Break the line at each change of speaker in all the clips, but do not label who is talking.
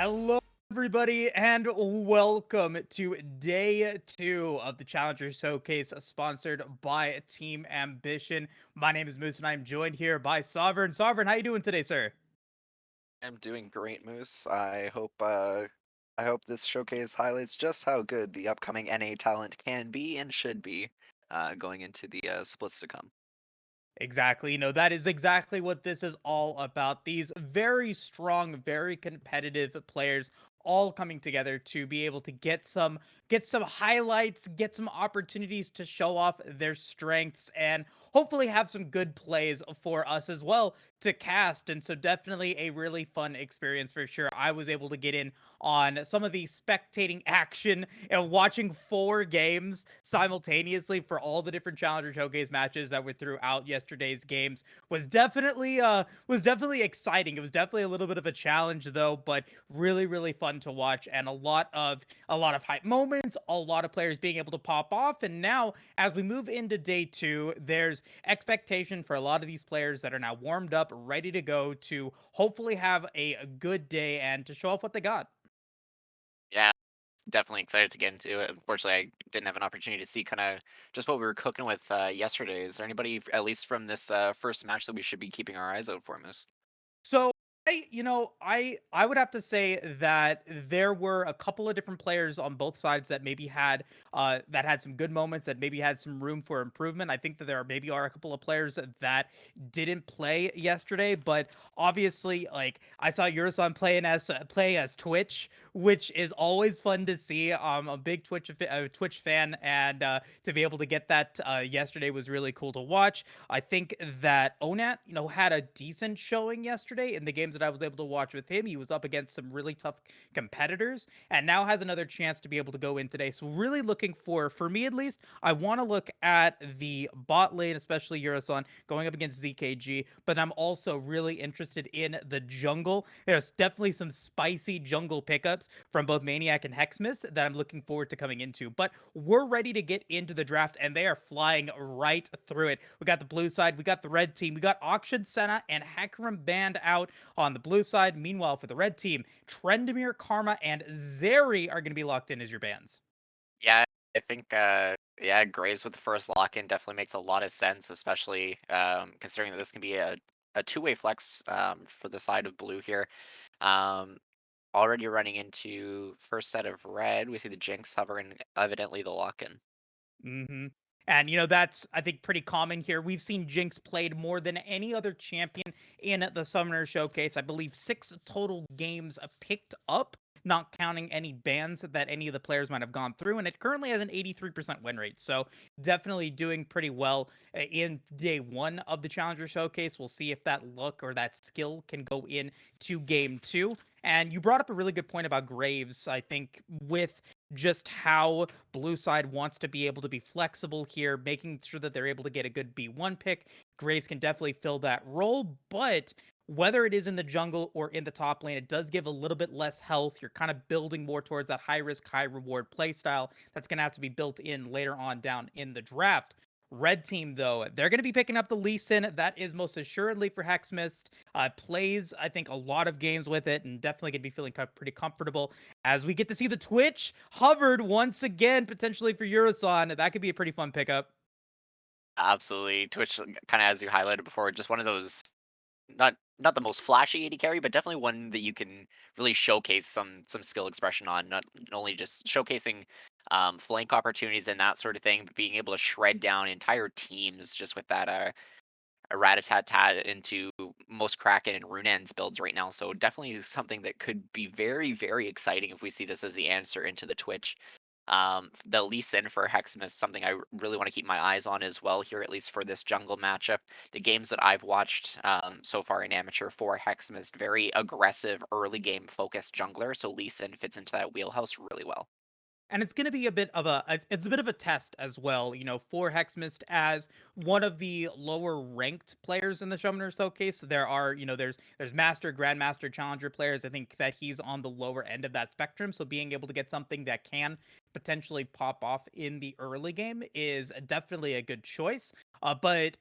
Hello, everybody, and welcome to day 2 of the Challenger Showcase, sponsored by Team Ambition. My name is Moose, and I'm joined here by Sovereign. Sovereign, how you doing today, sir?
I'm doing great, Moose. I hope this showcase highlights just how good the upcoming NA talent can be and should be going into the splits to come.
Exactly. That is exactly what this is all about. These very strong, very competitive players all coming together to be able to get some highlights, get some opportunities to show off their strengths and hopefully have some good plays for us as well to cast. And so definitely a really fun experience for sure. I was able to get in on some of the spectating action and watching 4 games simultaneously for all the different Challenger Showcase matches that were throughout yesterday's games was definitely exciting. It was definitely a little bit of a challenge though, but really fun to watch and a lot of hype moments, a lot of players being able to pop off. And now as we move into day 2, there's expectation for a lot of these players that are now warmed up, ready to go to hopefully have a good day and to show off what they got.
Yeah, definitely excited to get into it. Unfortunately, I didn't have an opportunity to see kind of just what we were cooking with yesterday. Is there anybody, at least from this first match, that we should be keeping our eyes out for, Moose?
So I would have to say that there were a couple of different players on both sides that maybe had some good moments, that maybe had some room for improvement. I think that there are a couple of players that didn't play yesterday, but obviously, like, I saw Yurasan play as Twitch, which is always fun to see. I'm a big Twitch fan, and to be able to get that yesterday was really cool to watch. I think that Onat, had a decent showing yesterday in the games that I was able to watch with him. He was up against some really tough competitors and now has another chance to be able to go in today. So really looking for me at least, I want to look at the bot lane, especially Yurasan going up against ZKG, but I'm also really interested in the jungle. There's definitely some spicy jungle pickups from both Maniac and Hexmas that I'm looking forward to coming into. But we're ready to get into the draft, and they are flying right through it. We got the blue side, we got the red team, we got Auction Senna and Hecarim Band out on the blue side. Meanwhile, for the red team, Trendemir, Karma, and Zeri are going to be locked in as your bans.
Yeah, I think yeah, Graves with the first lock-in definitely makes a lot of sense, especially considering that this can be a two-way flex for the side of blue here. Um, Already running into first set of red, we see the Jinx hover and evidently the lock-in.
Mm-hmm. And that's, I think, pretty common here. We've seen Jinx played more than any other champion in the Summoner Showcase. I believe 6 total games picked up, not counting any bans that any of the players might have gone through. And it currently has an 83% win rate. So definitely doing pretty well in day 1 of the Challenger Showcase. We'll see if that look or that skill can go in to game 2. And you brought up a really good point about Graves. I think with just how Blue side wants to be able to be flexible here, making sure that they're able to get a good B1 pick. Graves can definitely fill that role, but whether it is in the jungle or in the top lane, it does give a little bit less health. You're kind of building more towards that high risk, high reward playstyle that's going to have to be built in later on down in the draft. Red team, though, they're going to be picking up the Lee Sin. That is most assuredly for Hexmist. Plays, I think, a lot of games with it and definitely going to be feeling pretty comfortable as we get to see the Twitch hovered once again, potentially for Euroson. That could be a pretty fun pickup.
Absolutely. Twitch, kind of as you highlighted before, just one of those not the most flashy AD carry, but definitely one that you can really showcase some skill expression on. Not only just showcasing flank opportunities and that sort of thing, but being able to shred down entire teams just with that a rat-a-tat-tat into most Kraken and Runeans builds right now. So definitely something that could be very exciting if we see this as the answer into the Twitch. The Lee Sin for Hexam is something I really want to keep my eyes on as well here, at least for this jungle matchup. The games that I've watched so far in amateur for Hexam is very aggressive, early game focused jungler. So Lee Sin fits into that wheelhouse really well.
And it's going to be a bit of it's a bit of a test as well, for Hexmist as one of the lower ranked players in the Summoner Showcase. There are, there's Master, Grandmaster, Challenger players. I think that he's on the lower end of that spectrum. So being able to get something that can potentially pop off in the early game is definitely a good choice. But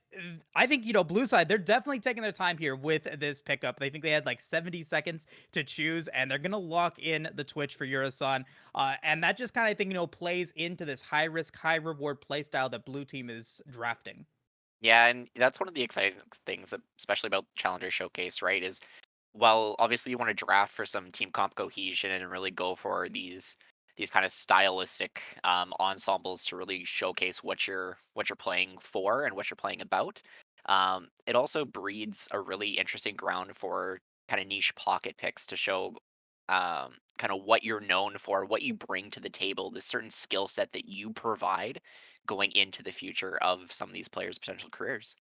I think, blue side, they're definitely taking their time here with this pickup. They think they had like 70 seconds to choose, and they're going to lock in the Twitch for Urasan. And that just kind of, I think, plays into this high risk, high reward play style that blue team is drafting.
Yeah, and that's one of the exciting things, especially about Challenger Showcase, right? Is while obviously you want to draft for some team comp cohesion and really go for these kind of stylistic ensembles to really showcase what you're playing for and what you're playing about. It also breeds a really interesting ground for kind of niche pocket picks to show kind of what you're known for, what you bring to the table, the certain skill set that you provide going into the future of some of these players' potential careers.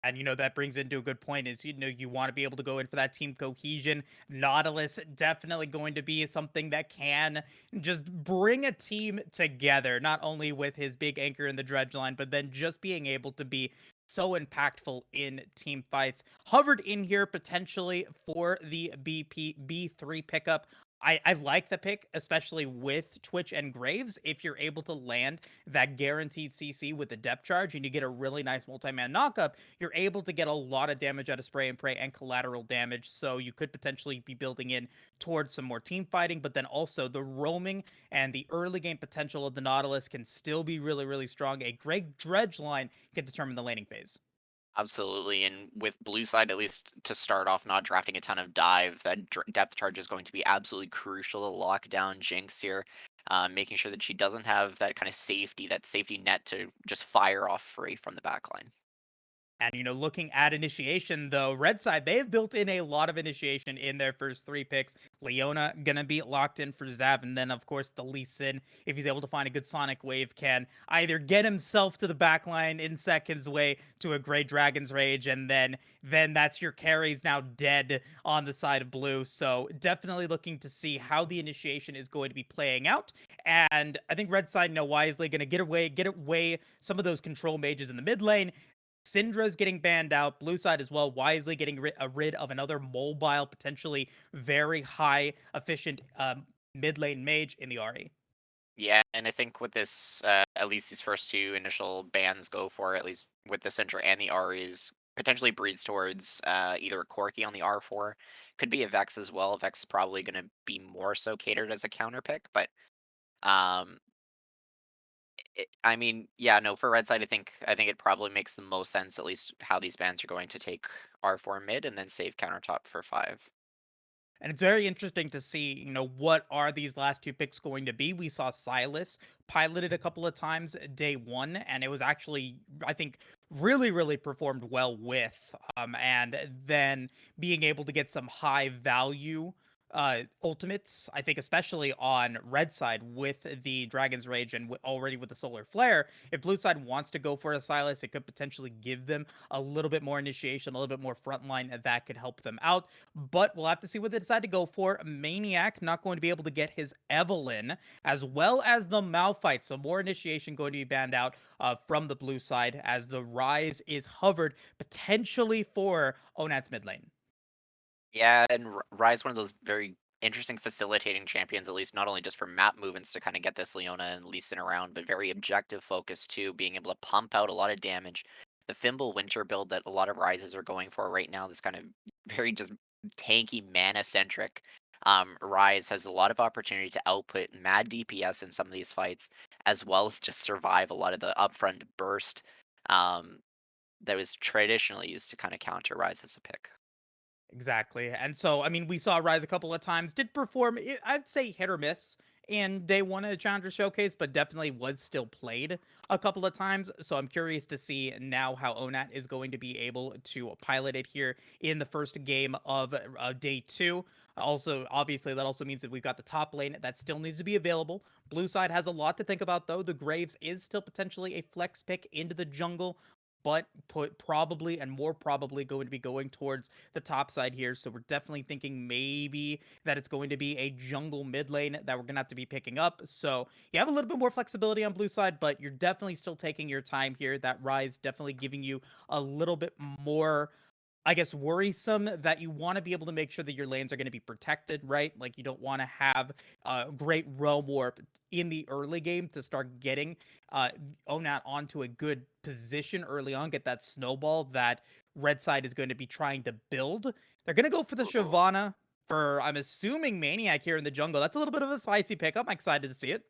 And that brings into a good point is you want to be able to go in for that team cohesion. Nautilus definitely going to be something that can just bring a team together, not only with his big anchor in the dredge line, but then just being able to be so impactful in team fights. Hovered in here potentially for the B3 pickup. I like the pick, especially with Twitch and Graves. If you're able to land that guaranteed CC with the depth charge and you get a really nice multi-man knockup, you're able to get a lot of damage out of spray and pray and collateral damage. So you could potentially be building in towards some more team fighting, but then also the roaming and the early game potential of the Nautilus can still be really, really strong. A great dredge line can determine the laning phase.
Absolutely, and with blue side, at least to start off, not drafting a ton of dive, that depth charge is going to be absolutely crucial to lock down Jinx here, making sure that she doesn't have that kind of safety, that safety net to just fire off free from the backline.
And looking at initiation though, red side, they have built in a lot of initiation in their first three picks. Leona gonna be locked in for Zav, and then of course the Lee Sin, if he's able to find a good Sonic Wave, can either get himself to the backline in seconds way to a great Dragon's Rage, and then that's your carries now dead on the side of blue. So definitely looking to see how the initiation is going to be playing out. And I think red side wisely gonna get away some of those control mages in the mid lane. Syndra's getting banned out. Blue side as well, wisely getting rid of another mobile, potentially very high efficient mid lane mage in the RE.
Yeah, and I think with this, at least these first two initial bans go for, at least with the Syndra and the Aries, potentially breeds towards either a Corki on the R4, could be a Vex as well. Vex is probably going to be more so catered as a counter pick, but um, I mean, yeah, no, for red side, I think it probably makes the most sense, at least how these bans are going to take R4 mid and then save countertop for 5.
And it's very interesting to see, what are these last two picks going to be? We saw Silas piloted a couple of times day one, and it was actually, I think, really, really performed well with. And then being able to get some high value ultimates, I think, especially on red side with the Dragon's Rage and already with the Solar Flare. If blue side wants to go for a Silas, it could potentially give them a little bit more initiation, a little bit more frontline that could help them out. But we'll have to see what they decide to go for. Maniac not going to be able to get his Evelyn, as well as the Malphite. So more initiation going to be banned out from the blue side as the Rise is hovered potentially for Onat's mid lane.
Yeah, and Rise one of those very interesting facilitating champions, at least not only just for map movements to kind of get this Leona and Lee Sin around, but very objective focus too, being able to pump out a lot of damage. The Fimble Winter build that a lot of Rises are going for right now, this kind of very just tanky mana centric. Rise has a lot of opportunity to output mad DPS in some of these fights, as well as just survive a lot of the upfront burst um, that was traditionally used to kind of counter Rise as a pick.
Exactly. And so, I mean, we saw Rise a couple of times, did perform, I'd say hit or miss in day one of the Challenger Showcase, but definitely was still played a couple of times. So I'm curious to see now how Onat is going to be able to pilot it here in the first game of day two. Also, obviously, that also means that we've got the top lane that still needs to be available. Blue side has a lot to think about, though. The Graves is still potentially a flex pick into the jungle, but put probably and more probably going to be going towards the top side here. So we're definitely thinking maybe that it's going to be a jungle mid lane that we're going to have to be picking up. So you have a little bit more flexibility on blue side, but you're definitely still taking your time here. That Rise definitely giving you a little bit more I guess, worrisome that you want to be able to make sure that your lanes are going to be protected, right? Like you don't want to have great realm warp in the early game to start getting uh, Onat onto a good position early on, get that snowball that red side is going to be trying to build. They're going to go for the
Ooh.
Shyvana for, I'm assuming, Maniac here in the jungle. That's a little bit of a spicy pickup. I'm excited to see it.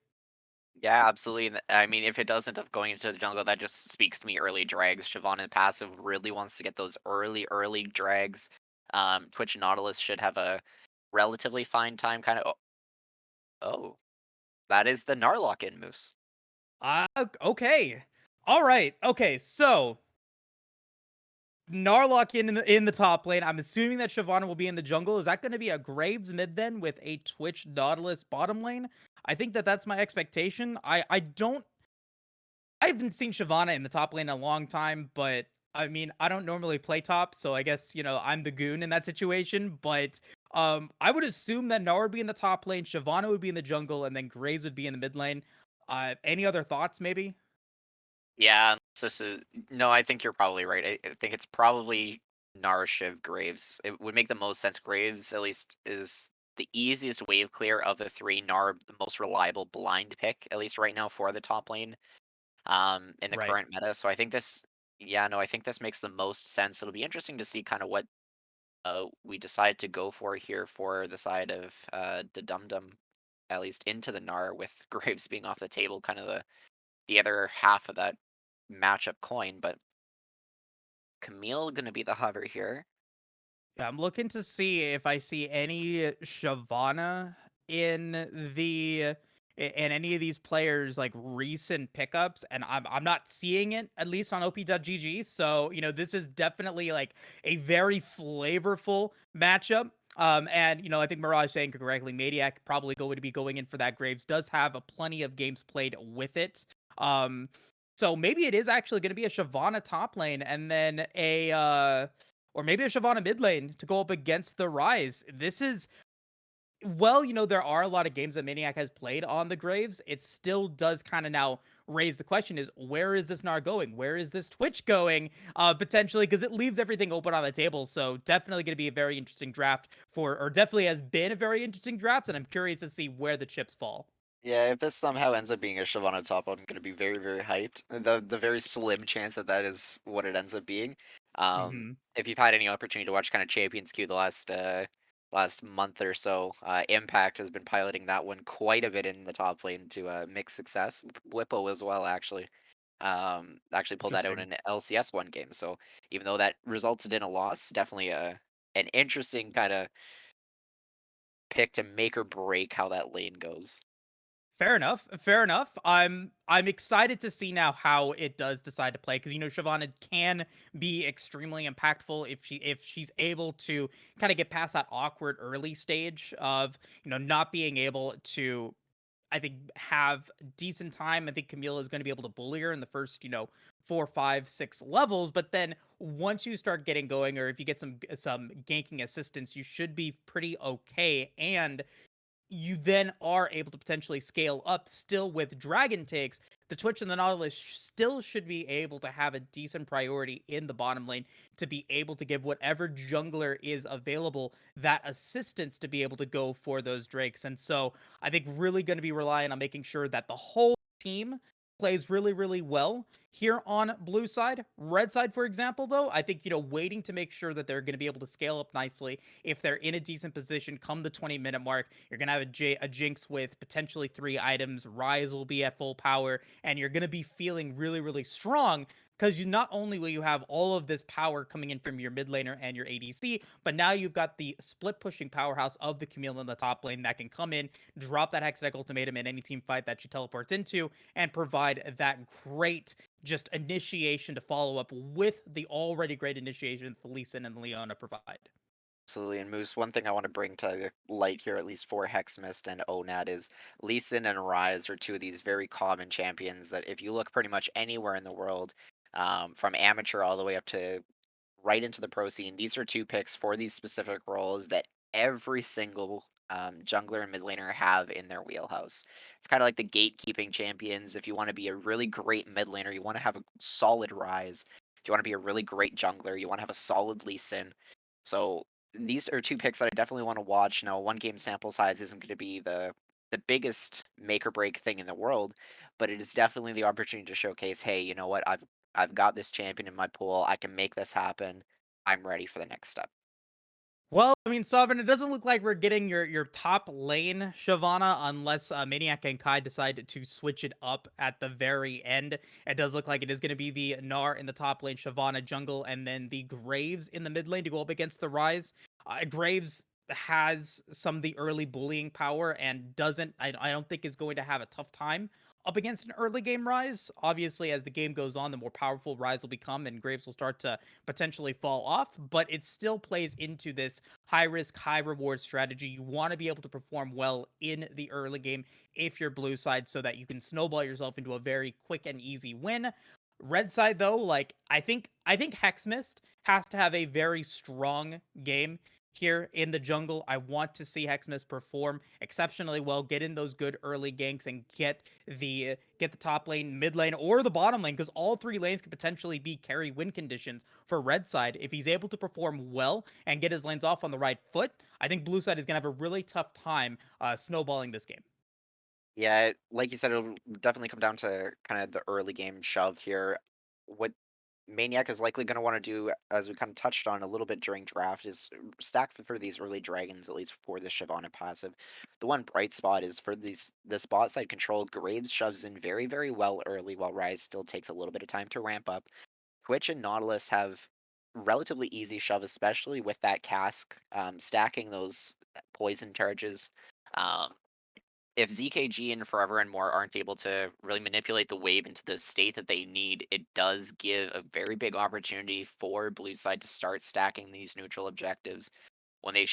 Yeah, absolutely. And I mean, if it does end up going into the jungle, that just speaks to me early drags. Shyvana passive really wants to get those early drags. Twitch Nautilus should have a relatively fine time kind of. Oh, that is the Narlock in moose.
Okay. All right. Okay. So Narlock in the top lane. I'm assuming that Shyvana will be in the jungle. Is that going to be a Graves mid then with a Twitch Nautilus bottom lane? I think that that's my expectation. I haven't seen Shyvana in the top lane in a long time, but I mean, I don't normally play top, so I guess, I'm the goon in that situation, but I would assume that Gnar would be in the top lane, Shyvana would be in the jungle, and then Graves would be in the mid lane. Any other thoughts maybe?
Yeah, this is no. I think you're probably right. I think it's probably Narshiv Graves. It would make the most sense. Graves at least is the easiest wave clear of the three. Nar the most reliable blind pick at least right now for the top lane. In the
Right.
current meta. So I think this. Yeah, no, I think this makes the most sense. It'll be interesting to see kind of what we decide to go for here for the side of the Dum Dum, at least into the Gnar with Graves being off the table, kind of the other half of that matchup coin. But Camille gonna be the hover here.
Yeah, I'm looking to see if I see any Shyvana in in any of these players like recent pickups, and I'm not seeing it at least on op.gg. So this is definitely like a very flavorful matchup. And I think Mirage saying correctly, Maniac probably going to be going in for that. Graves does have a plenty of games played with it. Um, so maybe it is actually going to be a Shyvana top lane, and then a or maybe a Shyvana mid lane to go up against the Rise. This is well, there are a lot of games that Maniac has played on the Graves. It still does kind of now raise the question: is where is this Gnar going? Where is this Twitch going? Potentially, because it leaves everything open on the table. So definitely going to be a very interesting draft or definitely has been a very interesting draft, and I'm curious to see where the chips fall.
Yeah, if this somehow ends up being a Shyvana top, I'm gonna be very hyped. The very slim chance that that is what it ends up being.
Hmm.
If you've had any opportunity to watch kind of Champions Queue the last month or so, Impact has been piloting that one quite a bit in the top lane to mixed success. Whippo as well, actually. Actually pulled that out
Interesting.
in LCS one game. So even though that resulted in a loss, definitely a an interesting kind of pick to make or break how that lane goes.
Fair enough. Fair enough. I'm excited to see now how it does decide to play because Shyvana can be extremely impactful if she's able to kind of get past that awkward early stage of not being able to, I think, have decent time. I think Camila is going to be able to bully her in the first 4, 5, 6 levels, but then once you start getting going, or if you get some ganking assistance, you should be pretty okay. And you then are able to potentially scale up still with dragon takes. The Twitch and the Nautilus still should be able to have a decent priority in the bottom lane to be able to give whatever jungler is available that assistance to be able to go for those drakes. And so I think really going to be relying on making sure that the whole team plays really, really well here on blue side. Red side, for example, though, I think, waiting to make sure that they're going to be able to scale up nicely. If they're in a decent position come the 20-minute mark, you're going to have a Jinx with potentially 3 items. Rise will be at full power, and you're going to be feeling really, really strong because you not only will you have all of this power coming in from your mid laner and your ADC, but now you've got the split pushing powerhouse of the Camille in the top lane that can come in, drop that Hextech ultimatum in any team fight that she teleports into, and provide that great just initiation to follow up with the already great initiation that Lee Sin and Leona provide.
Absolutely, and Moose, one thing I want to bring to light here, at least for Hexmist and Onat, is Lee Sin and Ryze are two of these very common champions that if you look pretty much anywhere in the world, from amateur all the way up to right into the pro scene, these are two picks for these specific roles that every single jungler and mid laner have in their wheelhouse. It's kind of like the gatekeeping champions. If you want to be a really great mid laner, you want to have a solid Rise. if you want to be a really great jungler, you want to have a solid Lee Sin. So these are two picks that I definitely want to watch. Now, one game sample size isn't going to be the biggest make or break thing in the world, but it is definitely the opportunity to showcase, hey, you know what, I've got this champion in my pool. I can make this happen. I'm ready for the next step.
Well, I mean, Sovereign, it doesn't look like we're getting your top lane Shyvana unless Maniac and Kai decide to switch it up at the very end. It does look like it is going to be the Gnar in the top lane, Shyvana jungle, and then the Graves in the mid lane to go up against the Rise. Graves has some of the early bullying power and doesn't, I don't think is going to have a tough time up against an early game Rise. Obviously, as the game goes on, the more powerful Rise will become and Graves will start to potentially fall off, but it still plays into this high risk, high reward strategy. You want to be able to perform well in the early game if you're blue side so that you can snowball yourself into a very quick and easy win. Red side though, like I think Hexmist has to have a very strong game here in the jungle. I want to see Hexmist perform exceptionally well, get in those good early ganks and get the top lane, mid lane, or the bottom lane, because all three lanes could potentially be carry win conditions for red side. If he's able to perform well and get his lanes off on the right foot, I think blue side is gonna have a really tough time snowballing this game.
Yeah, like you said, it'll definitely come down to kind of the early game shove here. What Maniac is likely going to want to do, as we kind of touched on a little bit during draft, is stack for these early dragons, at least for the Shyvana passive. The one bright spot is for this bot side control, Graves shoves in very, very well early, while Rise still takes a little bit of time to ramp up. Twitch and Nautilus have relatively easy shove, especially with that cask, stacking those poison charges. Um, if ZKG and Forever and more aren't able to really manipulate the wave into the state that they need, it does give a very big opportunity for blue side to start stacking these neutral objectives. When they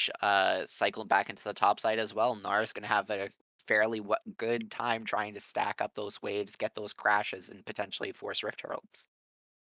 cycle back into the top side as well, Nara's going to have a fairly good time trying to stack up those waves, get those crashes, and potentially force Rift Heralds.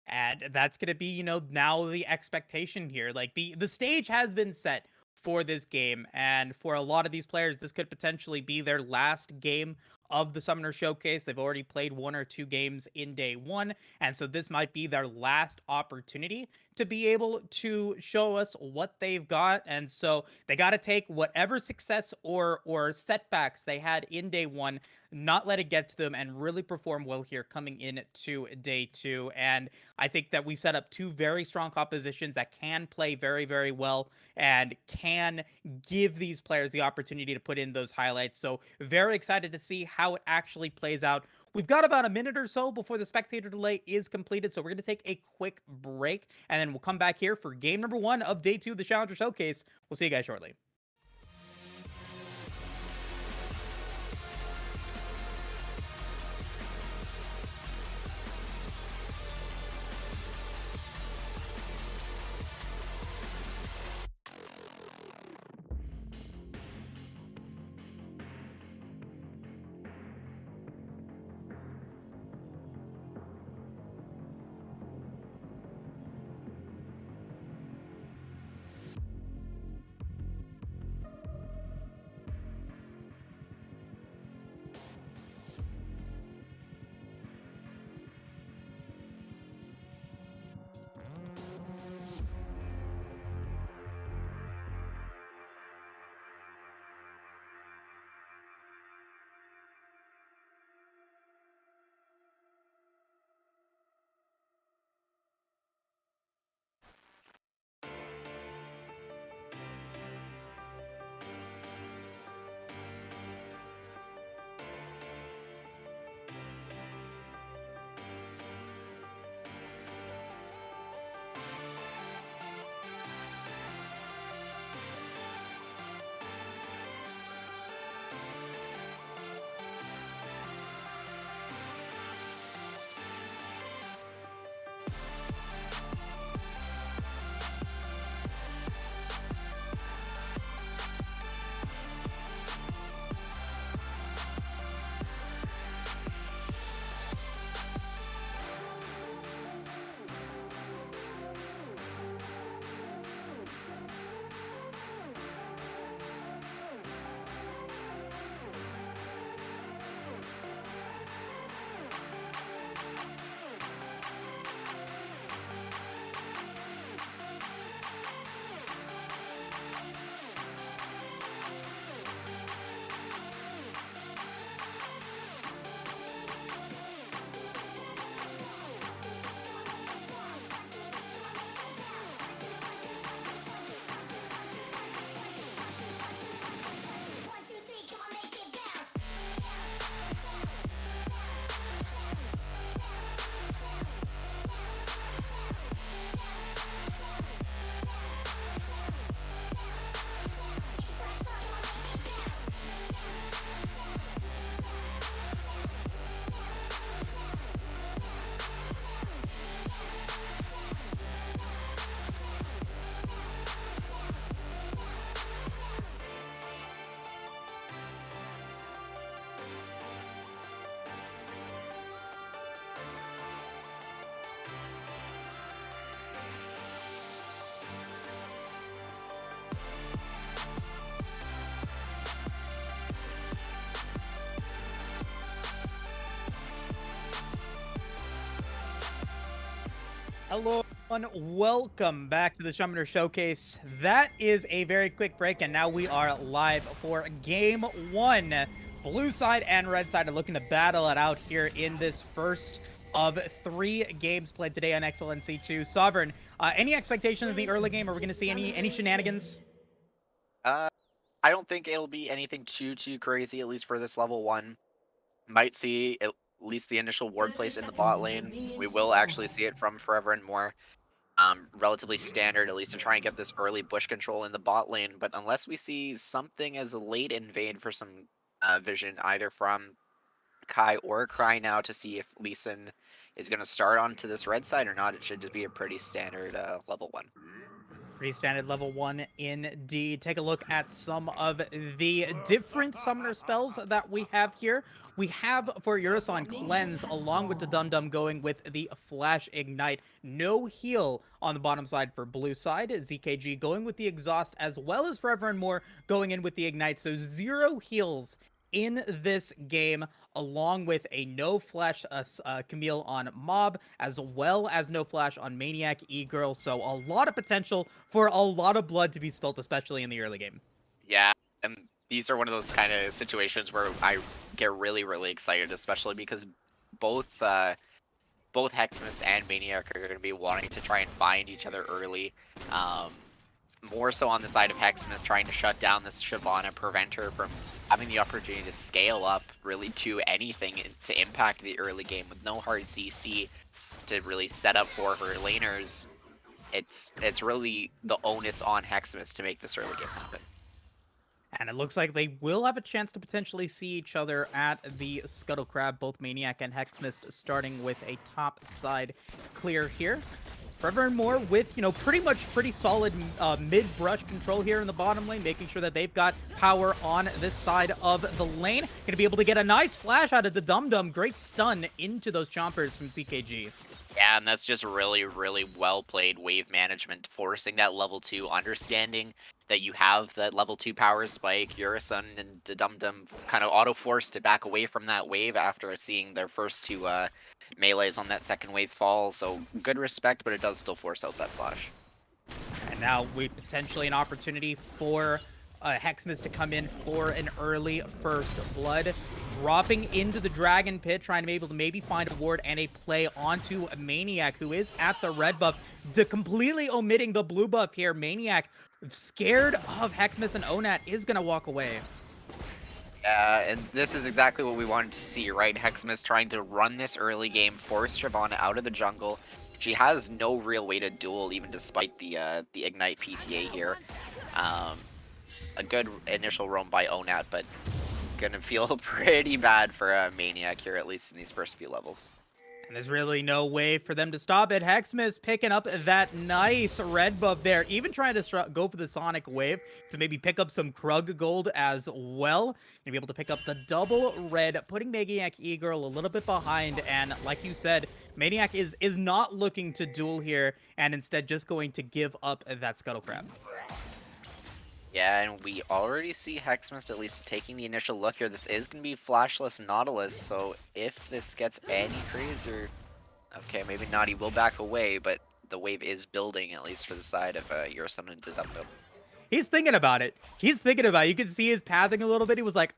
And that's going to be, now the expectation here. Like the stage has been set for this game, and for a lot of these players this could potentially be their last game of the Summoner Showcase. They've already played one or two games in day 1, and so this might be their last opportunity to be able to show us what they've got. And so they got to take whatever success or setbacks they had in day 1, not let it get to them, and really perform well here coming into day 2. And I think that we've set up two very strong compositions that can play very, very well and can give these players the opportunity to put in those highlights. So, very excited to see how it actually plays out. We've got about a minute or so before the spectator delay is completed. So, we're going to take a quick break and then we'll come back here for game number 1 of day 2 of the Challenger Showcase. We'll see you guys shortly. Hello, everyone. Welcome back to the Summoner Showcase. That is a very quick break, and now we are live for Game 1. Blue side and red side are looking to battle it out here in this first of 3 games played today on XLNC 2. Sovereign, any expectations in the early game? Are we going to see any shenanigans?
Uh, I don't think it'll be anything too crazy, at least for this level 1. Might see at least the initial ward
30
place in the
seconds
bot
until
lane. We
minions
will actually
spawn.
see it from Forever and More. Relatively standard, at least to try and get this early bush control in the bot lane. But unless we see something as a late invade for some vision, either from Kai or Cry now to see if Lee Sin is going to start onto this red side or not, it should just be a pretty standard level 1.
Pretty standard level 1 indeed. Take a look at some of the different summoner spells that we have here. We have for Urisan
Minions
Cleanse
have
along with the Dum
spawned.
Dum going with the Flash Ignite. No heal on the bottom side for blue side. ZKG going with the Exhaust as well as Forever and More going in with the Ignite. So 0 heals in this game, along with a no flash Camille on Mob, as well as no flash on Maniac E-Girl. So a lot of potential for a lot of blood to be spilt, especially in the early game.
Yeah, and these are one of those kind of situations where I get really excited, especially because both both Hexmas and Maniac are going to be wanting to try and find each other early. Um, More so on the side of Hexmas trying to shut down this Shyvana, prevent her from having the opportunity to scale up really to anything to impact the early game with no hard CC to really set up for her laners. It's really the onus on Hexmas to make this early game happen.
And it looks like they will have a chance to potentially see each other at the Scuttle Crab, both Maniac and Hexmist starting with a top side clear here. Forever and More with, pretty solid mid-brush control here in the bottom lane, making sure that they've got power on this side of the lane. Going to be able to get a nice flash out of the Dum Dum. Great stun into those chompers from CKG.
Yeah, and that's just really well played wave management, forcing that level 2, understanding that you have that level 2 power spike. Yurisun and Dum Dum kind of auto forced to back away from that wave after seeing their first 2 melees on that second wave fall. So good respect, but it does still force out that flash.
And now we potentially an opportunity for Hexmas to come in for an early first blood. Dropping into the Dragon Pit, trying to be able to maybe find a ward and a play onto a Maniac, who is at the red buff, completely omitting the blue buff here. Maniac, scared of Hexmas and Onat, is going to walk away.
And this is exactly what we wanted to see, right? Hexmas trying to run this early game, force Shyvana out of the jungle. She has no real way to duel, even despite the Ignite PTA here. A good initial roam by Onat, but gonna feel pretty bad for Maniac here, at least in these first few levels.
And there's really no way for them to stop it. Hexmas picking up that nice red buff there. Even trying to go for the Sonic Wave to maybe pick up some Krug gold as well. Gonna be able to pick up the double red, putting Maniac E-Girl a little bit behind. And like you said, Maniac is not looking to duel here and instead just going to give up that Scuttle Crab.
Yeah, and we already see Hexmas at least taking the initial look here. This is going to be Flashless Nautilus, so if this gets any crazier, okay, maybe not, he will back away, but the wave is building, at least for the side of Yurisun and Dum-Dum.
He's thinking about it. He's thinking about it. You can see his pathing a little bit. He was like,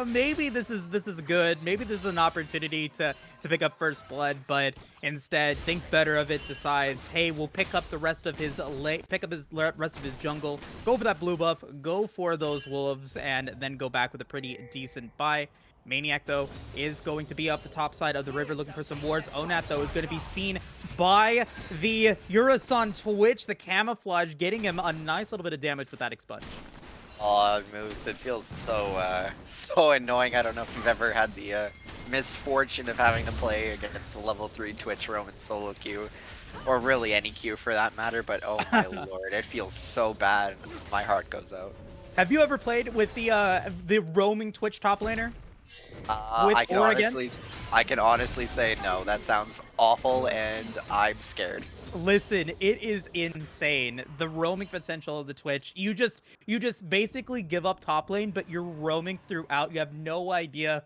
maybe this is good. Maybe this is an opportunity to pick up first blood, but instead thinks better of it, decides, hey, we'll pick up the rest of his rest of his jungle, go for that blue buff, go for those wolves, and then go back with a pretty decent buy. Maniac, though, is going to be up the top side of the river looking for some wards. Onat, though, is going to be seen by the Urisan Twitch, the camouflage, getting him a nice little bit of damage with that expunge.
Oh, Moose, it feels so, so annoying. I don't know if you've ever had the misfortune of having to play against a level 3 Twitch Roman solo queue, or really any queue for that matter, but oh my lord, it feels so bad. My heart goes out.
Have you ever played with the roaming Twitch top laner? with
I can
or
honestly,
against?
I can honestly say no. That sounds awful, and I'm scared.
Listen, it is insane. The roaming potential of the Twitch. You just basically give up top lane, but you're roaming throughout. You have no idea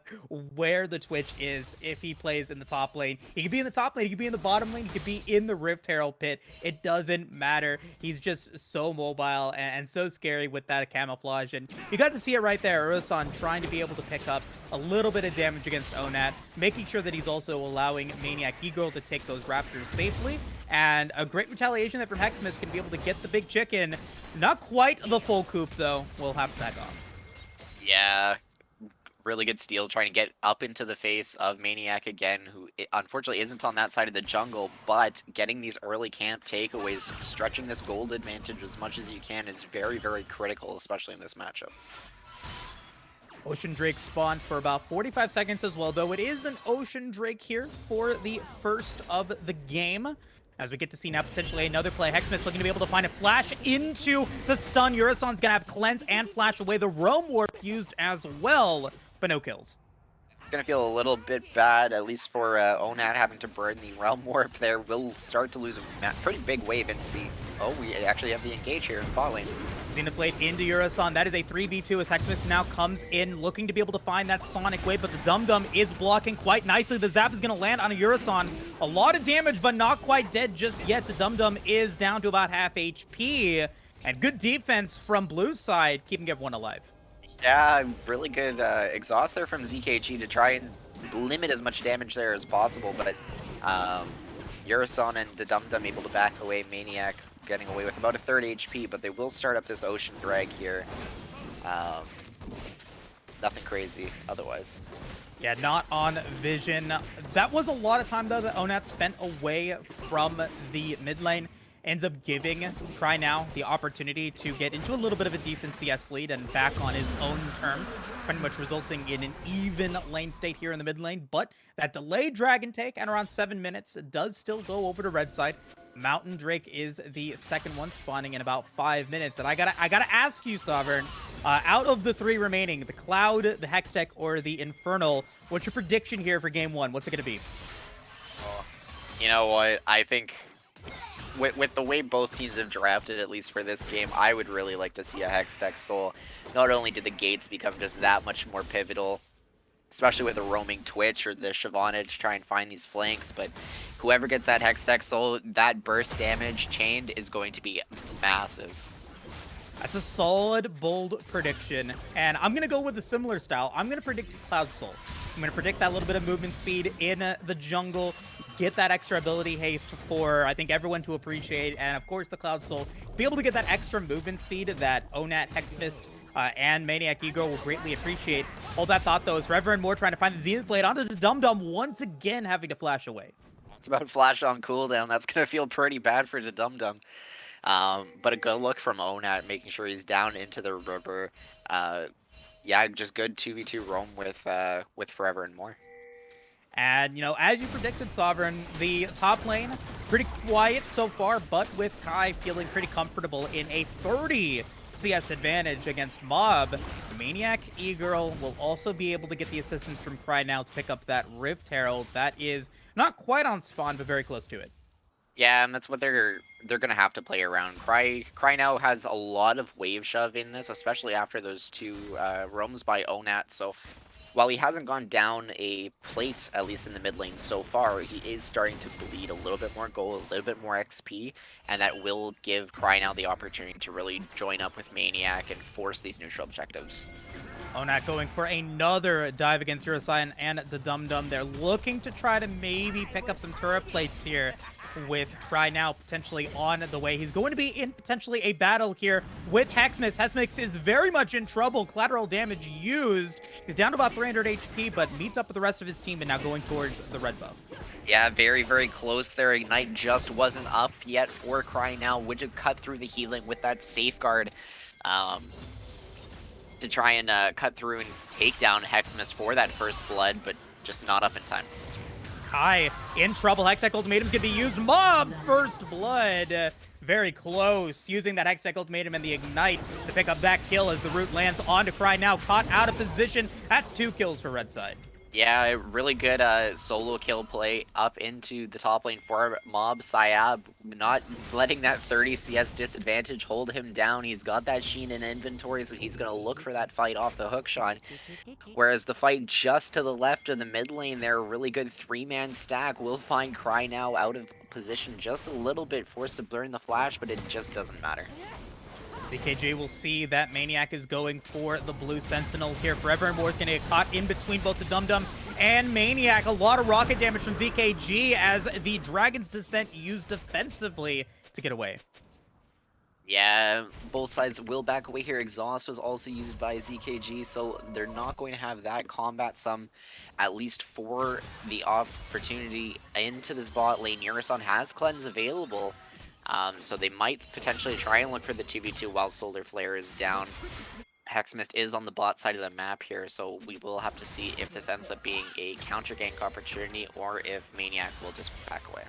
where the Twitch is if he plays in the top lane. He could be in the top lane, he could be in the bottom lane, he could be in the Rift Herald pit. It doesn't matter. He's just so mobile and so scary with that camouflage. And you got to see it right there. Urasan trying to be able to pick up a little bit of damage against Onat, making sure that he's also allowing Maniac Eagle to take those Raptors safely. And a great retaliation there from Hexmas can be able to get the big chicken. Not quite the full coop, though. We'll have to back off.
Yeah, really good steal, trying to get up into the face of Maniac again, who unfortunately isn't on that side of the jungle, but getting these early camp takeaways, stretching this gold advantage as much as you can is very, very critical, especially in this matchup.
Ocean Drake spawned for about 45 seconds as well, though it is an Ocean Drake here for the first of the game. As we get to see now potentially another play. Hexmas looking to be able to find a flash into the stun. Urasan's going to have cleanse and flash away. The Roam Warp used as well, but no kills.
It's going to feel a little bit bad, at least for Onat having to burn the Realm Warp there. We'll start to lose a pretty big wave into the... Oh, we actually have the engage here in bot lane.
Xenoblade into Urasan. That is a 3v2 as Hexmas now comes in looking to be able to find that Sonic Wave, but the Dum Dum is blocking quite nicely. The Zap is going to land on a Urasan. A lot of damage, but not quite dead just yet. The Dum Dum is down to about half HP. And good defense from Blue's side, keeping everyone alive.
Yeah, really good exhaust there from ZKG to try and limit as much damage there as possible, but Urasan and the Dum Dum able to back away. Maniac getting away with about a third HP, but they will start up this Ocean Drag here. Nothing crazy otherwise.
Yeah, not on Vision. That was a lot of time, though, that Onat spent away from the mid lane. Ends up giving Cry Now the opportunity to get into a little bit of a decent CS lead and back on his own terms, pretty much resulting in an even lane state here in the mid lane. But that delayed Dragon Take at around 7 minutes does still go over to red side. Mountain Drake is the second one, spawning in about 5 minutes. And I gotta ask you, Sovereign, out of the 3 remaining, the Cloud, the Hextech, or the Infernal, what's your prediction here for game 1? What's it gonna be?
You know what? I think with the way both teams have drafted, at least for this game, I would really like to see a Hextech Soul. Not only did the gates become just that much more pivotal, especially with the roaming Twitch or the Shyvana to try and find these flanks, but whoever gets that Hextech Soul, that burst damage chained is going to be massive.
That's a solid, bold prediction, and I'm going to go with a similar style. I'm going to predict Cloud Soul. I'm going to predict that little bit of movement speed in the jungle, get that extra ability haste for, I think, everyone to appreciate, and of course the Cloud Soul, be able to get that extra movement speed that Onat, Hexmist, and Maniac Eagle will greatly appreciate. Hold that thought, though, as Rever and Moore trying to find the Zenith Blade onto the Dum Dum, once again having to flash away.
It's about flash on cooldown. That's going to feel pretty bad for the Dum Dum. But a good look from Onat, making sure he's down into the river. Yeah, just good 2v2 roam with Forever and More.
And, you know, as you predicted, Sovereign, the top lane, pretty quiet so far, but with Kai feeling pretty comfortable in a 30 CS advantage against Mob, Maniac E-Girl will also be able to get the assistance from Cry Now to pick up that Rift Herald. That is not quite on spawn, but very close to it.
Yeah, and that's what they're gonna have to play around. Cry Now has a lot of wave shove in this, especially after those 2 roams by Onat. So while he hasn't gone down a plate, at least in the mid lane so far, he is starting to bleed a little bit more gold, a little bit more XP, and that will give Cry Now the opportunity to really join up with Maniac and force these neutral objectives.
Onat going for another dive against Urasan and the Dum Dum. They're looking to try to maybe pick up some turret plates here with Cry Now potentially on the way. He's going to be in potentially a battle here with Hexmix. Hexmix is very much in trouble. Collateral damage used. He's down to about 300 HP, but meets up with the rest of his team and now going towards the red buff.
Yeah, very, very close there. Ignite just wasn't up yet for Cry Now. Would have cut through the healing with that safeguard. To try and cut through and take down Hexmas for that first blood, but just not up in time.
Kai in trouble. Hextech Ultimatum's gonna be used. Mob first blood. Very close. Using that Hextech Ultimatum and the Ignite to pick up that kill as the root lands onto Cry Now. Caught out of position. That's 2 kills for red side.
Yeah, a really good solo kill play up into the top lane for Mob. Sayab not letting that 30 CS disadvantage hold him down. He's got that Sheen in inventory, so he's going to look for that fight off the hook shot. Whereas the fight just to the left of the mid lane there, a really good three-man stack will find Cry now out of position just a little bit, forced to blur in the flash, but it just doesn't matter.
ZKG will see that Maniac is going for the blue Sentinel here. Forever and More is going to get caught in between both the Dum Dum and Maniac. A lot of rocket damage from ZKG as the Dragon's Descent used defensively to get away.
Yeah, both sides will back away here. Exhaust was also used by ZKG, so they're not going to have that combat sum, at least for the opportunity into this bot lane. Urasan has cleanse available, so they might potentially try and look for the 2v2 while Solar Flare is down. Hexmist is on the bot side of the map here, so we will have to see if this ends up being a counter gank opportunity or if Maniac will just back away.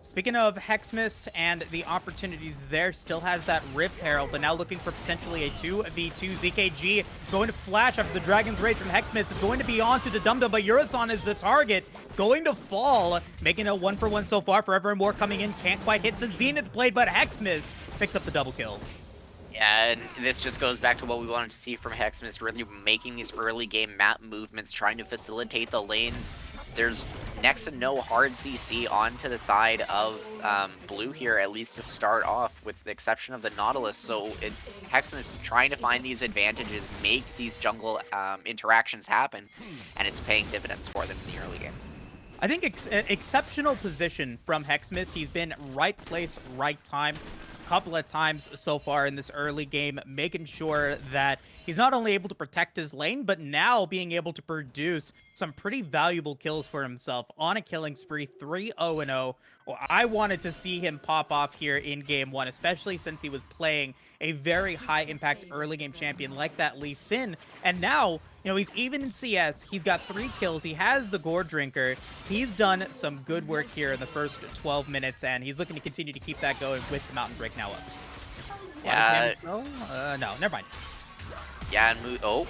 Speaking of Hexmist and the opportunities there, still has that Rift Herald, but now looking for potentially a 2v2. ZKG going to flash after the Dragon's Rage from Hexmist, going to be on to the Dum Dum, but Urasan is the target, going to fall, making a 1-for-1 so far. Forever and More coming in, can't quite hit the Zenith blade, but Hexmist picks up the double kill.
Yeah, and this just goes back to what we wanted to see from Hexmist, really making these early game map movements, trying to facilitate the lanes. There's next to no hard CC onto the side of blue here, at least to start off, with the exception of the Nautilus. So Hexmist trying to find these advantages, make these jungle interactions happen, and it's paying dividends for them in the early game.
I think exceptional position from Hexmist. He's been right place, right time. Couple of times so far in this early game, making sure that he's not only able to protect his lane, but now being able to produce some pretty valuable kills for himself on a killing spree, 3-0-0. Well, I wanted to see him pop off here in game one, especially since he was playing a very high impact early game champion like that Lee Sin. And now, you know, he's even in CS. He's got 3 kills. He has the Gore Drinker. He's done some good work here in the first 12 minutes, and he's looking to continue to keep that going with the Mountain Break now up.
Yeah.
No, never mind.
Yeah, and move. Oh.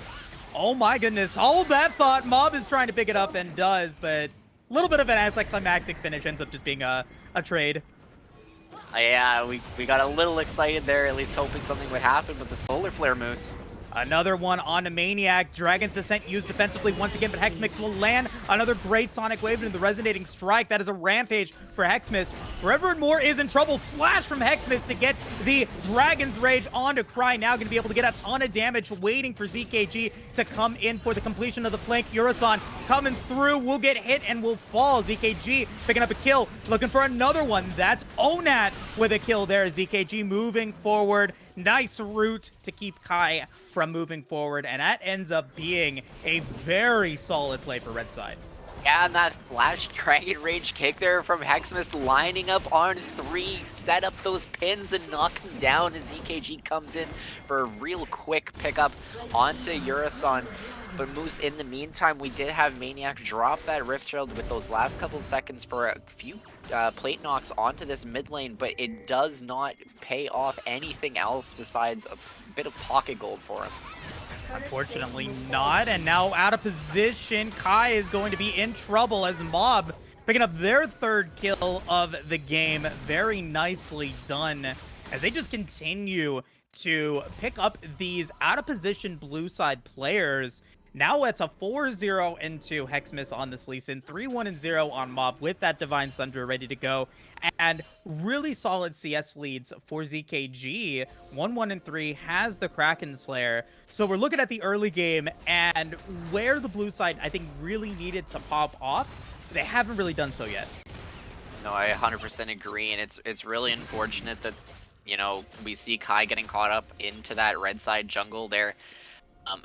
Oh my goodness. Hold that thought. Mob is trying to pick it up and does, but a little bit of an anticlimactic finish ends up just being a trade.
Yeah, we got a little excited there, at least hoping something would happen with the Solar Flare Moose.
Another one on a Maniac. Dragon's Descent used defensively once again, but Hexmist will land another great Sonic Wave into the Resonating Strike. That is a rampage for Hexmist. Forever and More is in trouble. Flash from Hexmist to get the Dragon's Rage onto Cry. Now going to be able to get a ton of damage, waiting for ZKG to come in for the completion of the flank. Urasan coming through, will get hit and will fall. ZKG picking up a kill, looking for another one. That's Onat with a kill there. ZKG moving forward. Nice route to keep Kai from moving forward, and that ends up being a very solid play for Red Side.
Yeah, and that flash Dragon Rage kick there from Hexmist, lining up on 3, set up those pins and knock him down as ZKG comes in for a real quick pickup onto Urasan. But Moose, in the meantime, we did have Maniac drop that Rift Shield with those last couple seconds for a few plate knocks onto this mid lane, but it does not pay off anything else besides a bit of pocket gold for him.
Unfortunately not, and now out of position, Kai is going to be in trouble as Mob picking up their 3rd kill of the game. Very nicely done as they just continue to pick up these out of position blue side players. Now it's a 4-0 into Hexmist on this Lee Sin, 3-1-0 on Mob with that Divine Sunder ready to go, and really solid CS leads for ZKG. 1-1-3 has the Kraken Slayer. So we're looking at the early game and where the blue side, I think, really needed to pop off. They haven't really done so yet.
No, I 100% agree, and it's really unfortunate that, you know, we see Kai getting caught up into that red side jungle there.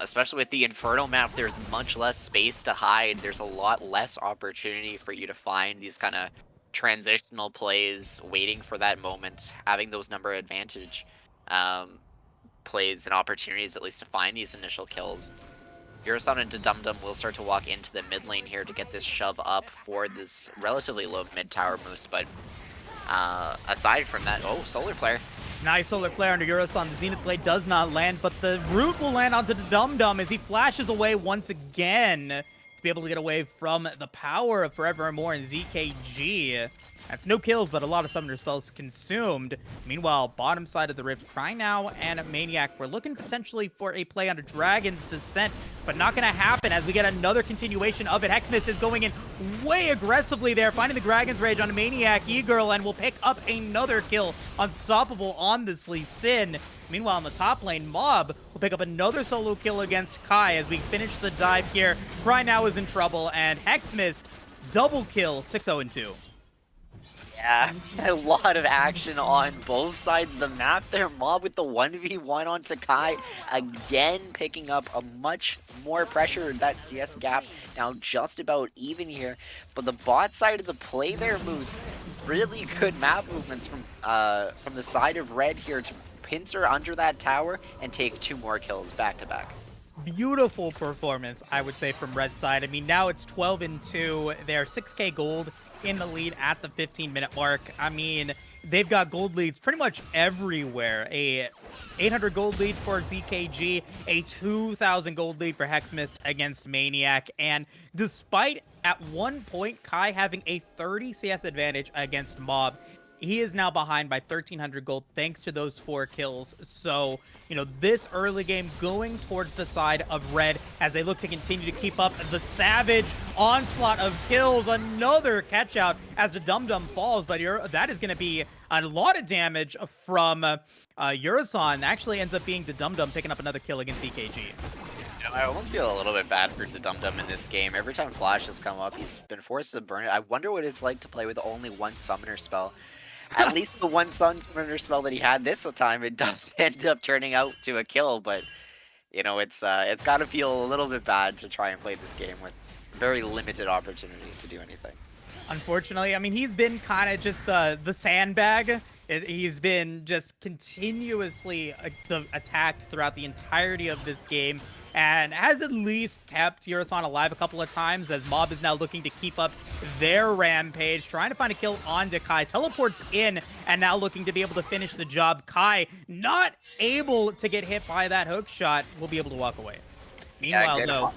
Especially with the Inferno map, there's much less space to hide. There's a lot less opportunity for you to find these kind of transitional plays, waiting for that moment, having those number advantage plays and opportunities at least to find these initial kills. Urasan into Dum Dum will start to walk into the mid lane here to get this shove up for this relatively low mid tower Moose, but aside from that, oh, Solar Flare.
Nice Solar Flare under Urasan. The Zenith Blade does not land, but the root will land onto the Dum Dum as he flashes away once again. To be able to get away from the power of Forevermore and ZKG. That's no kills, but a lot of summoner spells consumed. Meanwhile, bottom side of the Rift, Cry Now and Maniac, we're looking potentially for a play on a Dragon's Descent, but not going to happen as we get another continuation of it. Hexmist is going in way aggressively there, finding the Dragon's Rage on Maniac, E-Girl, and will pick up another kill. Unstoppable on this Lee Sin. Meanwhile, in the top lane, Mob will pick up another solo kill against Kai as we finish the dive here. Cry Now is in trouble, and Hexmist double kill, 6-0-2.
Yeah, a lot of action on both sides of the map there. Mob with the 1v1 on Takai, again picking up a much more pressure. That CS gap now just about even here. But the bot side of the play there, Moose, really good map movements from the side of Red here to pincer under that tower and take 2 more kills back to back.
Beautiful performance, I would say, from Red side. I mean, now it's 12-2. They're 6k gold in the lead at the 15-minute mark. I mean, they've got gold leads pretty much everywhere. A 800 gold lead for ZKG, a 2,000 gold lead for Hexmist against Maniac, and despite at one point Kai having a 30 CS advantage against Mob, he is now behind by 1,300 gold thanks to those 4 kills. So, you know, this early game going towards the side of Red as they look to continue to keep up the savage onslaught of kills. Another catch out as the Dum Dum falls, but that is going to be a lot of damage from Urasan. Actually ends up being the Dum Dum picking up another kill against EKG.
I almost feel a little bit bad for Dum Dum in this game. Every time Flash has come up, he's been forced to burn it. I wonder what it's like to play with only one summoner spell. At least the one summoner spell that he had this time, it does end up turning out to a kill, but you know, it's got to feel a little bit bad to try and play this game with very limited opportunity to do anything.
Unfortunately, I mean, he's been kind of just the sandbag. He's been just continuously attacked throughout the entirety of this game and has at least kept Urasan alive a couple of times as Mob is now looking to keep up their rampage, trying to find a kill on Kai. Teleports in and now looking to be able to finish the job. Kai, not able to get hit by that hook shot, will be able to walk away. Meanwhile, though...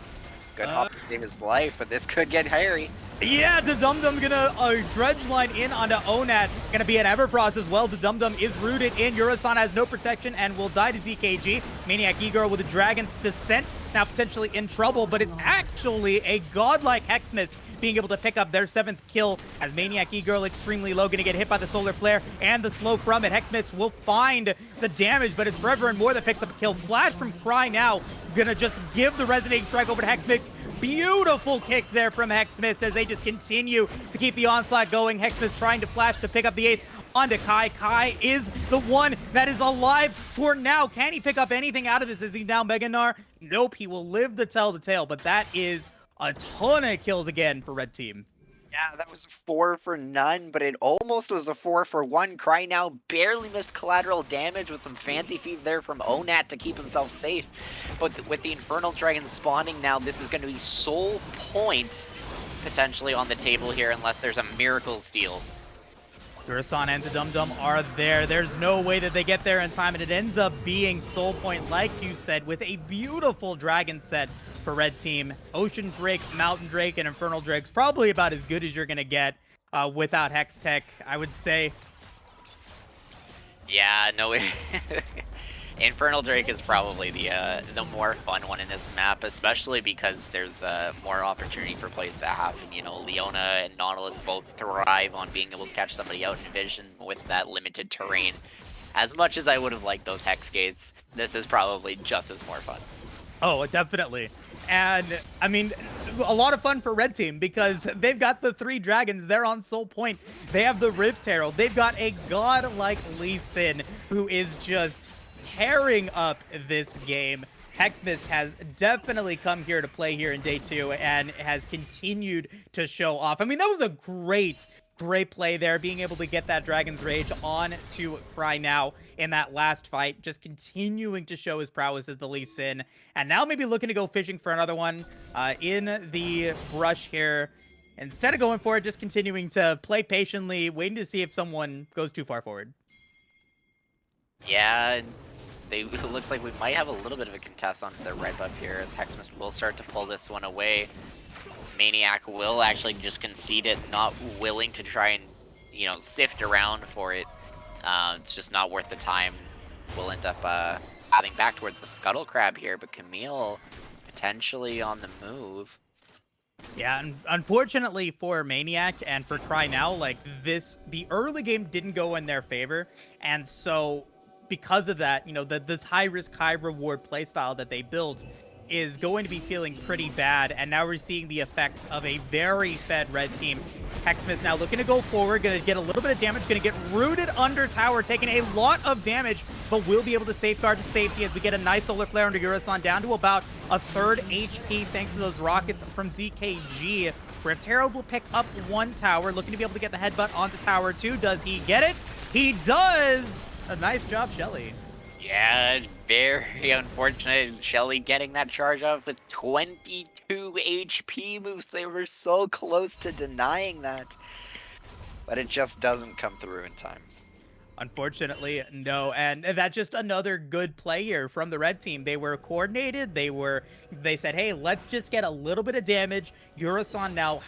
Good hop to save his life, but this could get hairy.
Yeah, the Dum Dum gonna dredge line in onto Onat. Gonna be an Everfrost as well. The Dum Dum is rooted in. Urasan has no protection and will die to ZKG. Maniac E-Girl with a Dragon's Descent now potentially in trouble, but it's actually a godlike Hexmist being able to pick up their 7th kill as Maniac E-Girl extremely low, gonna get hit by the Solar Flare and the slow from it. Hexmist will find the damage, but it's Forevermore that picks up a kill. Flash from Cry Now, gonna just give the Resonating Strike over to Hexmist. Beautiful kick there from Hexmist as they just continue to keep the onslaught going. Hexmist trying to flash to pick up the ace onto Kai. Kai is the one that is alive for now. Can he pick up anything out of this? Is he now Meganar? Nope, he will live to tell the tale, but that is a ton of kills again for Red Team.
Yeah, that was 4 for none, but it almost was a 4 for 1. Cry Now barely missed collateral damage with some fancy feet there from Onat to keep himself safe. But with the Infernal Dragon spawning now, this is going to be Soul Point potentially on the table here unless there's a miracle steal.
Urasan and the Dum Dum are there. There's no way that they get there in time, and it ends up being Soul Point, like you said, with a beautiful dragon set for Red Team. Ocean Drake, Mountain Drake, and Infernal Drake's probably about as good as you're going to get without Hex Tech, I would say.
Yeah, no, Infernal Drake is probably the more fun one in this map, especially because there's more opportunity for plays to happen. You know, Leona and Nautilus both thrive on being able to catch somebody out in vision with that limited terrain. As much as I would have liked those Hex Gates, this is probably just as more fun.
Oh, definitely. And, I mean, a lot of fun for Red Team because they've got the 3 dragons. They're on Soul Point. They have the Rift Herald. They've got a godlike Lee Sin who is just tearing up this game. Hexmist has definitely come here to play here in day 2 and has continued to show off. I mean, that was a great play there, being able to get that Dragon's Rage on to Cry Now in that last fight, just continuing to show his prowess as the Lee Sin, and now maybe looking to go fishing for another one in the brush here. Instead of going for it, just continuing to play patiently, waiting to see if someone goes too far forward.
Yeah, it looks like we might have a little bit of a contest on the red buff here as Hexmist will start to pull this one away. Maniac will actually just concede it, not willing to try and, sift around for it. It's just not worth the time. We'll end up pathing back towards the Scuttle Crab here, but Camille potentially on the move.
Yeah, and unfortunately for Maniac and for Cry Now, like the early game didn't go in their favor, and so because of that, this high risk, high reward playstyle that they built is going to be feeling pretty bad, and now we're seeing the effects of a very fed red team. Hexmith now looking to go forward, going to get a little bit of damage, going to get rooted under tower, taking a lot of damage, but will be able to safeguard the safety as we get a nice solar flare under Urasan down to about a third HP thanks to those rockets from ZKG. Rift Herald will pick up one tower, looking to be able to get the headbutt onto tower 2. Does he get it? He does! A nice job, Shelly.
Yeah, very unfortunate. Shelly getting that charge off with 22 HP moves. They were so close to denying that. But it just doesn't come through in time.
Unfortunately, no, and that's just another good play here from the red team. They were coordinated. They said, hey, let's just get a little bit of damage. Urasan now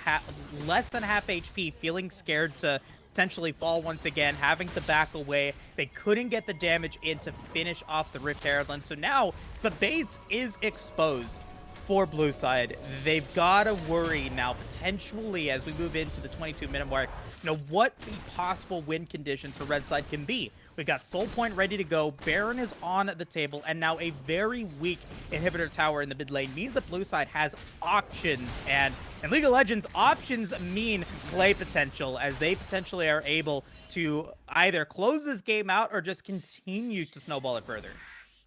less than half HP, feeling scared to potentially fall once again, having to back away. They couldn't get the damage in to finish off the Rift Herald, so now the base is exposed for blue side. They've got to worry now potentially as we move into the 22-minute mark, what the possible win conditions for red side can be. We've got Soul Point ready to go, Baron is on the table, and now a very weak inhibitor tower in the mid lane means that blue side has options, and in League of Legends, options mean play potential, as they potentially are able to either close this game out or just continue to snowball it further.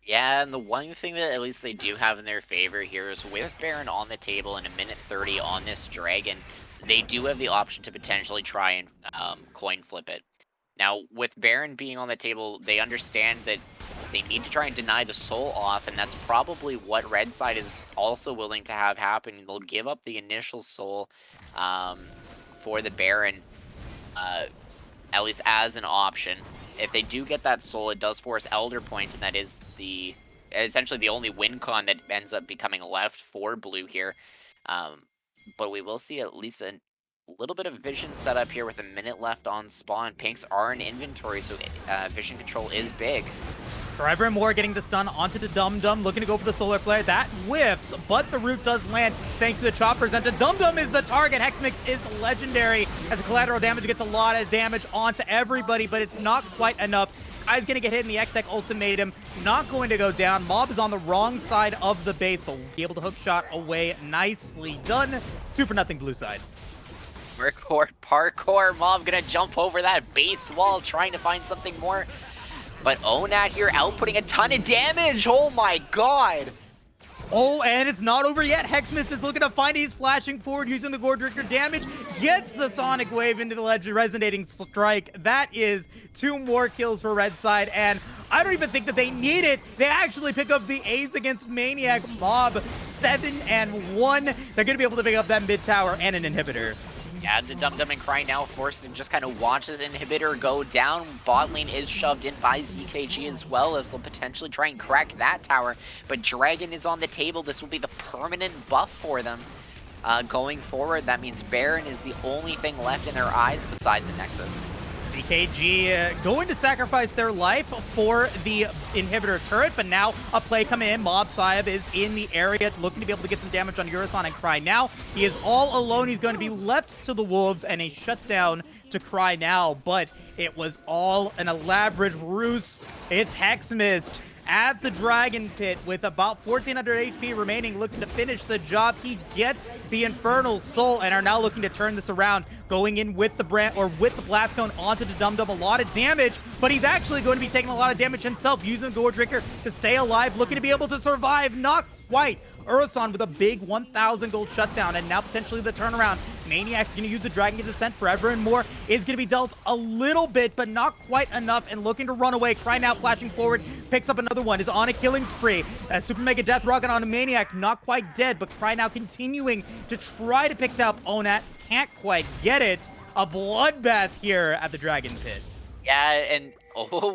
Yeah, and the one thing that at least they do have in their favor here is with Baron on the table in a minute 30 on this Dragon, they do have the option to potentially try and coin flip it. Now, with Baron being on the table, they understand that they need to try and deny the soul off, and that's probably what red side is also willing to have happen. They'll give up the initial soul for the Baron, at least as an option. If they do get that soul, it does force Elder Point, and that is essentially the only win con that ends up becoming left for blue here. But we will see at least a little bit of vision set up here with a minute left on spawn. Pinks are in inventory, so vision control is big.
Forever and more getting this done onto the Dum Dum, looking to go for the solar flare. That whiffs, but the root does land thanks to the choppers. And the Dum Dum is the target. Hexmix is legendary as a collateral damage. It gets a lot of damage onto everybody, but it's not quite enough. Guy's gonna get hit in the X-Tech ultimatum. Not going to go down. Mob is on the wrong side of the base, but will be able to hook shot away. Nicely done. 2-0 blue side.
Parkour. Mob gonna jump over that base wall, trying to find something more. But Onat here outputting a ton of damage. Oh my god.
Oh, and it's not over yet. Hexmith is looking to find. He's flashing forward using the Gore Drifter damage. Gets the Sonic Wave into the legend resonating strike. That is 2 more kills for red side. And I don't even think that they need it. They actually pick up the Ace against Maniac. Mob 7-1. They're going to be able to pick up that mid tower and an inhibitor.
Yeah, the Dum Dum and Cry now forced to just kind of watch this inhibitor go down. Bot lane is shoved in by ZKG as well, as they'll potentially try and crack that tower. But Dragon is on the table. This will be the permanent buff for them. Going forward, that means Baron is the only thing left in their eyes besides a Nexus.
ZKG going to sacrifice their life for the inhibitor turret, but now a play coming in. Mob Saib is in the area looking to be able to get some damage on Urasan and Cry Now. He is all alone. He's going to be left to the wolves and a shutdown to Cry Now, but it was all an elaborate ruse. It's Hexmist at the Dragon Pit with about 1400 HP remaining, looking to finish the job. He gets the Infernal Soul and are now looking to turn this around, going in with the Blast Cone onto the Dum Dum. A lot of damage, but he's actually going to be taking a lot of damage himself, using the Gore Drinker to stay alive, looking to be able to survive. Not quite. Urasan with a big 1,000 gold shutdown, and now potentially the turnaround. Maniac's going to use the Dragon Descent. Forever and more is going to be dealt a little bit, but not quite enough, and looking to run away. Cry Now flashing forward, picks up another one, is on a killing spree. Super Mega Death Rocket on a Maniac, not quite dead, but Cry Now continuing to try to pick up Onat. Can't quite get it. A bloodbath here at the Dragon Pit.
Yeah, and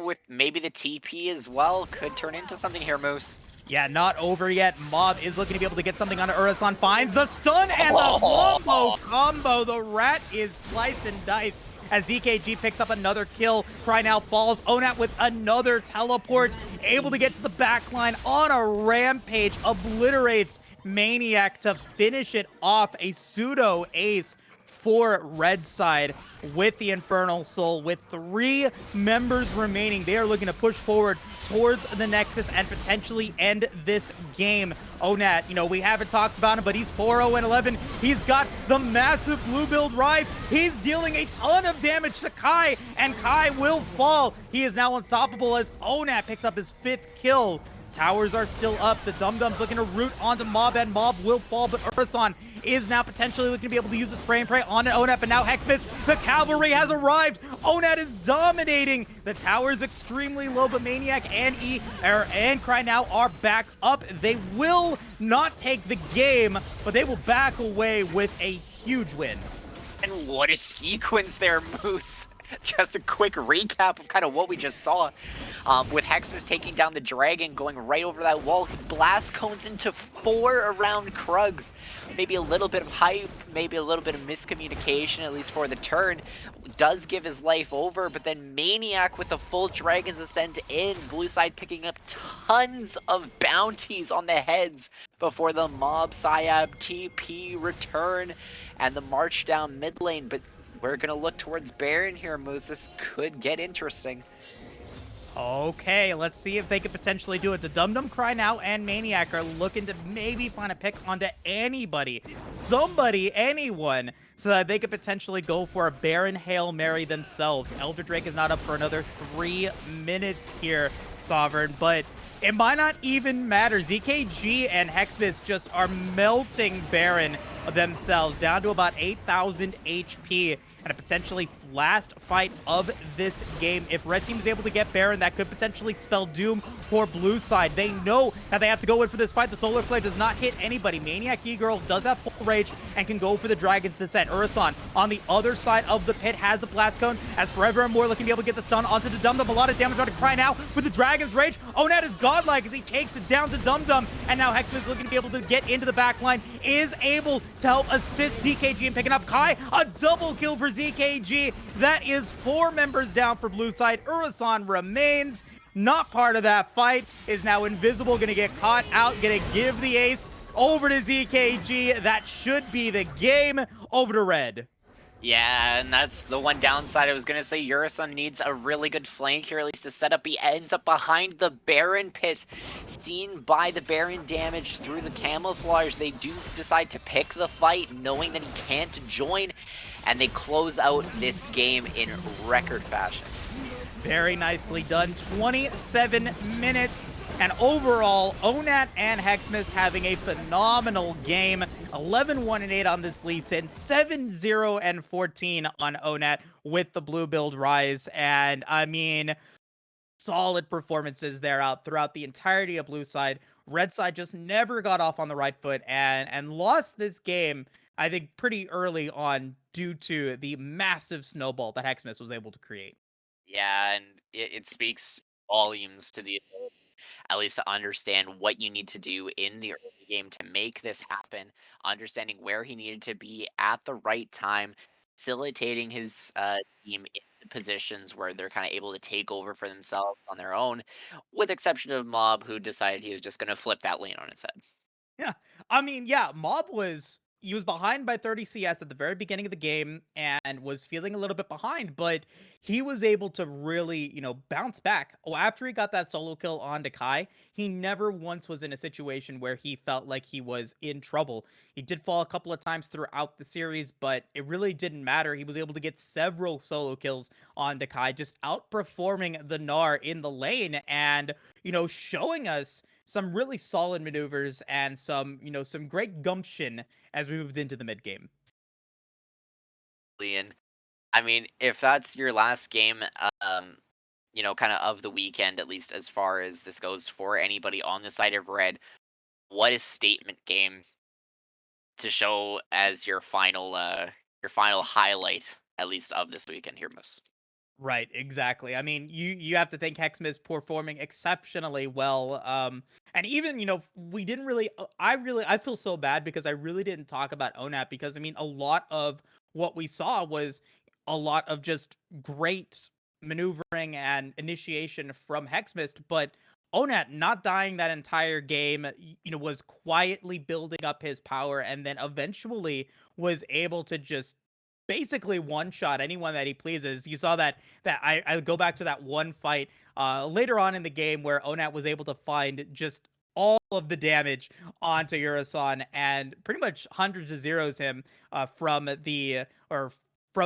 with maybe the TP as well, could turn into something here, Moose.
Yeah, not over yet. Mob is looking to be able to get something onto Urasan. Finds the stun and the wombo
Oh,
combo. The rat is sliced and diced as DKG picks up another kill. Cry now falls. Onat with another teleport. Able to get to the backline on a rampage. Obliterates Maniac to finish it off. A pseudo ace for Red Side with the Infernal Soul. With 3 members remaining, they are looking to push forward towards the Nexus and potentially end this game. Onat, we haven't talked about him, but he's 4-0-11. He's got the massive blue build rise. He's dealing a ton of damage to Kai, and Kai will fall. He is now unstoppable as Onat picks up his 5th kill. Towers are still up. The Dum Dum's looking to root onto Mob, and Mob will fall, but Urasan is now potentially looking to be able to use the spray and pray on Onat, but now Hexmits, the cavalry has arrived. Onat is dominating. The tower is extremely low, but Maniac and and Cry now are back up. They will not take the game, but they will back away with a huge win.
and what a sequence there, Moose. Just a quick recap of kind of what we just saw. With Hexmas taking down the dragon, going right over that wall, he blast cones into 4 around Krugs. Maybe a little bit of hype, maybe a little bit of miscommunication, at least for the turn. Does give his life over, but then Maniac with the full Dragon's Ascent in. Blue side picking up tons of bounties on the heads before the Mob Syab TP return and the march down mid lane. But we're going to look towards Baron here, Moose. This could get interesting.
Okay, let's see if they could potentially do it. The Dum Dum Cry now and Maniac are looking to maybe find a pick onto anybody, somebody, anyone, so that they could potentially go for a Baron Hail Mary themselves. Elder Drake is not up for another 3 minutes here, Sovereign, but it might not even matter. ZKG and Hexbis just are melting Baron themselves down to about 8,000 HP. And a potentially last fight of this game. If Red Team is able to get Baron, that could potentially spell doom for Blue side. They know that they have to go in for this fight. The Solar Flare does not hit anybody. Maniac E-Girl does have full rage and can go for the Dragon's Descent. Urasan on the other side of the pit has the Blast Cone, as Forever and More looking to be able to get the stun onto the Dum Dum. A lot of damage on to Cry now with the Dragon's Rage. Onat is godlike as he takes it down to Dum Dum, and now Hexman is looking to be able to get into the back line, is able to help assist ZKG in picking up Kai. A double kill for ZKG. That is 4 members down for Blue side. Urasan remains not part of that fight, is now invisible, gonna get caught out, gonna give the ace over to ZKG. That should be the game. Over to Red.
Yeah, and that's the one downside. I was going to say Urasan needs a really good flank here, at least to set up. He ends up behind the Baron pit, seen by the Baron damage through the camouflage. They do decide to pick the fight, knowing that he can't join, and they close out this game in record fashion.
Very nicely done. 27 minutes. And overall, Onat and Hexmist having a phenomenal game. 11-1-8 on this Lee Sin, 7-0-14 on Onat with the blue build rise. And I mean, solid performances there out throughout the entirety of Blue side. Red side just never got off on the right foot and lost this game, I think, pretty early on due to the massive snowball that Hexmist was able to create.
Yeah, and it speaks volumes to the ability, at least to understand what you need to do in the early game to make this happen, understanding where he needed to be at the right time, facilitating his team into positions where they're kind of able to take over for themselves on their own, with exception of Mob, who decided he was just going to flip that lane on its head.
Yeah. I mean, yeah, Mob he was behind by 30 CS at the very beginning of the game and was feeling a little bit behind, but he was able to really, bounce back. Oh, after he got that solo kill on Kai, he never once was in a situation where he felt like he was in trouble. He did fall a couple of times throughout the series, but it really didn't matter. He was able to get several solo kills on Kai, just outperforming the Gnar in the lane and, showing us some really solid maneuvers and some great gumption as we moved into the mid game.
And I mean, if that's your last game, kind of the weekend, at least as far as this goes for anybody on the side of red, what is statement game to show as your final highlight, at least of this weekend here, Moose?
Right, exactly. I mean, you have to think Hexmas performing exceptionally well. And even we didn't really. I feel so bad because I really didn't talk about ONAP because I mean, a lot of what we saw was a lot of just great maneuvering and initiation from Hexmist, but Onat not dying that entire game, was quietly building up his power and then eventually was able to just basically one shot anyone that he pleases. You saw that I go back to that one fight later on in the game where Onat was able to find just all of the damage onto Urasan and pretty much hundreds of zeros him from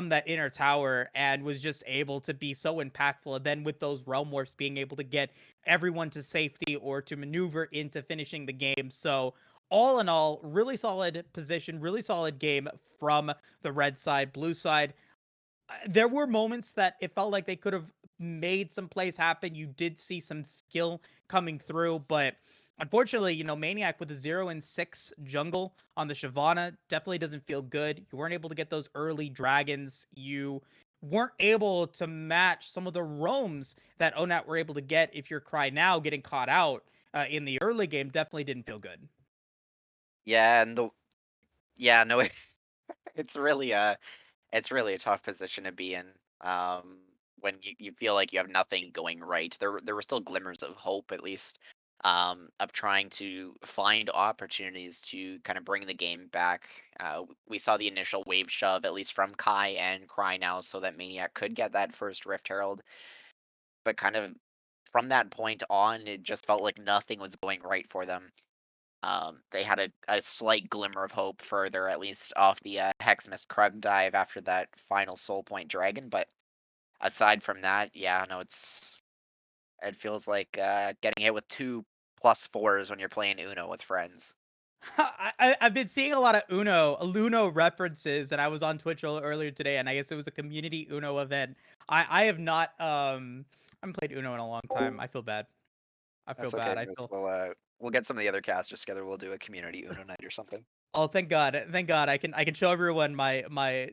that inner tower and was just able to be so impactful. And then with those realm warps being able to get everyone to safety or to maneuver into finishing the game. So all in all, really solid position, really solid game from the red side. Blue side, there were moments that it felt like they could have made some plays happen. You did see some skill coming through, but unfortunately, Maniac with a 0 and 6 jungle on the Shyvana definitely doesn't feel good. You weren't able to get those early dragons. You weren't able to match some of the roams that Onat were able to get if your Cry Now getting caught out in the early game definitely didn't feel good.
Yeah, and the yeah, no, it's really it's really a tough position to be in. When you feel like you have nothing going right. There were still glimmers of hope, at least, of trying to find opportunities to kind of bring the game back. We saw the initial wave shove, at least from Kai and Cry Now, so that Maniac could get that first Rift Herald. But kind of from that point on, it just felt like nothing was going right for them. They had a slight glimmer of hope further, at least off the Hexmist Krug dive after that final Soul Point Dragon. But aside from that, yeah, no, it feels like getting hit with two plus fours when you're playing Uno with friends.
I've been seeing a lot of Luno references, and I was on Twitch earlier today, and I guess it was a community Uno event. I have not I haven't played Uno in a long time. I feel bad. I feel
That's okay,
bad. I
Moose.
feel
We'll get some of the other casters together. We'll do a community Uno night or something.
oh thank God, thank God. I can show everyone my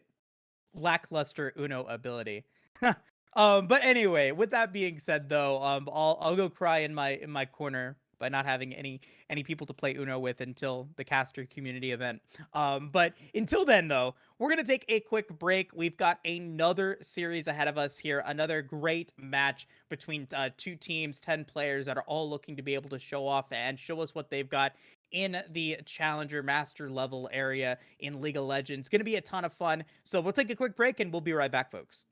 lackluster Uno ability. But anyway, with that being said, though, I'll go cry in my corner by not having any people to play Uno with until the caster community event. But until then, though, we're gonna take a quick break. We've got another series ahead of us here, another great match between two teams, 10 players that are all looking to be able to show off and show us what they've got in the Challenger Master level area in League of Legends. Going to be a ton of fun. So we'll take a quick break and we'll be right back, folks.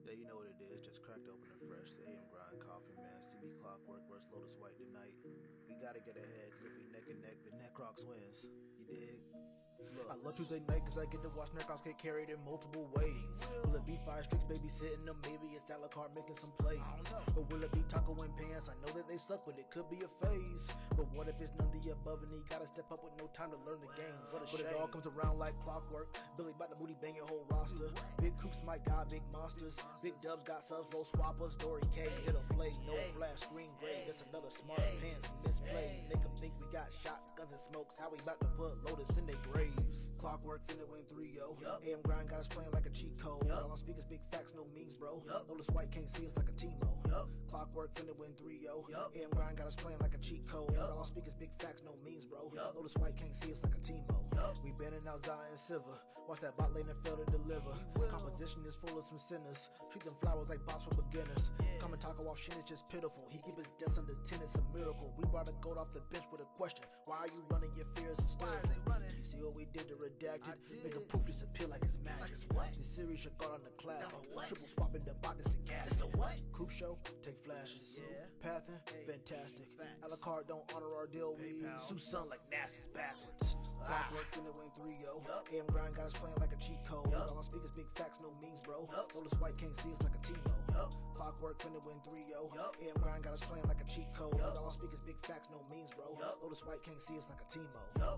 Yeah, you know what it is. Just cracked open a fresh AM grind coffee, man. CB Clockwork versus Lotus White tonight. We gotta get ahead, cause if we neck and neck, the Necrox wins. You dig? Look, I love Tuesday night cause I get to watch knockouts get carried in multiple ways. Will it be 5 streaks babysitting them? Maybe it's a la carte making some plays. Or will it be taco and pants? I know that they suck, but it could be a phase. But what if it's none of the above and he gotta step up with no time to learn the game? What a shame. But it all comes around like clockwork. Billy bout the booty bang your whole roster. Big coops might got big monsters. Big dubs got subs, roll swappers. Dory K hit a flake, no flash, screen gray. That's another smart pants misplay. Make them think we got shotguns and smokes. How we about to put Lotus in their graves? Clockwork finna win 3-0. AM grind got us playing like a cheat code. All on speakers, big facts, no memes, bro. Lotus White can't see us like a Timo. Clockwork finna win 3-0. AM grind got us playing like a cheat code. All on speakers, big facts, no memes, bro. Lotus White can't see us like a Timo. We banning out Zion Silver. Watch that bot lane and fail to deliver. Composition is full of some sinners. Treat them flowers like bots for beginners. Come and taco off shit is just pitiful. He keep his deaths under 10, it's a miracle. We brought a goat off the bench with a question. Why are you running your fears instead? You see what we did to Redacted? Make a proof disappear like it's magic. This series should go on the classic. Triple swapping the bot is the gas. Coop show, take flashes. Pathin, fantastic. A la carte don't honor our deal. We sue sun like NASA's backwards. Clockwork finna win 3-0. AM grind got us playing like a cheat code. All on speakers, big facts, no memes, bro. Lotus White can't see us like a Timo. Clockwork finna win 3-0. AM grind got us playing like a cheat code. All on speakers, big facts, no memes, bro. Lotus White can't see us like a Timo.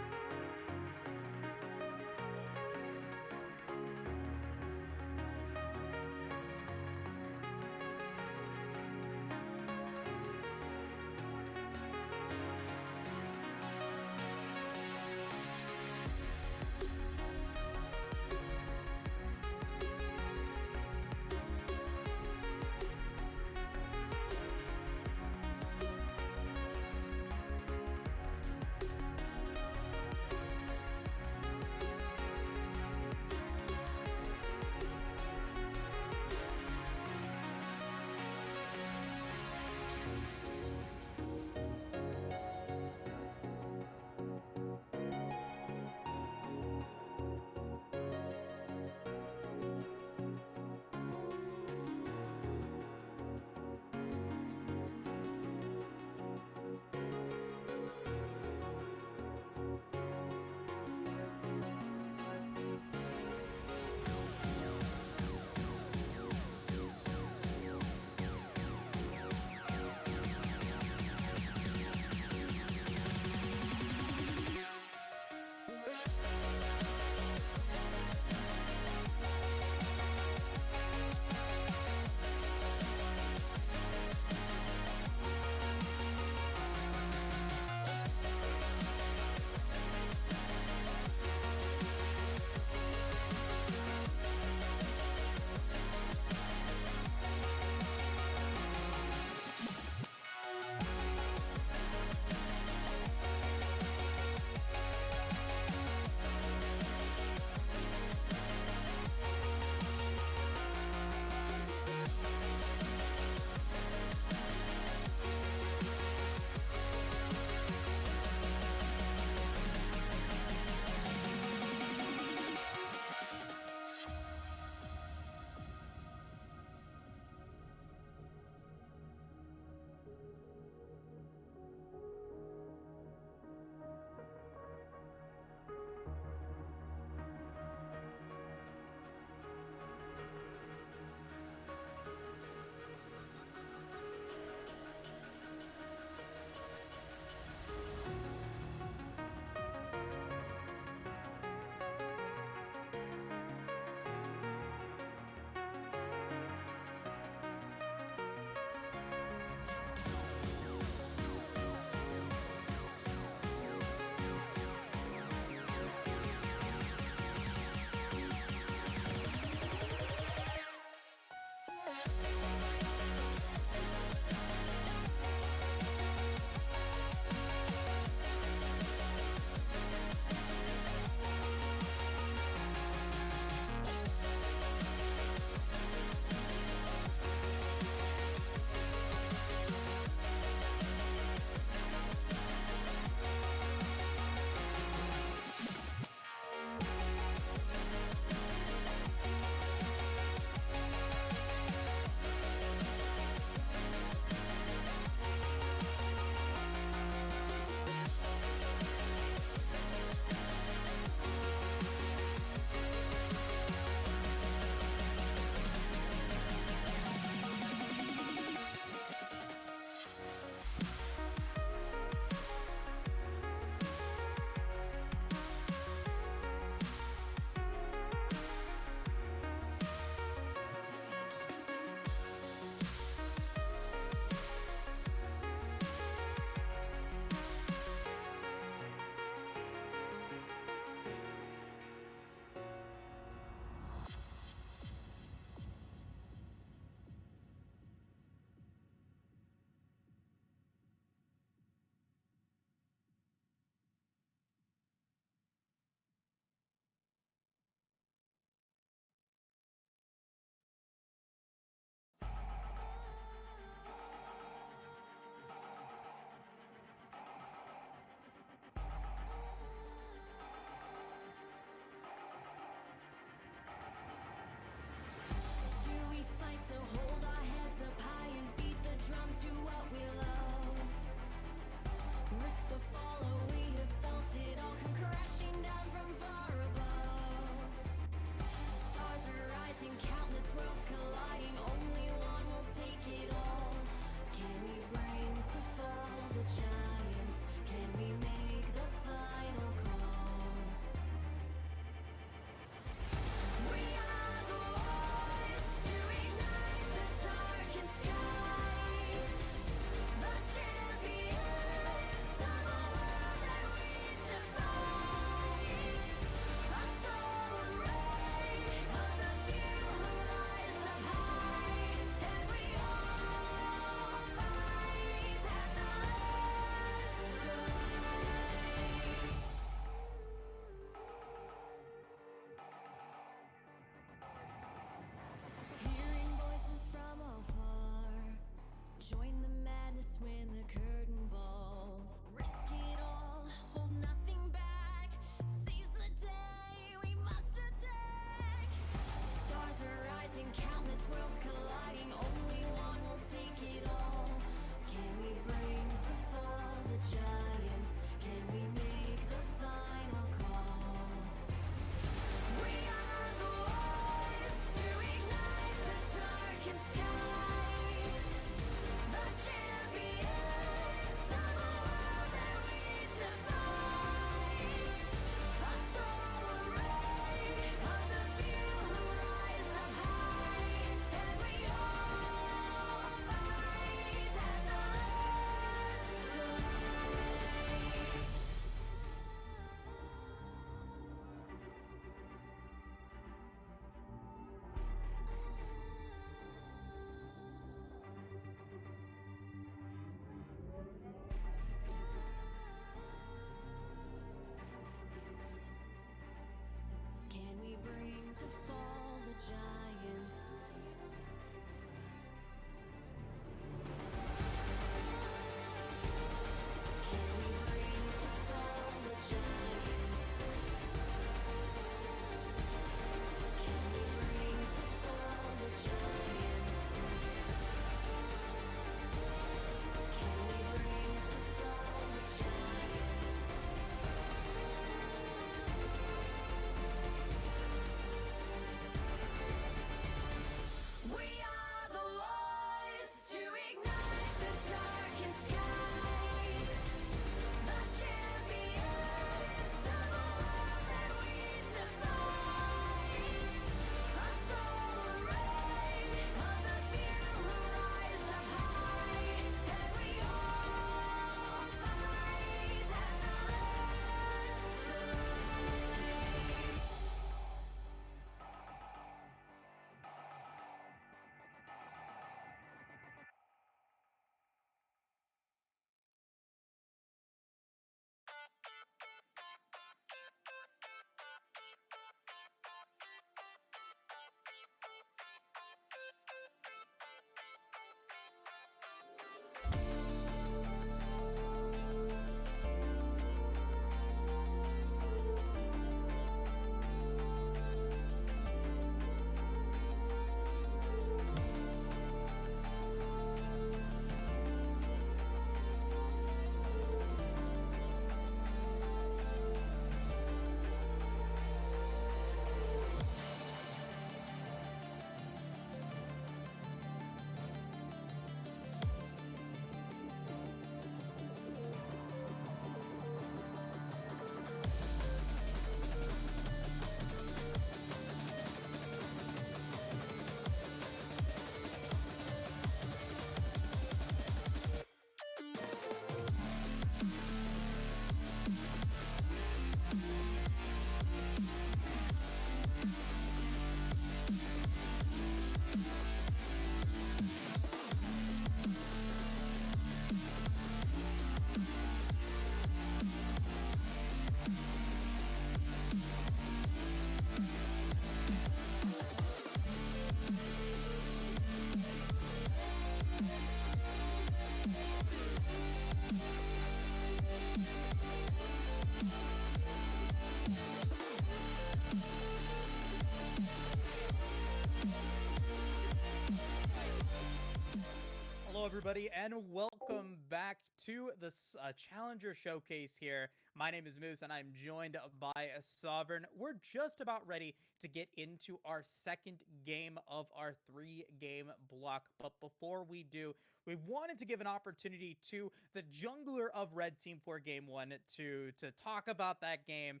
everybody, and welcome back to the Challenger Showcase here. My name is Moose, and I'm joined by a Sovereign. We're just about ready to get into our second game of our 3-game block. But before we do, we wanted to give an opportunity to the jungler of Red Team for Game 1 to talk about that game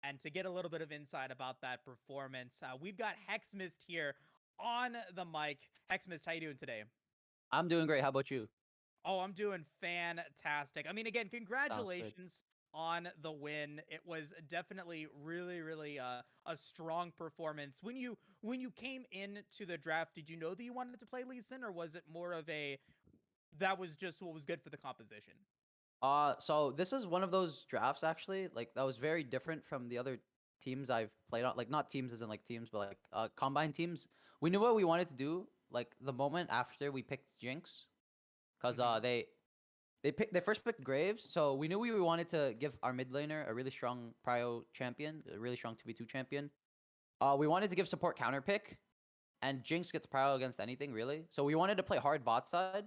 and to get a little bit of insight about that performance. We've got Hexmist here on the mic. Hexmist, how you doing today?
I'm doing great. How about you?
Oh, I'm doing fantastic. I mean, again,
Sounds good.
congratulations on the win. It was definitely really a strong performance. When you came into the draft, did you know that you wanted to play Lee Sin, or was it more of a that was just what was good for the composition?
So this is one of those drafts actually, like that was very different from the other teams I've played on. Like not teams as in like teams, but like combined teams. We knew what we wanted to do like the moment after we picked Jinx, because
Mhm.
they first picked Graves, so we knew we wanted to give our mid laner a really strong prio champion, a really strong 2v2 champion. We wanted to give support counter pick, and Jinx gets prio against anything really. So we wanted to play hard bot side.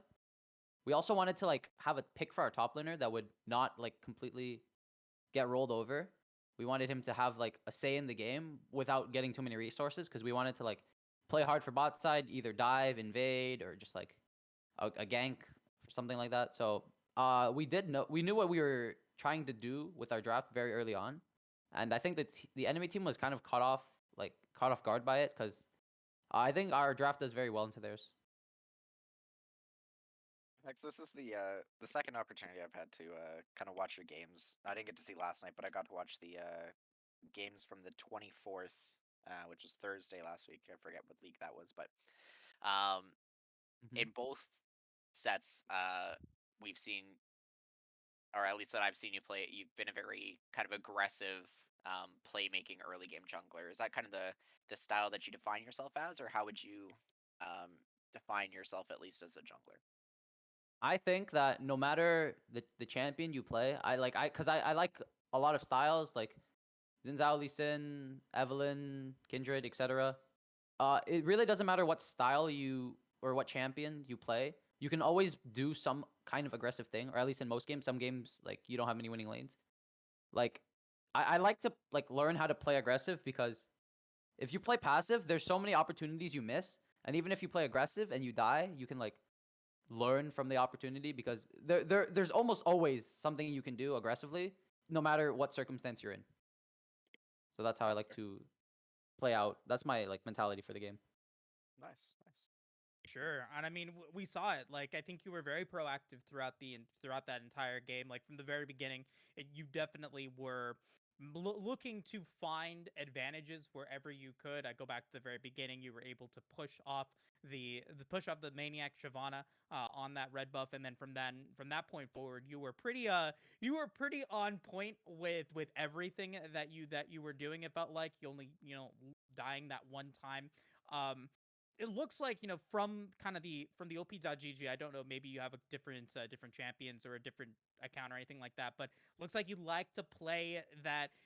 We also wanted to like have a pick for our top laner that would not like completely get rolled over. We wanted him to have like a say in the game without getting too many resources, because we wanted to like play hard for bot side, either dive, invade, or just like a gank, something like that. So we knew what we were trying to do with our draft very early on, and I think that the enemy team was kind of caught off guard by it, because I think our draft does very well into theirs.
Next, this is the second opportunity I've had to kind of watch your games. I didn't get to see last night, but I got to watch the games from the 24th, which was Thursday last week. I forget what league that was, but um,
Mhm.
in both sets, we've seen, or at least that I've seen you play, you've been a very kind of aggressive playmaking early game jungler. Is that kind of the style that you define yourself as, or how would you um, define yourself at least as a jungler?
I think that no matter the champion you play, I like a lot of styles like Xin Zhao, Lee Sin, Evelyn, Kindred, etc. It really doesn't matter what style you or what champion you play. You can always do some kind of aggressive thing, or at least in most games. Some games like you don't have many winning lanes. Like I like to like learn how to play aggressive, because if you play passive, there's so many opportunities you miss. And even if you play aggressive and you die, you can like learn from the opportunity, because there's almost always something you can do aggressively, no matter what circumstance you're in. So that's how I like to play out. That's my like mentality for the game.
Nice, nice.
Sure, and I mean, we saw it. Like, I think you were very proactive throughout that entire game. Like from the very beginning, you definitely were looking to find advantages wherever you could. I go back to the very beginning. You were able to push off the push off the maniac Shyvana on that red buff, and then from that point forward, you were pretty on point with everything that you were doing. It felt like you only dying that one time. It looks like, from kind of from the op.gg, I don't know, maybe you have a different champions or a different account or anything like that, but looks like you like to play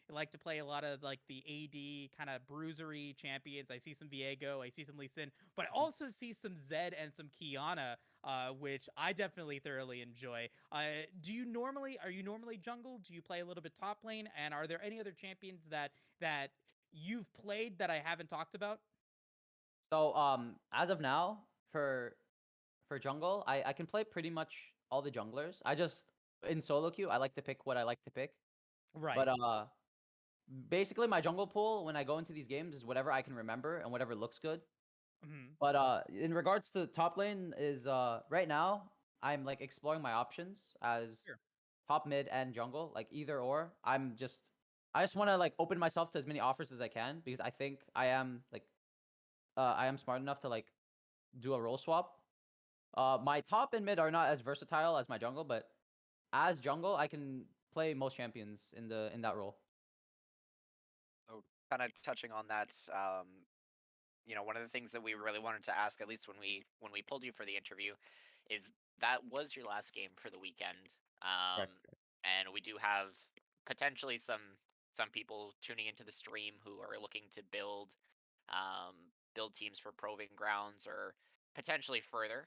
a lot of like the AD kind of bruisery champions. I see some Viego, I see some Lee Sin, but I also see some Zed and some Kiana, which I definitely thoroughly enjoy. Are you normally jungle? Do you play a little bit top lane? And are there any other champions that you've played that I haven't talked about?
So as of now, for jungle, I can play pretty much all the junglers. I just in solo queue I like to pick what I like to pick. But
Right.
basically my jungle pool when I go into these games is whatever I can remember and whatever looks good.
Mhm.
But in regards to top lane is right now I'm like exploring my options as
Sure.
top mid and jungle, like either or. I just want to like open myself to as many offers as I can, because I think I am smart enough to like do a role swap. My top and mid are not as versatile as my jungle, but as jungle I can play most champions in that role.
So, kind of touching on that, one of the things that we really wanted to ask, at least when we pulled you for the interview, is that was your last game for the weekend,
Correct.
and we do have potentially some people tuning into the stream who are looking to build teams for proving grounds or potentially further.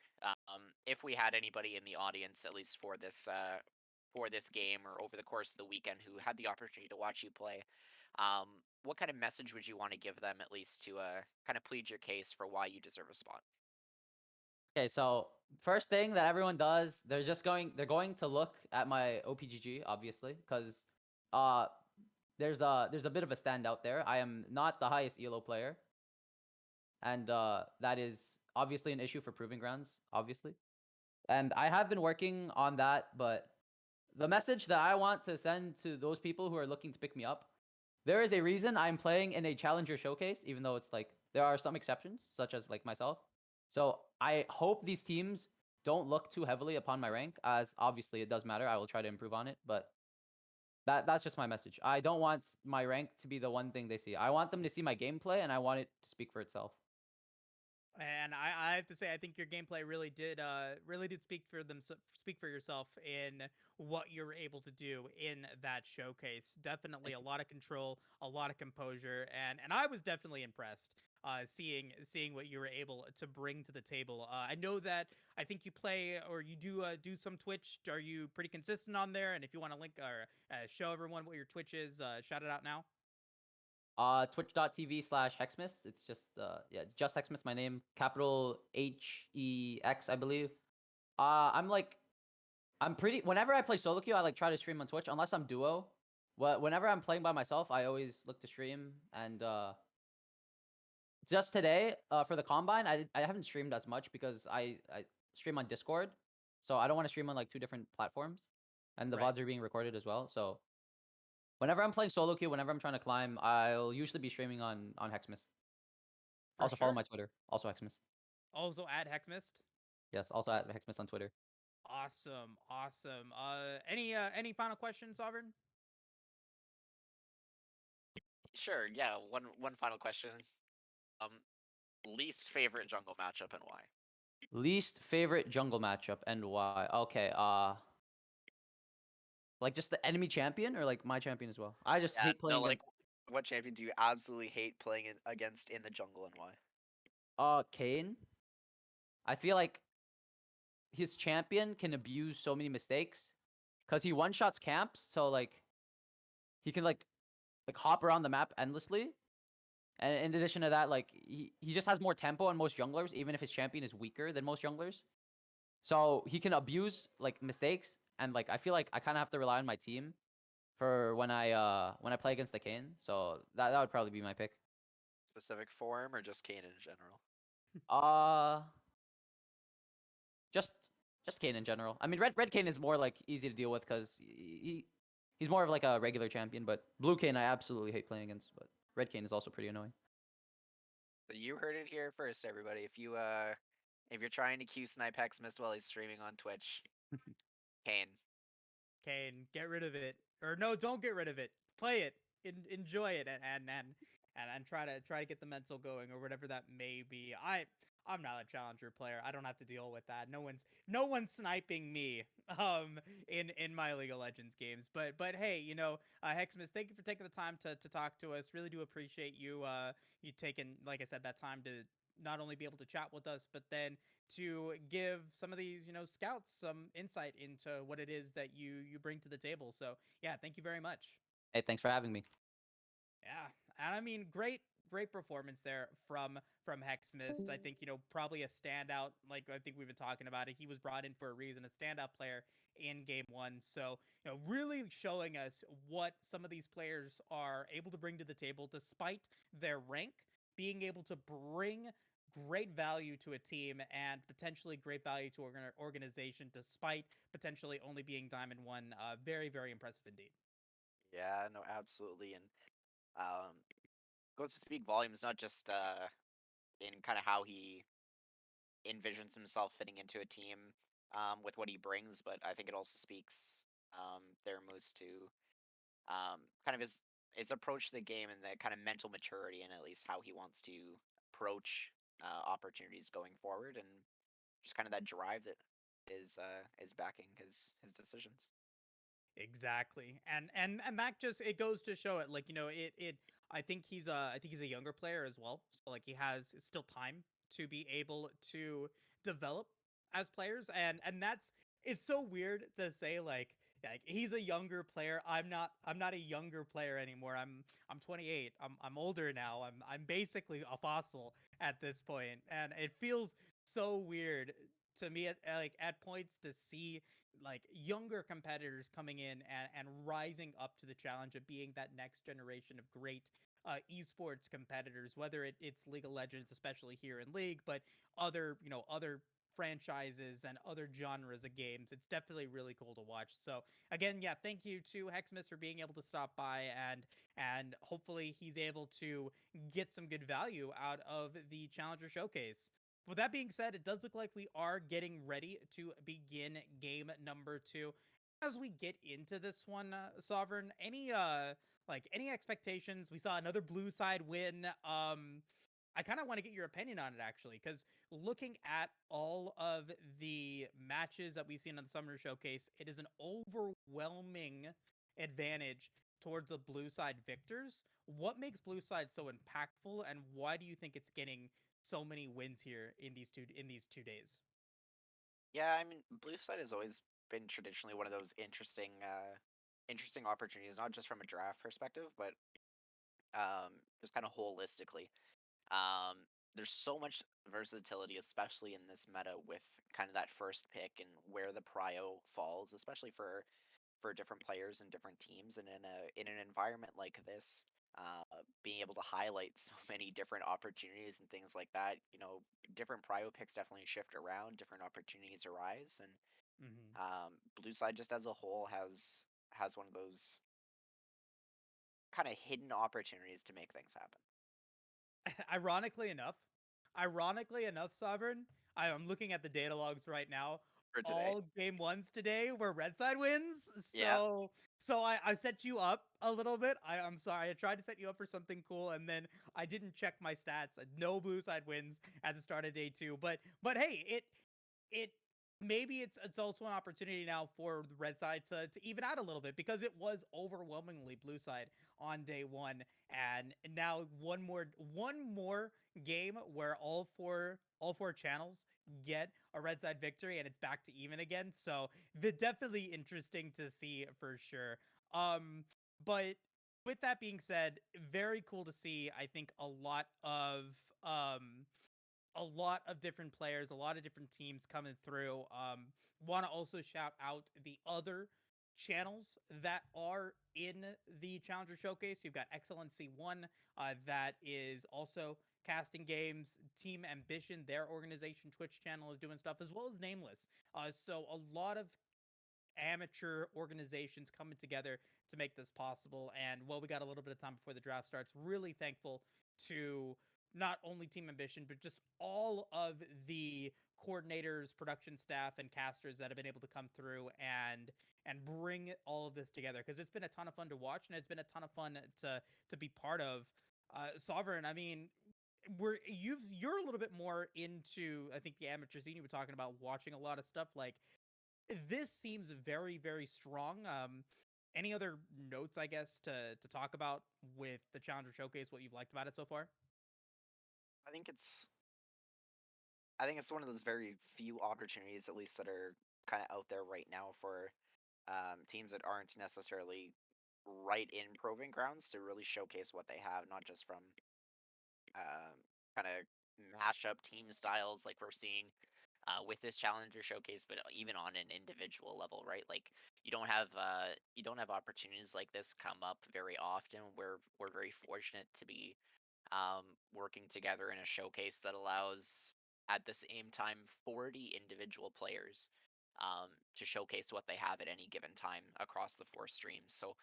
if we had anybody in the audience, at least for this game or over the course of the weekend, who had the opportunity to watch you play, what kind of message would you want to give them, at least to kind of plead your case for why you deserve a spot?
Okay, so first thing that everyone does, they're going to look at my OPGG, obviously, because uh there's a bit of a standout there. I am not the highest ELO player, and that is obviously an issue for Proving Grounds, obviously. And I have been working on that, but the message that I want to send to those people who are looking to pick me up, there is a reason I'm playing in a challenger showcase, even though it's like there are some exceptions, such as like myself. So I hope these teams don't look too heavily upon my rank, as obviously it does matter. I will try to improve on it, but that's just my message. I don't want my rank to be the one thing they see. I want them to see my gameplay, and I want it to speak for itself.
And I have to say, I think your gameplay really did speak for yourself in what you were able to do in that showcase. Definitely
Thank
a
you.
lot of control, a lot of composure, and I was definitely impressed seeing what you were able to bring to the table. I know that I think you play or you do some Twitch. Are you pretty consistent on there? And if you want to link or show everyone what your Twitch is, shout it out now.
Twitch.tv/Hexmist. It's just yeah, just Hexmist, my name, capital HEX, I believe. I'm like I'm pretty. Whenever I play solo queue, I like try to stream on Twitch, unless I'm duo. Whenever I'm playing by myself, I always look to stream. And just today, for the combine, I haven't streamed as much because I stream on Discord, so I don't want to stream on like two different platforms, and the
Right.
VODs are being recorded as well. So whenever I'm playing solo queue, whenever I'm trying to climb, I'll usually be streaming on Hexmist.
For
Also follow
sure.
my Twitter, also Hexmist.
Also add Hexmist.
Yes, also at Hexmist on Twitter.
Awesome, awesome. Any final questions, Sovereign?
Sure. Yeah. One final question. Um, least favorite jungle matchup and why?
Least favorite jungle matchup and why? Okay, like just the enemy champion or like my champion as well? I just
Yeah.
hate
No.
playing
Like,
against
what champion do you absolutely hate playing against in the jungle and why?
Kane. I feel like his champion can abuse so many mistakes because he one shots camps, so like he can like hop around the map endlessly. And in addition to that, like he just has more tempo than most junglers, even if his champion is weaker than most junglers. So he can abuse like mistakes, and like I feel like I kind of have to rely on my team for when I play against the Kane. So that would probably be my pick.
Specific form or just Kane in general?
Uh just just Kane in general. I mean, red Kane is more like easy to deal with because he's more of like a regular champion. But blue Kane I absolutely hate playing against. But red Kane is also pretty annoying.
So you heard it here first, everybody. If you're trying to Q snipe Hexmist while he's streaming on Twitch, Kane.
Kane, get rid of it. Or no, don't get rid of it. Play it. Enjoy it and try to get the mental going or whatever that may be. I'm not a challenger player. I don't have to deal with that. No one's sniping me in my League of Legends games. But hey, Hexmas, thank you for taking the time to talk to us. Really do appreciate you taking, like I said, that time to not only be able to chat with us, but then to give some of these, scouts some insight into what it is that you bring to the table. So yeah, thank you very much.
Hey, thanks for having me.
Yeah, and I mean, great performance there from Hexmist. I think probably a standout. Like I think we've been talking about it. He was brought in for a reason, a standout player in game one. So really showing us what some of these players are able to bring to the table, despite their rank, being able to bring great value to a team and potentially great value to organization, despite potentially only being Diamond One. Very impressive indeed.
Yeah, no, absolutely, and um, goes to speak volumes, not just in kind of how he envisions himself fitting into a team with what he brings, but I think it also speaks their moves to kind of his approach to the game and the kind of mental maturity and at least how he wants to approach opportunities going forward and just kind of that drive that is backing his decisions.
Exactly. And that just it goes to show it like it I think he's a younger player as well. So like he has still time to be able to develop as players, and that's it's so weird to say like he's a younger player. I'm not a younger player anymore. I'm 28. I'm older now. I'm basically a fossil at this point, and it feels so weird to me at points to see like younger competitors coming in and rising up to the challenge of being that next generation of great esports competitors, whether it's League of Legends, especially here in League, but other franchises and other genres of games. It's definitely really cool to watch. So again, yeah, thank you to Hexmas for being able to stop by, and hopefully he's able to get some good value out of the Challenger Showcase. With that being said, it does look like we are getting ready to begin game number 2. As we get into this one, Sovereign, any expectations? We saw another blue side win. I kind of want to get your opinion on it actually, because looking at all of the matches that we've seen on the Summer Showcase, it is an overwhelming advantage towards the blue side victors. What makes blue side so impactful, and why do you think it's getting so many wins here in these 2 days?
Yeah, I mean, blue side has always been traditionally one of those interesting opportunities, not just from a draft perspective, but just kind of holistically. Um, there's so much versatility, especially in this meta, with kind of that first pick and where the prio falls, especially for different players and different teams, and in an environment like this, being able to highlight so many different opportunities and things like that. Different prio picks definitely shift around, different opportunities arise, and
Hmm.
blue side just as a whole has one of those kind of hidden opportunities to make things happen
ironically enough, Sovereign, I'm looking at the data logs right now.
for today.
All game ones today were red side wins.
Yeah.
So I set you up a little bit. I'm sorry. I tried to set you up for something cool, and then I didn't check my stats. No blue side wins at the start of day 2. But hey, it maybe it's also an opportunity now for the red side to even out a little bit, because it was overwhelmingly blue side on day 1, and now one more game where all four channels get a red side victory, and it's back to even again. So the definitely interesting to see for sure. But with that being said, very cool to see. I think a lot of different players, a lot of different teams coming through. Want to also shout out the other channels that are in the Challenger Showcase. You've got XLNC One, that is also casting games. Team Ambition, their organization Twitch channel, is doing stuff, as well as Nameless. So a lot of amateur organizations coming together to make this possible. And well, we got a little bit of time before the draft starts. Really thankful to not only Team Ambition, but just all of the coordinators, production staff, and casters that have been able to come through and bring all of this together, because it's been a ton of fun to watch, and it's been a ton of fun to be part of. Sovereign, I mean, you're a little bit more into, I think, the amateur scene. You were talking about watching a lot of stuff. Like, this seems very, very strong. Any other notes, I guess, to talk about with the Challenger Showcase? What you've liked about it so far?
I think it's I think it's one of those very few opportunities, at least, that are kind of out there right now for teams that aren't necessarily right in proving grounds to really showcase what they have, not just from kind of mashup team styles like we're seeing with this challenger showcase, but even on an individual level, right? Like you don't have opportunities like this come up very often. We're very fortunate to be working together in a showcase that allows at the same time 40 individual players to showcase what they have at any given time across the 4 streams. So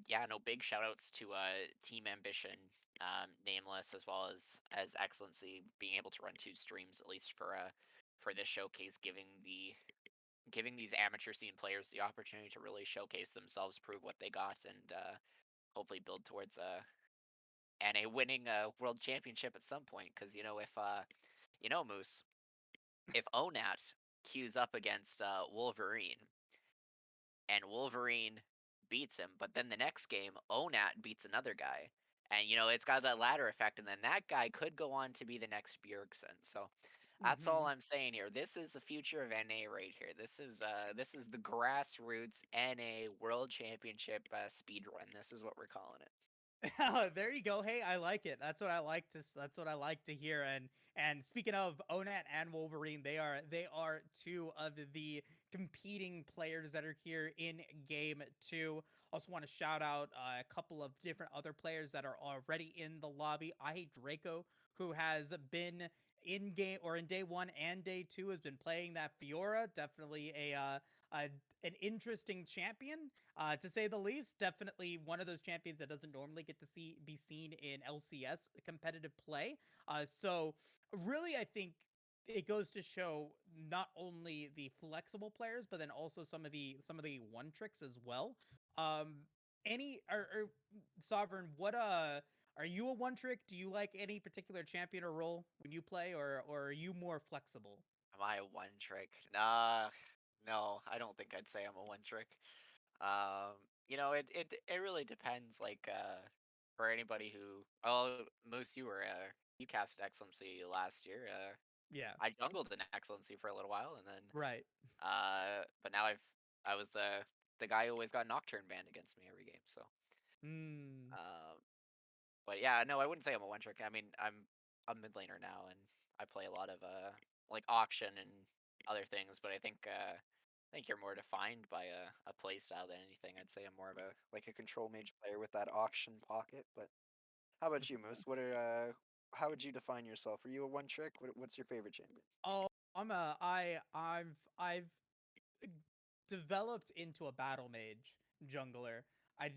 yeah, no, big shout outs to Team Ambition, Nameless, as well as Excellency being able to run 2 streams at least for this showcase, giving these amateur scene players the opportunity to really showcase themselves, prove what they got, and hopefully build towards a winning world championship at some point. Because if Moose, if Onat queues up against Wolverine and Wolverine beats him, but then the next game, Onat beats another guy. And it's got that ladder effect, and then that guy could go on to be the next Bjergsen. So That's all
Mhm.
I'm saying here. This is the future of NA right here. This is the grassroots NA World Championship speed run. This is what we're calling it.
There you go. Hey, I like it. That's what I like to. That's what I like to hear. And speaking of Onat and Wolverine, they are two of the competing players that are here in game two. Also, want to shout out a couple of different other players that are already in the lobby. I hate Draco, who has been in game or in day one and day two has been playing that Fiora. Definitely a an interesting champion, to say the least. Definitely one of those champions that doesn't normally get to be seen in LCS competitive play. So really, I think it goes to show not only the flexible players, but then also some of the one tricks as well. Um, any or Sovereign, what are you a one trick? Do you like any particular champion or role when you play, or are you more flexible?
Am I a one trick? Nah, no, I don't think I'd say I'm a one trick. It really depends. Like, for anybody who, oh, Moose, you cast Excellency last year.
Yeah,
I jungled in Excellency for a little while, and then,
right.
but now I was the guy who always got Nocturne banned against me every game. So,
Mm.
um, but yeah, no, I wouldn't say I'm a one trick. I mean, I'm a mid laner now, and I play a lot of like auction and other things. But I think you're more defined by a play style than anything. I'd say I'm more of a like a control mage player with that auction pocket. But how about you, Moose? How would you define yourself? Are you a one trick? What's your favorite champion?
Oh, I've developed into a battle mage jungler. I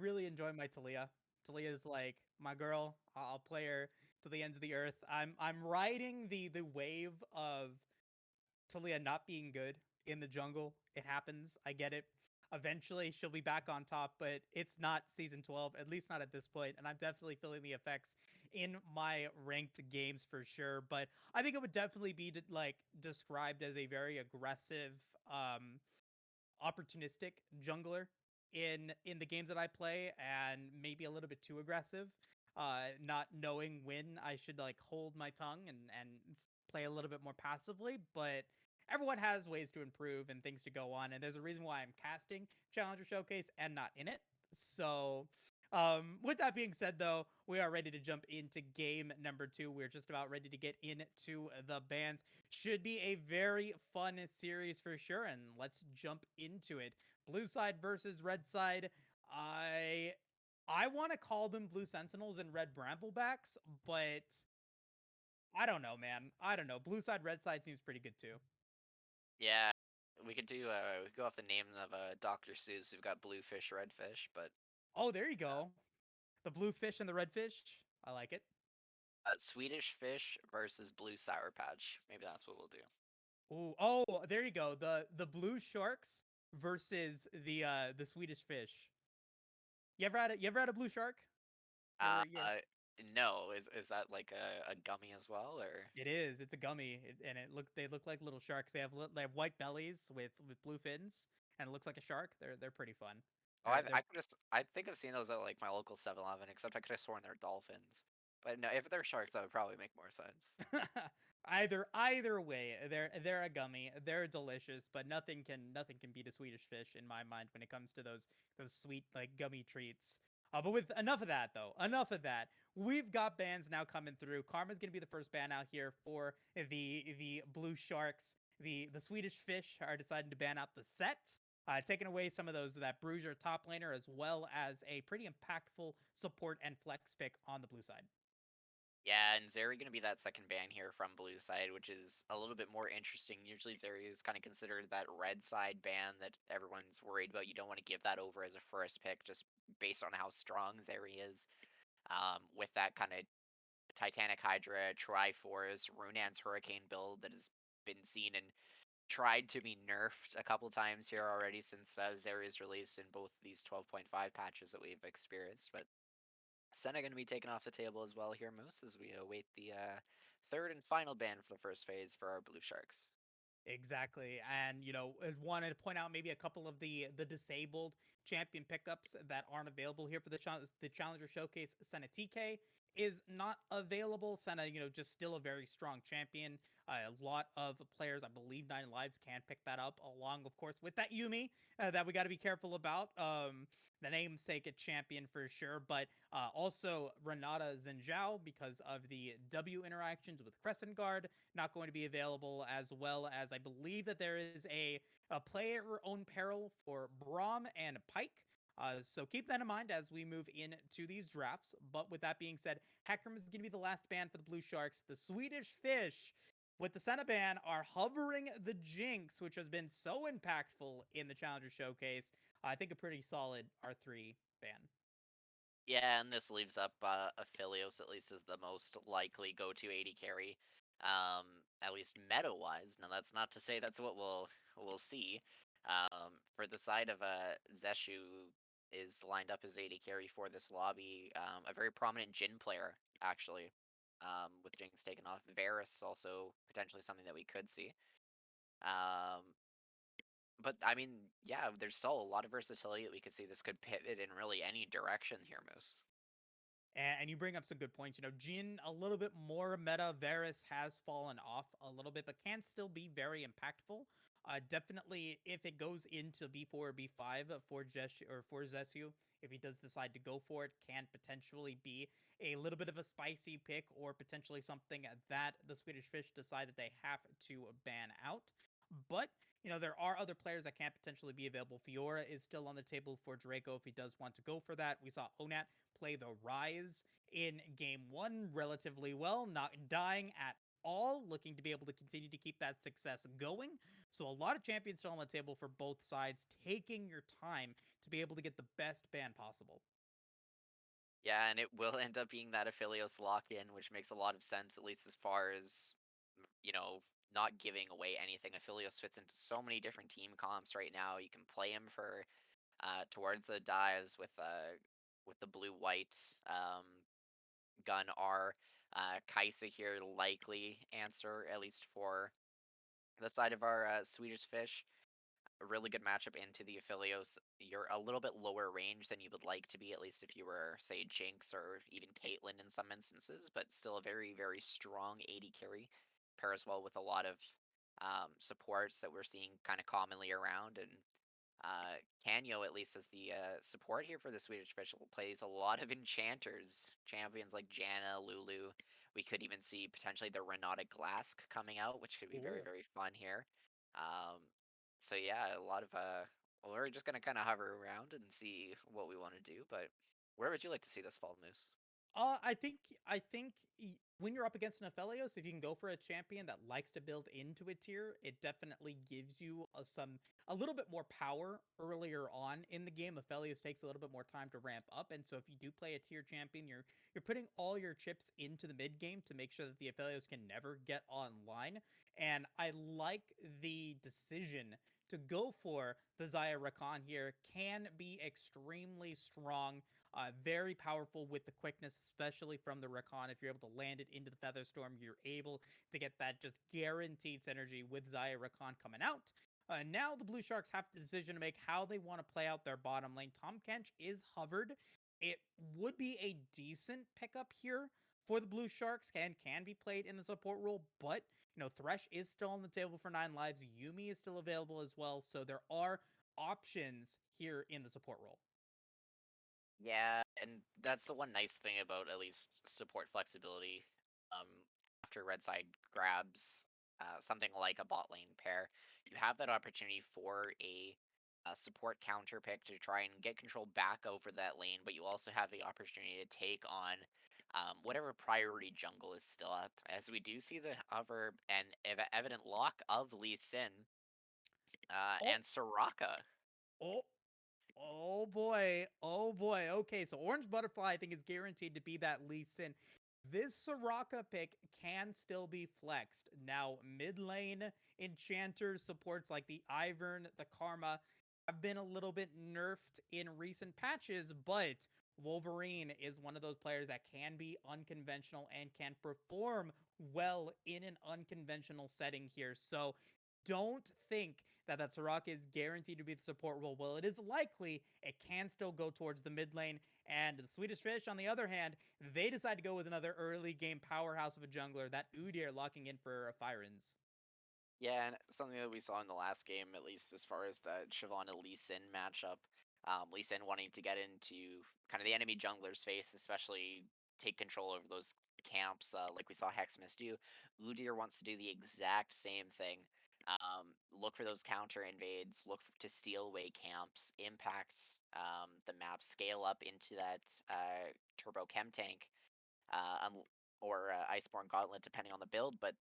really enjoy my Talia. Talia is like my girl. I'll play her to the ends of the earth. I'm riding the wave of Talia not being good in the jungle. It happens. I get it. Eventually, she'll be back on top, but it's not season 12, at least not at this point. And I'm definitely feeling the effects in my ranked games for sure. But I think it would definitely be like described as a very aggressive, opportunistic jungler in the games that I play, and maybe a little bit too aggressive, not knowing when I should like hold my tongue and play a little bit more passively. But everyone has ways to improve and things to go on, and there's a reason why I'm casting Challenger Showcase and not in it. So with that being said, though, we are ready to jump into game number two. We're just about ready to get into the bans. Should be a very fun series for sure, and let's jump into it. Blue side versus red side. I want to call them Blue Sentinels and Red Bramblebacks, but I don't know, man. I don't know. Blue side, red side seems pretty good too.
Yeah, we could go off the name of Dr. Seuss. We've got blue fish, red fish, but
Oh, there you go. The blue fish and the red fish. I like it.
Swedish fish versus blue sour patch. Maybe that's what we'll do.
Ooh, oh, there you go. The blue sharks versus the Swedish fish. You ever had a blue shark?
Uh,
You ever
uh no, is that like a gummy as well, or?
It is. It's a gummy, and they look like little sharks. They have white bellies with blue fins, and it looks like a shark. They're pretty fun.
Oh,
They're
I think I've seen those at like my local 7-Eleven, except I could have sworn they're dolphins. But no, if they're sharks, that would probably make more sense.
either way, they're a gummy. They're delicious, but nothing can beat a Swedish fish in my mind when it comes to those sweet like gummy treats. But with enough of that though, enough of that. We've got bans now coming through. Karma's gonna be the first ban out here for the blue sharks. The Swedish fish are deciding to ban out the set. Taking away some of those that Bruiser top laner, as well as a pretty impactful support and flex pick on the blue side.
Yeah, and Zeri gonna be that second ban here from blue side, which is a little bit more interesting. Usually Zeri is kind of considered that red side ban that everyone's worried about. You don't want to give that over as a first pick just based on how strong Zeri is. With that kind of Titanic Hydra, Triforce, Runan's Hurricane build that has been seen and tried to be nerfed a couple times here already since Zeri's release in both these 12.5 patches that we've experienced. But Senna going to be taken off the table as well here, Moose, as we await the third and final ban for the first phase for our Blue Sharks.
Exactly. And I wanted to point out maybe a couple of the disabled champion pickups that aren't available here for the Challenger Showcase. Senna TK is not available. Senna, just still a very strong champion. A lot of players, I believe, Nine Lives can pick that up, along, of course, with that Yumi that we got to be careful about. The namesake champion for sure, but also Renata Zinzhao, because of the W interactions with Crescent Guard, not going to be available, as well as I believe that there is a player own peril for Braum and Pike. So keep that in mind as we move into these drafts. But with that being said, Hecarim is going to be the last ban for the Blue Sharks. The Swedish Fish with the Senna ban are hovering the Jinx, which has been so impactful in the Challenger Showcase. I think a pretty solid R3 ban.
Yeah, and this leaves up Aphelios at least as the most likely go-to AD carry, at least meta-wise. Now that's not to say that's what we'll see. For the side of Zeshu is lined up as AD carry for this lobby, a very prominent Jhin player actually, with Jinx taken off. Varus also potentially something that we could see. Um, but I mean, yeah, there's still a lot of versatility that we could see. This could pivot in really any direction here, Moose.
And you bring up some good points. Jhin, a little bit more meta. Varus has fallen off a little bit, but can still be very impactful. Definitely, if it goes into B4 or B5 for Zesu, if he does decide to go for it, can potentially be a little bit of a spicy pick, or potentially something that the Swedish Fish decide that they have to ban out. But there are other players that can potentially be available. Fiora is still on the table for Draco if he does want to go for that. We saw Onat play the Rise in game one relatively well, not dying at all, looking to be able to continue to keep that success going. So a lot of champions still on the table for both sides, taking your time to be able to get the best ban possible.
Yeah, and it will end up being that Aphelios lock-in, which makes a lot of sense, at least as far as, not giving away anything. Aphelios fits into so many different team comps right now. You can play him for towards the dives with the blue-white gun R. Kaisa here likely answer, at least for the side of our Swedish Fish. A really good matchup into the Aphelios. You're a little bit lower range than you would like to be, at least if you were, say, Jinx or even Caitlyn in some instances, but still a very, very strong AD carry. Pairs well with a lot of supports that we're seeing kind of commonly around. And Canyo, at least as the support here for the Swedish Fish, plays a lot of enchanters, champions like Janna, Lulu. We could even see potentially the Renata Glask coming out, which could be very,
Cool.
very fun here. Um, so yeah, a lot of well, we're just gonna kind of hover around and see what we want to do. But where would you like to see this fall, Moose?
I think when you're up against an Aphelios, if you can go for a champion that likes to build into a tier, it definitely gives you a little bit more power earlier on in the game. Aphelios takes a little bit more time to ramp up, and so if you do play a tier champion, you're putting all your chips into the mid game to make sure that the Aphelios can never get online. And I like the decision to go for the Zaya Rakan here. Can be extremely strong, very powerful with the quickness, especially from the Rakan. If you're able to land it into the Featherstorm, you're able to get that just guaranteed synergy with Zaya Rakan coming out. Now the Blue Sharks have the decision to make how they want to play out their bottom lane. Tom Kench is hovered. It would be a decent pickup here for the Blue Sharks, can be played in the support role, but Thresh is still on the table for 9 lives. Yumi is still available as well, so there are options here in the support role.
Yeah, and that's the one nice thing about at least support flexibility. After red side grabs something like a bot lane pair, you have that opportunity for a support counter pick to try and get control back over that lane, but you also have the opportunity to take on whatever priority jungle is still up. As we do see the hover and evident lock of Lee Sin
Oh,
and Soraka.
oh, oh boy. Oh boy. Okay, so Orange Butterfly I think is guaranteed to be that Lee Sin. This Soraka pick can still be flexed. Now, mid lane enchanters supports like the Ivern, the Karma have been a little bit nerfed in recent patches, but Wolverine is one of those players that can be unconventional and can perform well in an unconventional setting here. So don't think that Soraka is guaranteed to be the support role. Well, it is likely it can still go towards the mid lane. And the Swedish Fish, on the other hand, they decide to go with another early game powerhouse of a jungler, that Udyr locking in for Firins.
Yeah, and something that we saw in the last game, at least as far as the Shyvana Lee Sin matchup, Lee Sin wanting to get into kind of the enemy jungler's face, especially take control over those camps, like we saw Hexmist do. Udyr wants to do the exact same thing. Look for those counter invades, to steal away camps, impact the map, scale up into that turbo chem tank, or Iceborne Gauntlet, depending on the build, but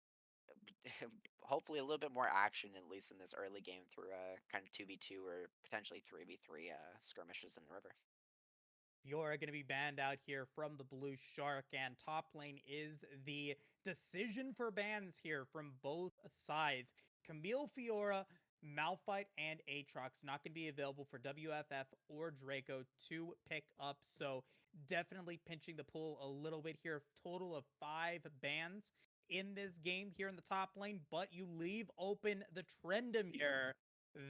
hopefully a little bit more action, at least in this early game, through kind of 2v2 or potentially 3v3 skirmishes in the river.
Fiora going to be banned out here from the Blue Shark, and top lane is the decision for bans here from both sides. Camille Fiora, Malphite, and Aatrox not going to be available for WFF or Draco to pick up, so definitely pinching the pool a little bit here. Total of 5 bans in this game here in the top lane, but you leave open the Trendemir.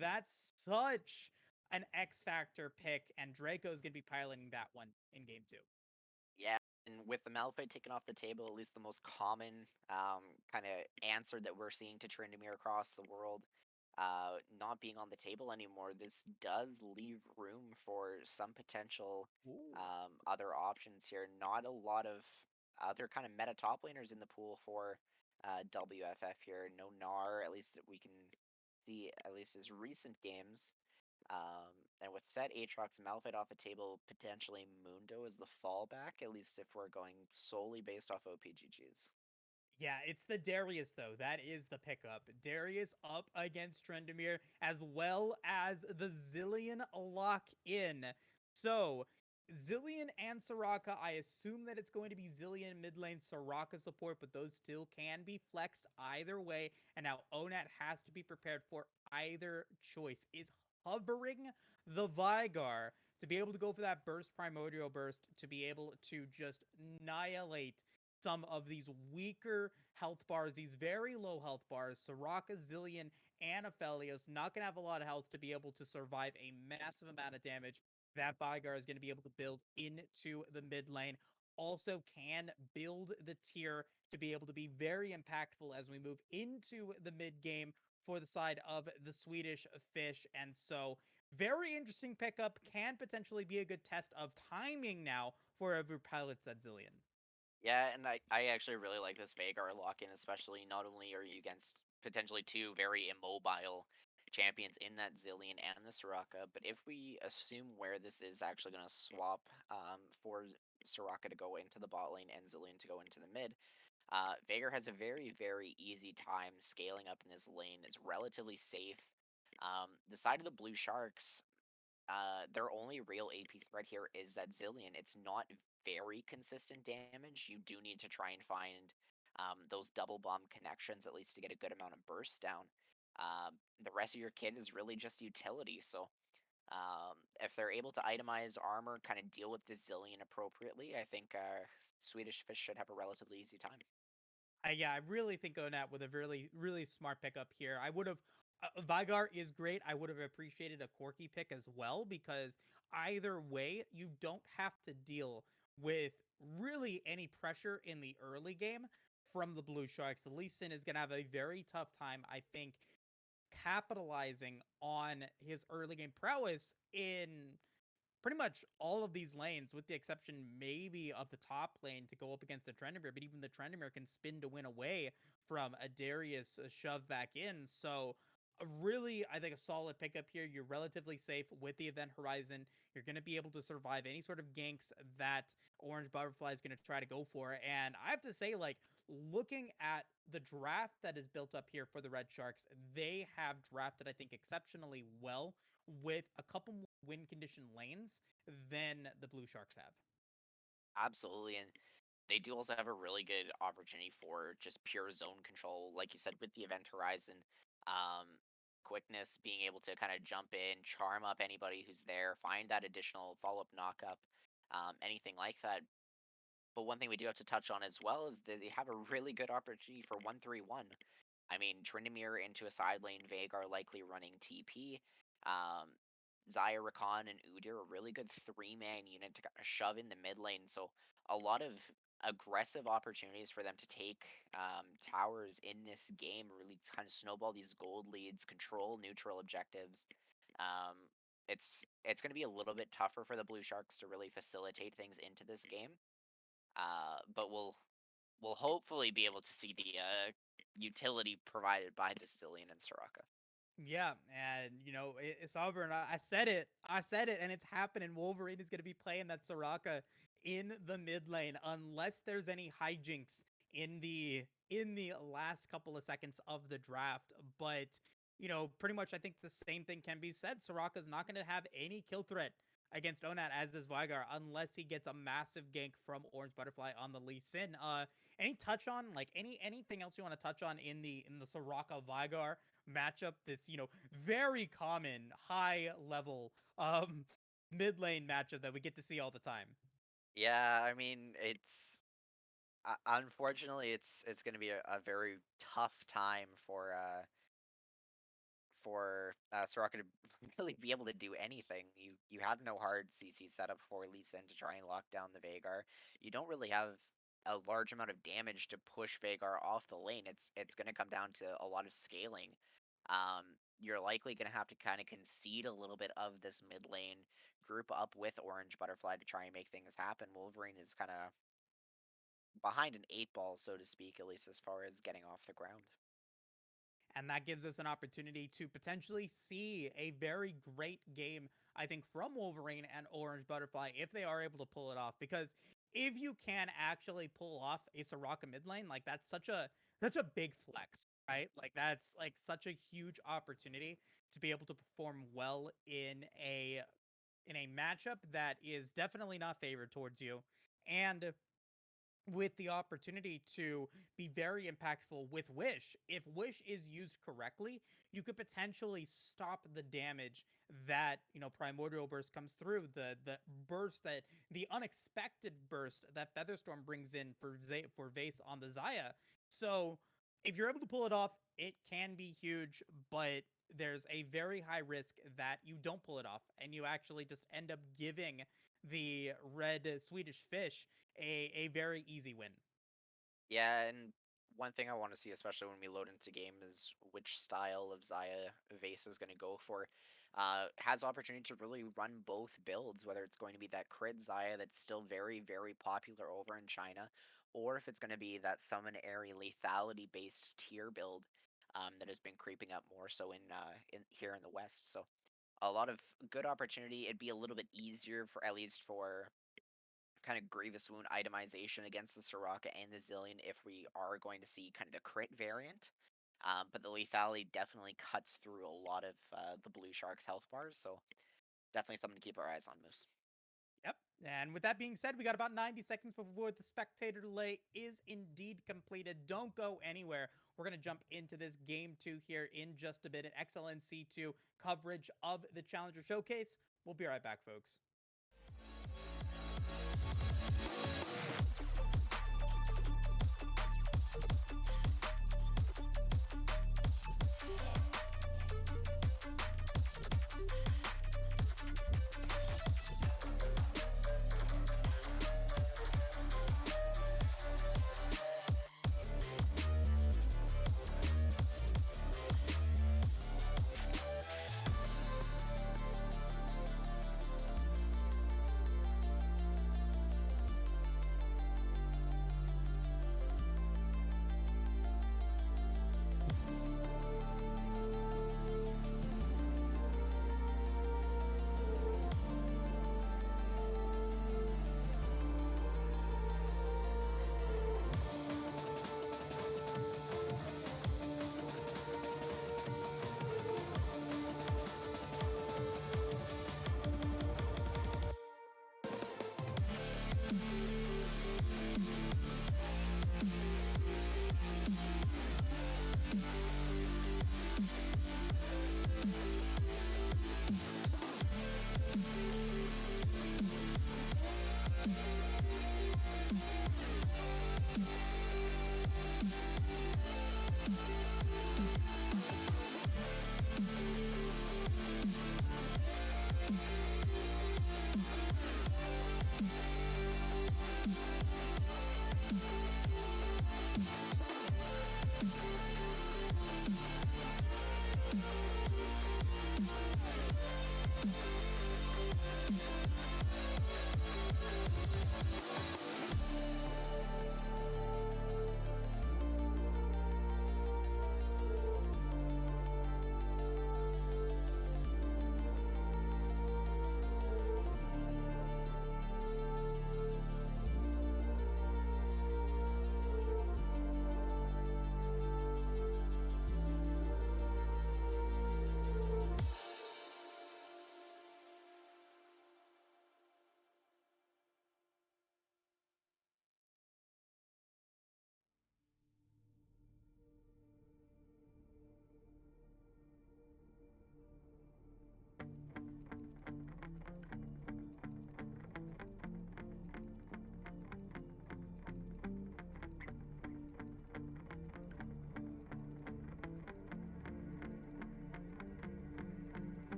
That's such an X Factor pick, and Draco's going to be piloting that one in game 2.
Yeah, and with the Malphite taken off the table, at least the most common kind of answer that we're seeing to Tryndamere across the world, not being on the table anymore, this does leave room for some potential
Ooh.
other options here. Not a lot of other kind of meta top laners in the pool for WFF here. No Gnar, at least that we can see, at least his recent games. And with set Aatrox and Malphite off the table, potentially Mundo is the fallback, at least if we're going solely based off OPGGs.
Yeah, it's the Darius, though. That is the pickup. Darius up against Trendemir, as well as the Zillion lock-in. So, Zillion and Soraka, I assume that it's going to be Zillion mid lane, Soraka support, but those still can be flexed either way. And now Onat has to be prepared for either choice. Is hovering the Vigar to be able to go for that burst, primordial burst, to be able to just annihilate some of these weaker health bars, these very low health bars. Soraka, Zillion, and Aphelios not going to have a lot of health to be able to survive a massive amount of damage that Vigar is going to be able to build into the mid lane. Also can build the tier to be able to be very impactful as we move into the mid game for the side of the Swedish Fish. And so very interesting pickup, can potentially be a good test of timing now for every pilots at Zillion.
Yeah, and I actually really like this Vagar lock-in, especially not only are you against potentially two very immobile champions in that Zillion and the Soraka, but if we assume where this is actually going to swap for Soraka to go into the bot lane and Zillion to go into the mid, Vagar has a very, very easy time scaling up in this lane. It's relatively safe. The side of the Blue Sharks, their only real AP threat here is that Zillion. It's not very consistent damage. You do need to try and find those double bomb connections, at least to get a good amount of burst down. The rest of your kit is really just utility. So if they're able to itemize armor, kind of deal with the Zillion appropriately, I think Swedish Fish should have a relatively easy time.
Yeah, I really think Onat with a really, really smart pickup here. I would have. Vigar is great. I would have appreciated a Corki pick as well, because either way, you don't have to deal with really any pressure in the early game from the Blue Sharks. The Lee Sin is going to have a very tough time, I think, capitalizing on his early game prowess in pretty much all of these lanes, with the exception maybe of the top lane to go up against the Trendemir, but even the Trendemir can spin to win away from a Darius shove back in. So really, I think a solid pickup here. You're relatively safe with the Event Horizon. You're going to be able to survive any sort of ganks that Orange Butterfly is going to try to go for. And I have to say, like, looking at the draft that is built up here for the Red Sharks, they have drafted, I think, exceptionally well, with a couple more win condition lanes than the Blue Sharks have.
Absolutely, and they do also have a really good opportunity for just pure zone control, like you said, with the Event Horizon. Um, Quickness, being able to kind of jump in, charm up anybody who's there, find that additional follow-up knockup, anything like that. But one thing we do have to touch on as well is that they have a really good opportunity for 1-3-1. I mean, Tryndamere into a side lane, Vhagar likely running TP. Um, Xayah, Rakan, and Udyr, a really good three-man unit to kind of shove in the mid lane. So a lot of aggressive opportunities for them to take towers in this game, really kind of snowball these gold leads, control neutral objectives. Um, it's going to be a little bit tougher for the Blue Sharks to really facilitate things into this game. But we'll hopefully be able to see the utility provided by the Zillion and Soraka.
Yeah, and it's over, and I said it, and it's happening. Wolverine is going to be playing that Soraka in the mid lane unless there's any hijinks in the last couple of seconds of the draft. But pretty much, I think the same thing can be said. Soraka's not going to have any kill threat against Onat, as is Vygar, unless he gets a massive gank from Orange Butterfly on the Lee Sin. Any touch on like anything else you want to touch on in the Soraka Vygar matchup, this very common high level mid lane matchup that we get to see all the time?
Yeah, I mean, unfortunately it's going to be a very tough time for Soraka to really be able to do anything. You have no hard CC setup for Lee Sin to try and lock down the Vhagar. You don't really have a large amount of damage to push Vhagar off the lane. It's going to come down to a lot of scaling. You're likely going to have to kind of concede a little bit of this mid lane, group up with Orange Butterfly to try and make things happen. Wolverine is kind of behind an eight ball, so to speak, at least as far as getting off the ground.
And that gives us an opportunity to potentially see a very great game, I think, from Wolverine and Orange Butterfly if they are able to pull it off. Because if you can actually pull off a Soraka mid lane, like that's such a big flex, right? Like that's like such a huge opportunity to be able to perform well in a matchup that is definitely not favored towards you. And with the opportunity to be very impactful with Wish. If Wish is used correctly, you could potentially stop the damage that, Primordial Burst comes through, the burst that the unexpected burst that Featherstorm brings in for Vase on the Xayah. So, if you're able to pull it off, it can be huge, but there's a very high risk that you don't pull it off and you actually just end up giving the red Swedish fish a very easy win.
Yeah, and one thing I want to see, especially when we load into game, is which style of Xayah Vase is going to go for. Has opportunity to really run both builds, whether it's going to be that crit Xayah that's still very, very popular over in China, or if it's going to be that summon airy lethality based tier build that has been creeping up more so in here in the West. So a lot of good opportunity. It'd be a little bit easier for at least for kind of grievous wound itemization against the Soraka and the Zillion if we are going to see kind of the crit variant. But the lethality definitely cuts through a lot of the Blue Sharks health bars, so definitely something to keep our eyes on, Moose.
Yep. And with that being said, we got about 90 seconds before the spectator delay is indeed completed. Don't go anywhere. We're going to jump into this game 2 here in just a bit at XLNC2 coverage of the Challenger Showcase. We'll be right back, folks.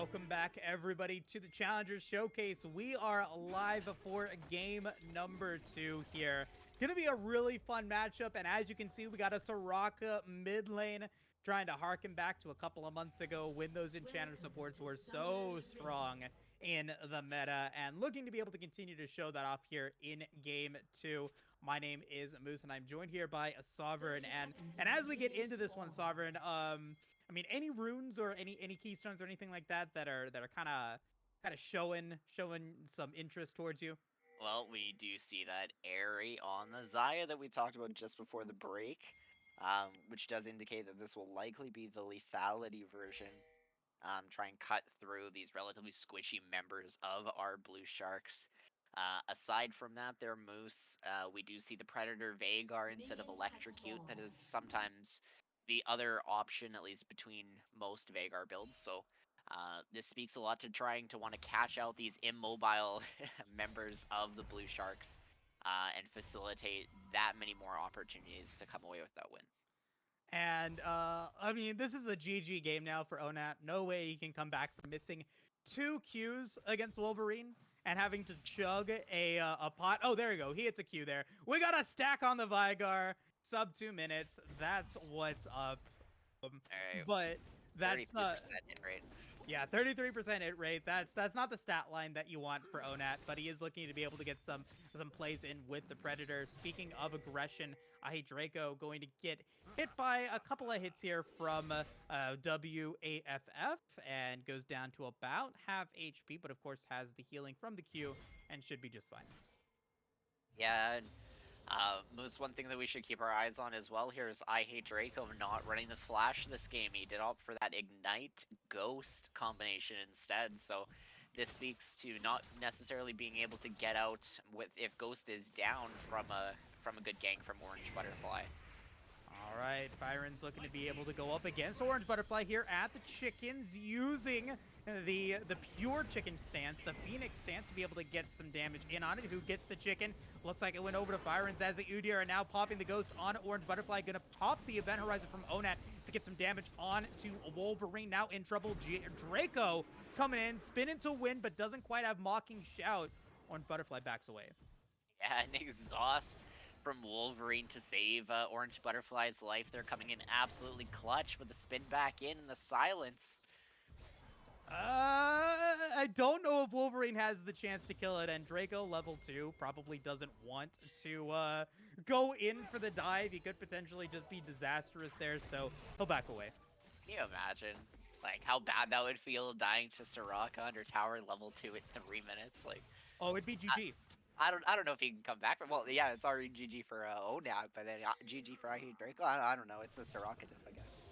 Welcome back, everybody, to the Challengers Showcase. We are live for game number 2 here. Gonna be a really fun matchup, and as you can see, we got a Soraka mid lane trying to harken back to a couple of months ago when those enchanter supports were so strong in the meta, and looking to be able to continue to show that off here in game 2. My name is Moose, and I'm joined here by a Sovereign, and as we get into this one, Sovereign, I mean, any runes or any keystones or anything like that that are kind of showing some interest towards you?
Well, we do see that Airy on the Zaya that we talked about just before the break, which does indicate that this will likely be the lethality version. Try and cut through these relatively squishy members of our Blue Sharks. Aside from that, their Moose, we do see the Predator Vagar instead of Electrocute. That is sometimes the other option, at least between most Vagar builds. So this speaks a lot to trying to want to catch out these immobile members of the Blue Sharks and facilitate that many more opportunities to come away with that win.
And I mean, this is a GG game now for Onat. No way he can come back from missing 2 Qs against Wolverine and having to chug a pot. Oh, there you go. He hits a Q there. We got a stack on the Vigar. Sub 2 minutes. That's what's up.
All right,
But that's
33% hit rate.
yeah, 33% hit rate. That's not the stat line that you want for Onat, but he is looking to be able to get some plays in with the Predator. Speaking of aggression, Draco going to get hit by a couple of hits here from WAFF and goes down to about half HP, but of course has the healing from the Q and should be just fine.
Yeah, and Moose, one thing that we should keep our eyes on as well here is Draco not running the flash this game. He did opt for that Ignite Ghost combination instead, so this speaks to not necessarily being able to get out with if Ghost is down from a good gank from Orange Butterfly.
All right, Byron's looking to be able to go up against Orange Butterfly here at the chickens using the pure chicken stance, the Phoenix stance, to be able to get some damage in on it. Who gets the chicken? Looks like it went over to Byron's as the Udyr are now popping the Ghost on Orange Butterfly. Gonna pop the Event Horizon from Onat to get some damage on to Wolverine. Now in trouble, Draco coming in, spinning to win, but doesn't quite have Mocking Shout. Orange Butterfly backs away.
Yeah, an exhaust from Wolverine to save Orange Butterfly's life. They're coming in absolutely clutch with the spin back in and the silence.
I don't know if Wolverine has the chance to kill it, and Draco, level 2, probably doesn't want to go in for the dive. He could potentially just be disastrous there, so he'll back away.
Can you imagine, like, how bad that would feel dying to Soraka under tower level 2 at 3 minutes? Like,
oh, it'd be GG.
I don't know if he can come back. Well, yeah, it's already GG for Onat, but then GG for Draco. I don't know. It's a Soraka diff, I guess.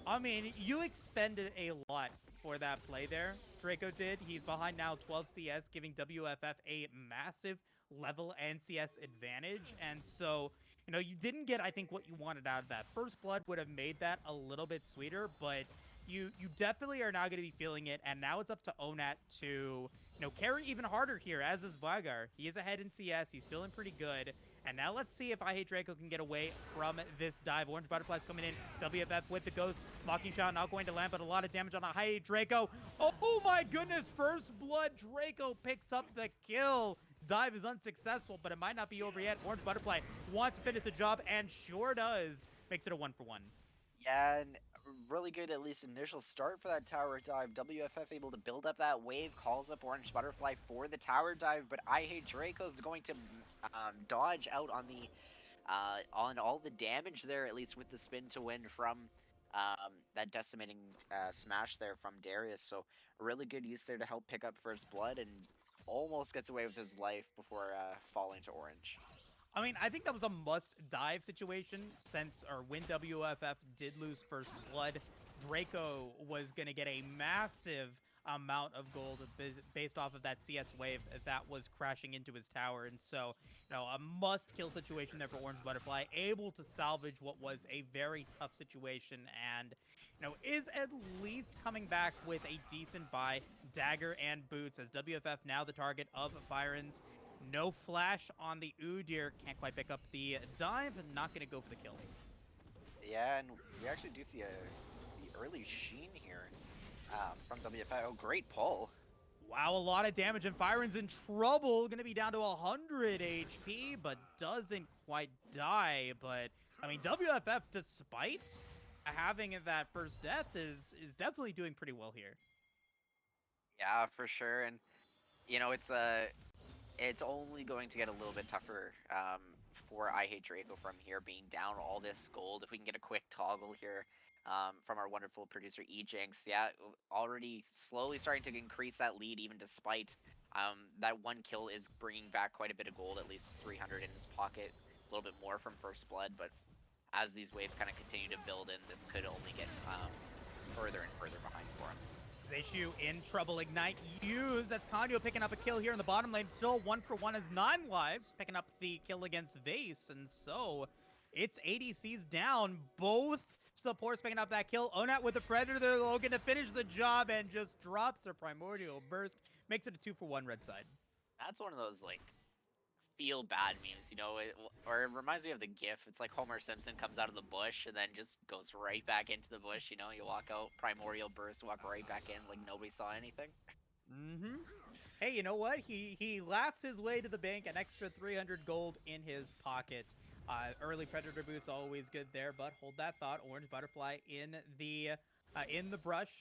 I mean, you expended a lot for that play there. Draco did. He's behind now 12 CS, giving WFF a massive level and CS advantage. And so, you know, you didn't get, I think, what you wanted out of that. First Blood would have made that a little bit sweeter, but you definitely are now going to be feeling it. And now it's up to Onat to, you know, carry even harder here, as is Vigar. He is ahead in CS. He's feeling pretty good. And now let's see if Draco can get away from this dive. Orange Butterfly's coming in. WFF with the Ghost. Mocking Shot not going to land, but a lot of damage on Draco. Oh my goodness. First Blood. Draco picks up the kill. Dive is unsuccessful, but it might not be over yet. Orange Butterfly wants to finish the job and sure does. Makes it a 1-for-1.
Yeah, and really good at least initial start for that tower dive. WFF able to build up that wave, calls up Orange Butterfly for the tower dive, but Draco is going to dodge out on the on all the damage there, at least with the spin to win from that decimating smash there from Darius. So a really good use there to help pick up first blood and almost gets away with his life before falling to Orange.
I mean, I think that was a must-dive situation since, or when WFF did lose first blood, Draco was going to get a massive amount of gold based off of that CS wave that was crashing into his tower. And so, you know, a must-kill situation there for Orange Butterfly, able to salvage what was a very tough situation and, you know, is at least coming back with a decent buy, dagger and boots, as WFF now the target of Byron's. No flash on the Udyr. Can't quite pick up the dive. Not going to go for the kill.
Yeah, and we actually do see the early Sheen here. from WFI. Oh, great pull.
Wow, a lot of damage, and Firen's in trouble. Gonna be down to 100 HP, but doesn't quite die. But, I mean, WFF, despite having that first death, is definitely doing pretty well here.
Yeah, for sure. And, it's only going to get a little bit tougher for I Hate Draco from here, being down all this gold. If we can get a quick toggle here from our wonderful producer Ejinx, yeah, already slowly starting to increase that lead, even despite that one kill is bringing back quite a bit of gold, at least 300 in his pocket, a little bit more from First Blood. But as these waves kind of continue to build in, this could only get further and further behind for him.
Issue in trouble. Ignite used. That's Kanyo picking up a kill here in the bottom lane. Still 1-for-1 as 9 lives, picking up the kill against Vase. And so it's ADCs down. Both supports picking up that kill. Onat with the Predator, Logan, to finish the job and just drops a Primordial Burst. Makes it a 2-for-1 red side.
That's one of those, like, feel bad memes, or it reminds me of the GIF. It's like Homer Simpson comes out of the bush and then just goes right back into the bush. You walk out, Primordial Burst, walk right back in like nobody saw anything.
Hey, you know what? He laughs his way to the bank, an extra 300 gold in his pocket. Early Predator boots always good there, but hold that thought. Orange Butterfly in the brush.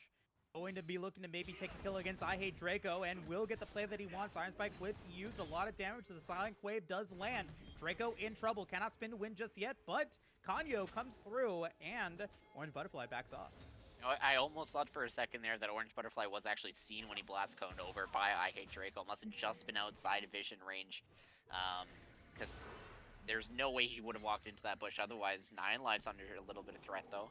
Going to be looking to maybe take a kill against I Hate Draco, and will get the play that he wants. Iron Spike Blitz used a lot of damage. The Silent Wave does land. Draco in trouble. Cannot spin to win just yet, but Kanyo comes through, and Orange Butterfly backs off.
I almost thought for a second there that Orange Butterfly was actually seen when he blast coned over by I Hate Draco. Must have just been outside of vision range, because there's no way he would have walked into that bush. Otherwise, 9 lives under a little bit of threat, though.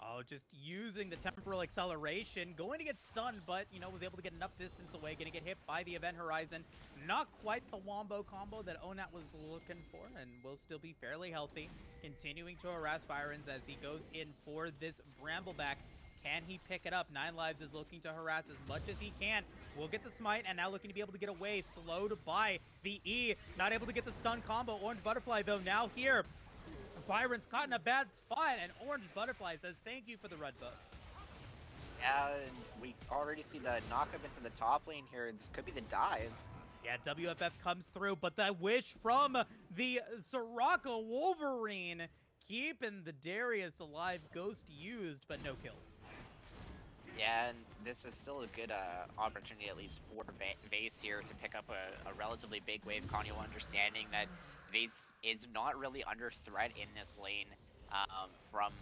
Oh, just using the temporal acceleration, going to get stunned, but, was able to get enough distance away, going to get hit by the event horizon. Not quite the wombo combo that Onat was looking for, and will still be fairly healthy. Continuing to harass Firens as he goes in for this Brambleback. Can he pick it up? 9 lives is looking to harass as much as he can. Will get the smite, and now looking to be able to get away. Slowed by the E. Not able to get the stun combo. Orange Butterfly, though, now here. Byron's caught in a bad spot, and Orange Butterfly says thank you for the red buff.
Yeah, and we already see the knockup into the top lane here. This could be the dive.
Yeah, WFF comes through, but that wish from the Soraka Wolverine, keeping the Darius alive. Ghost used, but no kill.
Yeah, and this is still a good opportunity, at least for Vase here, to pick up a relatively big wave. Kanyo understanding that Vase is not really under threat in this lane from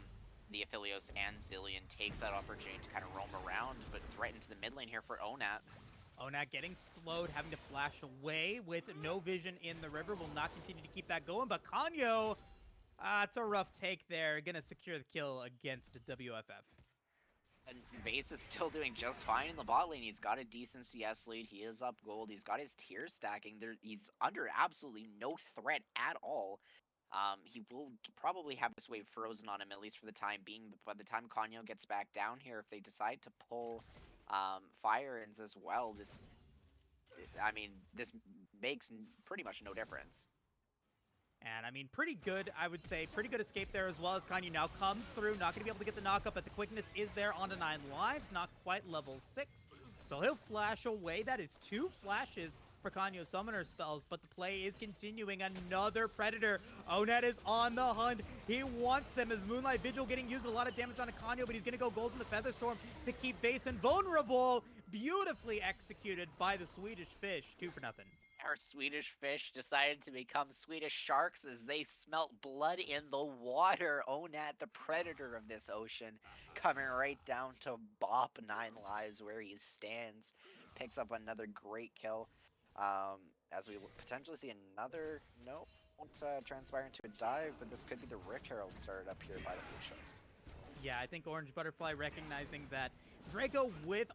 the Aphelios, and Zilean takes that opportunity to kind of roam around, but threaten to the mid lane here for Onat.
Onat getting slowed, having to flash away with no vision in the river. Will not continue to keep that going, but Kanyo, it's a rough take there. Gonna secure the kill against WFF.
And Vase is still doing just fine in the bot lane. He's got a decent CS lead. He is up gold. He's got his tier stacking. He's under absolutely no threat at all. He will probably have this wave frozen on him, at least for the time being. But by the time Kanyo gets back down here, if they decide to pull Firens as well, this makes pretty much no difference.
And, I mean, pretty good, I would say. Pretty good escape there as well, as Kanyo now comes through. Not going to be able to get the knockup, but the quickness is there onto 9 lives. Not quite level 6. So he'll flash away. That is 2 flashes for Kanyo summoner spells, but the play is continuing. Another Predator. Onat is on the hunt. He wants them as Moonlight Vigil getting used a lot of damage on a Kanyo, but he's going to go Golden the Featherstorm to keep Vase invulnerable. Beautifully executed by the Swedish Fish. 2-0.
Our Swedish Fish decided to become Swedish Sharks as they smelt blood in the water. Onat, the predator of this ocean, coming right down to bop 9 lives where he stands. Picks up another great kill. As we potentially see another, no, won't transpire into a dive, but this could be the Rift Herald started up here by the Blue Sharks.
Yeah, I think Orange Butterfly recognizing that Draco with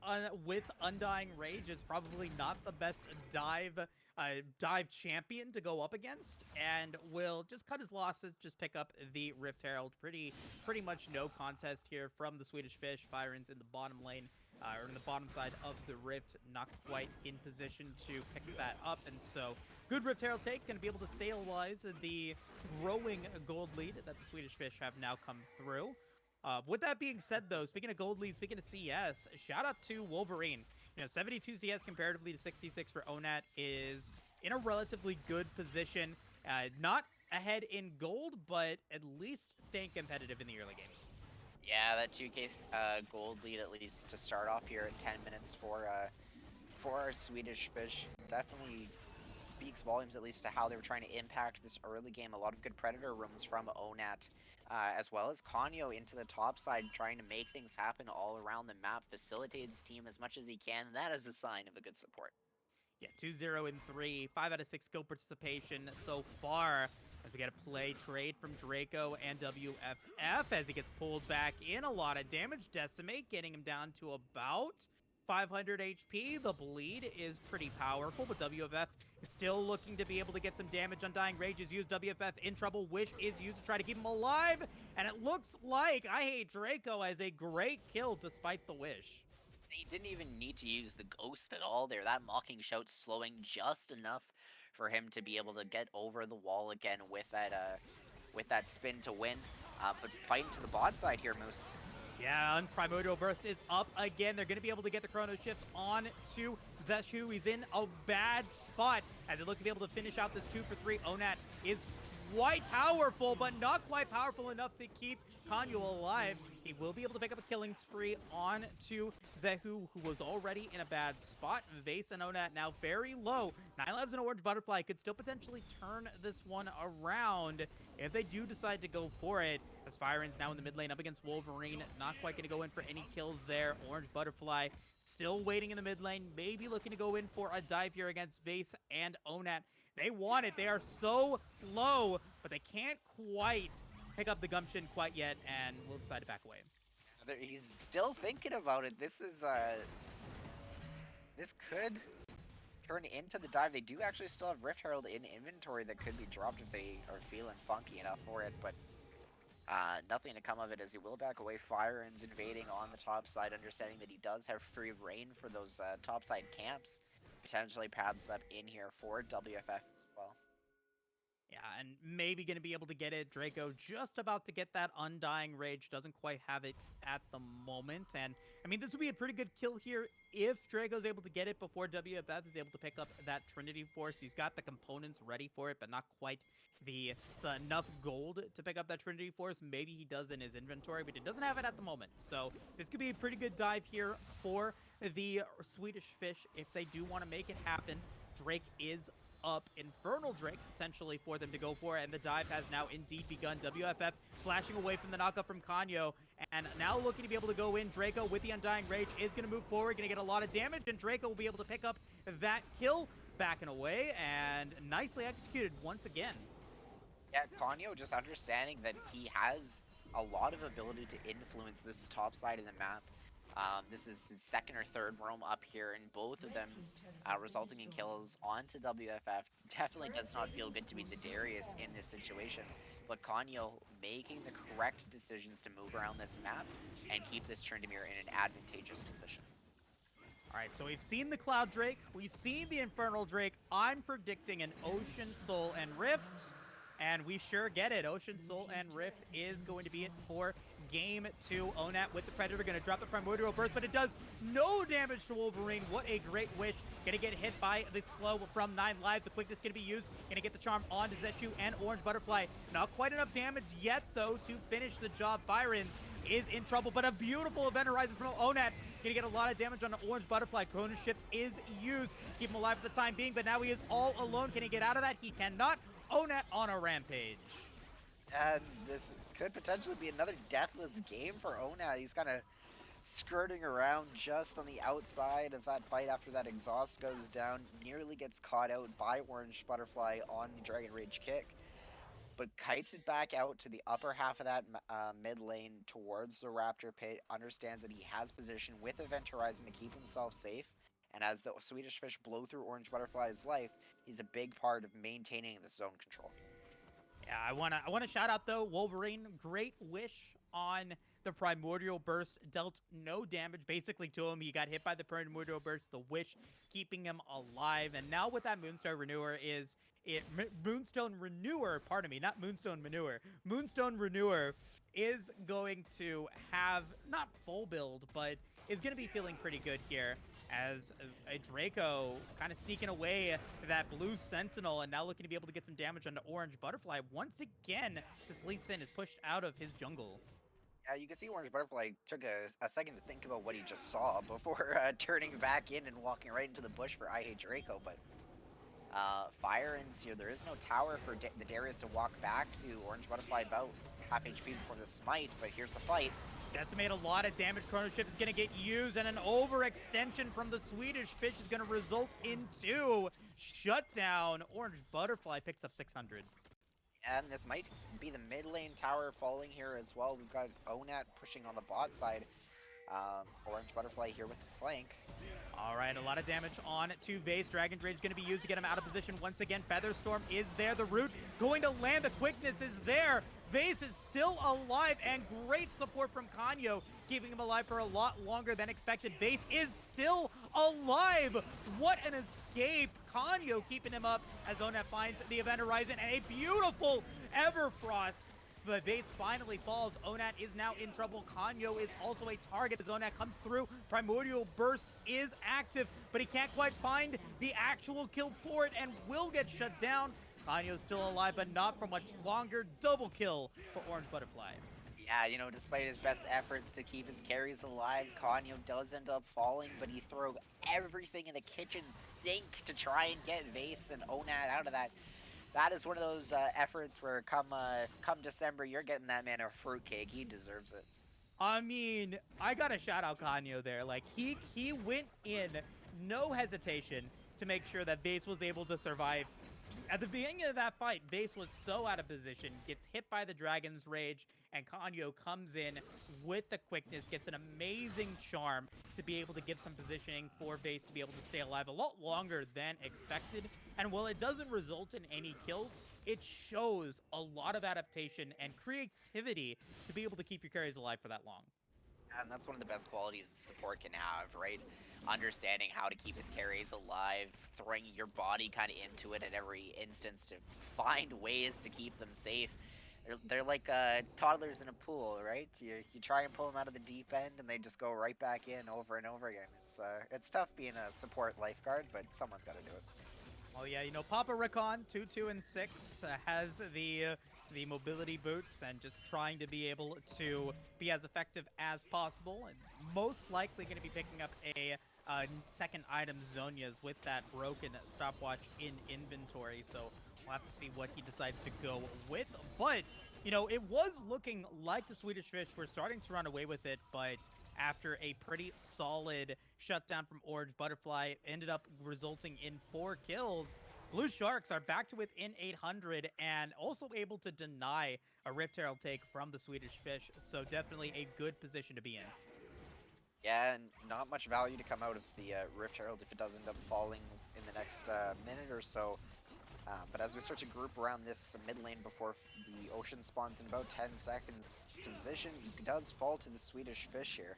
Undying Rage is probably not the best dive champion to go up against, and will just cut his losses, just pick up the Rift Herald. Pretty much no contest here from the Swedish Fish. Firens in the bottom lane, or in the bottom side of the Rift, not quite in position to pick that up, and so good Rift Herald take, going to be able to stabilize the growing gold lead that the Swedish Fish have now come through. With that being said, though, speaking of gold lead, speaking of CS, shout out to Wolverine. 72 CS comparatively to 66 for Onat is in a relatively good position. Not ahead in gold, but at least staying competitive in the early game.
Yeah, that 2K gold lead at least to start off here at 10 minutes for our Swedish fish definitely speaks volumes at least to how they were trying to impact this early game. A lot of good Predator rooms from Onat, as well as Kanyo into the top side, trying to make things happen all around the map, facilitate his team as much as he can. That is a sign of a good support.
Yeah, 2-0 in 3, 5 out of 6 skill participation so far. As we get a play trade from Draco and WFF as he gets pulled back in. A lot of damage. Decimate getting him down to about 500 HP. The bleed is pretty powerful, but WFF is still looking to be able to get some damage. Undying Rage is used. WFF in trouble. Wish is used to try to keep him alive. And it looks like I Hate Draco as a great kill despite the Wish.
He didn't even need to use the ghost at all there. That mocking shout slowing just enough for him to be able to get over the wall again with that spin to win. But fighting to the bot side here, Moose.
Yeah, and Primordial Burst is up again. They're going to be able to get the Chrono Shift on to Zeshu. He's in a bad spot as they look to be able to finish out this 2 for 3. Onat is quite powerful, but not quite powerful enough to keep Kanyo alive. He will be able to pick up a killing spree on to Zehu, who was already in a bad spot. Vase and Onat now very low. 9 lives and Orange Butterfly could still potentially turn this one around if they do decide to go for it. As Firen's now in the mid lane up against Wolverine. Not quite going to go in for any kills there. Orange Butterfly still waiting in the mid lane. Maybe looking to go in for a dive here against Vase and Onat. They want it. They are so low, but they can't quite pick up the gumption quite yet, and will decide to back away.
He's still thinking about it. This could turn into the dive. They do actually still have Rift Herald in inventory that could be dropped if they are feeling funky enough for it, but nothing to come of it as he will back away. Firen's invading on the top side, understanding that he does have free reign for those top side camps. Potentially paths up in here for WFF as well.
Yeah, and maybe going to be able to get it. Draco just about to get that Undying Rage. Doesn't quite have it at the moment. And, I mean, this would be a pretty good kill here if Draco's able to get it before WFF is able to pick up that Trinity Force. He's got the components ready for it, but not quite the enough gold to pick up that Trinity Force. Maybe he does in his inventory, but he doesn't have it at the moment. So this could be a pretty good dive here for the Swedish Fish if they do want to make it happen. Drake is up. Infernal Drake potentially for them to go for, and the dive has now indeed begun. WFF flashing away from the knockup from Kanyo, and now looking to be able to go in. Draco with the Undying Rage is going to move forward, going to get a lot of damage, and Draco will be able to pick up that kill, backing away, and nicely executed once again.
Yeah, Kanyo just understanding that he has a lot of ability to influence this top side of the map. This is his second or third roam up here, and both of them resulting in kills onto WFF. Definitely does not feel good to be the Darius in this situation, but Kanyo making the correct decisions to move around this map and keep this Tryndamere in an advantageous position.
All right, so we've seen the Cloud Drake, we've seen the Infernal Drake. I'm predicting an Ocean Soul and Rift, and we sure get it. Ocean Soul and Rift is going to be it for Game 2. Onat with the Predator, going to drop the Primordial Burst, but it does no damage to Wolverine. What a great wish. Going to get hit by the slow from 9 lives. The quickness going to be used. Going to get the charm onto Zeshu and Orange Butterfly. Not quite enough damage yet, though, to finish the job. Firen's is in trouble, but a beautiful Event Horizon from Onat. Going to get a lot of damage on the Orange Butterfly. Chrono Shift is used. Keep him alive for the time being, but now he is all alone. Can he get out of that? He cannot. Onat on a rampage.
And this could potentially be another deathless game for Onat. He's kind of skirting around just on the outside of that fight after that exhaust goes down. Nearly gets caught out by Orange Butterfly on the Dragon Rage kick, but kites it back out to the upper half of that mid lane towards the Raptor pit. Understands that he has position with Event Horizon to keep himself safe. And as the Swedish Fish blow through Orange Butterfly's life, he's a big part of maintaining the zone control.
Yeah, I wanna shout out though Wolverine. Great wish on The Primordial Burst dealt no damage basically to him. He got hit by the Primordial Burst, the Wish keeping him alive. And now with that Moonstone Renewer Moonstone Renewer, pardon me, not Moonstone Manure. Moonstone Renewer is going to have, not full build, but is going to be feeling pretty good here as a Draco kind of sneaking away that blue Sentinel and now looking to be able to get some damage on the Orange Butterfly. Once again, this Lee Sin is pushed out of his jungle.
Yeah, you can see Orange Butterfly took a second to think about what he just saw before turning back in and walking right into the bush for I Hate Draco, but Fire ends here. There is no tower for the Darius to walk back to. Orange Butterfly about half HP before the smite, but here's the fight.
Decimate a lot of damage. Chrono Shift is going to get used, and an overextension from the Swedish Fish is going to result into shutdown. Orange Butterfly picks up 600.
And this might be the mid lane tower falling here as well. We've got Onat pushing on the bot side. Orange Butterfly here with the flank.
All right, a lot of damage on to Vase. Dragon Rage going to be used to get him out of position once again. Featherstorm is there. The root going to land. The quickness is there. Vase is still alive, and great support from Kanyo, keeping him alive for a lot longer than expected. Vase is still alive. What an escape. Kanyo keeping him up as Onat finds the event horizon, and a beautiful Everfrost. The base finally falls. Onat is now in trouble. Kanyo is also a target as Onat comes through. Primordial Burst is active, but he can't quite find the actual kill for it and will get shut down. Kanyo's still alive, but not for much longer. Double kill for Orange Butterfly.
Yeah, you know, despite his best efforts to keep his carries alive, Kanyo does end up falling, but he threw everything in the kitchen sink to try and get Vase and Onat out of that. That is one of those efforts where come December, you're getting that man a fruitcake. He deserves it.
I mean, I gotta shout out Kanyo there. Like, he went in, no hesitation, to make sure that Vase was able to survive. At the beginning of that fight, Vase was so out of position, gets hit by the Dragon's Rage, and Kanyo comes in with the quickness, gets an amazing charm to be able to give some positioning for Vase to be able to stay alive a lot longer than expected. And while it doesn't result in any kills, it shows a lot of adaptation and creativity to be able to keep your carries alive for that long.
And that's one of the best qualities support can have, right? Understanding how to keep his carries alive, throwing your body kind of into it at every instance to find ways to keep them safe. They're like toddlers in a pool, right? You try and pull them out of the deep end, and they just go right back in over and over again. It's tough being a support lifeguard, but someone's got to do it.
Oh yeah, you know, Papa Recon 2, 2, and 6 has the mobility boots and just trying to be able to be as effective as possible, and most likely going to be picking up a second item, Zonia's, with that broken stopwatch in inventory. So we'll have to see what he decides to go with. But, you know, it was looking like the Swedish Fish were starting to run away with it, but after a pretty solid shutdown from Orange Butterfly, ended up resulting in 4 kills. Blue Sharks are back to within 800 and also able to deny a Rift Herald take from the Swedish Fish, so definitely a good position to be in.
Yeah, and not much value to come out of the Rift Herald if it does end up falling in the next minute or so. But as we start to group around this mid lane before the Ocean spawns in about 10 seconds, position does fall to the Swedish Fish here.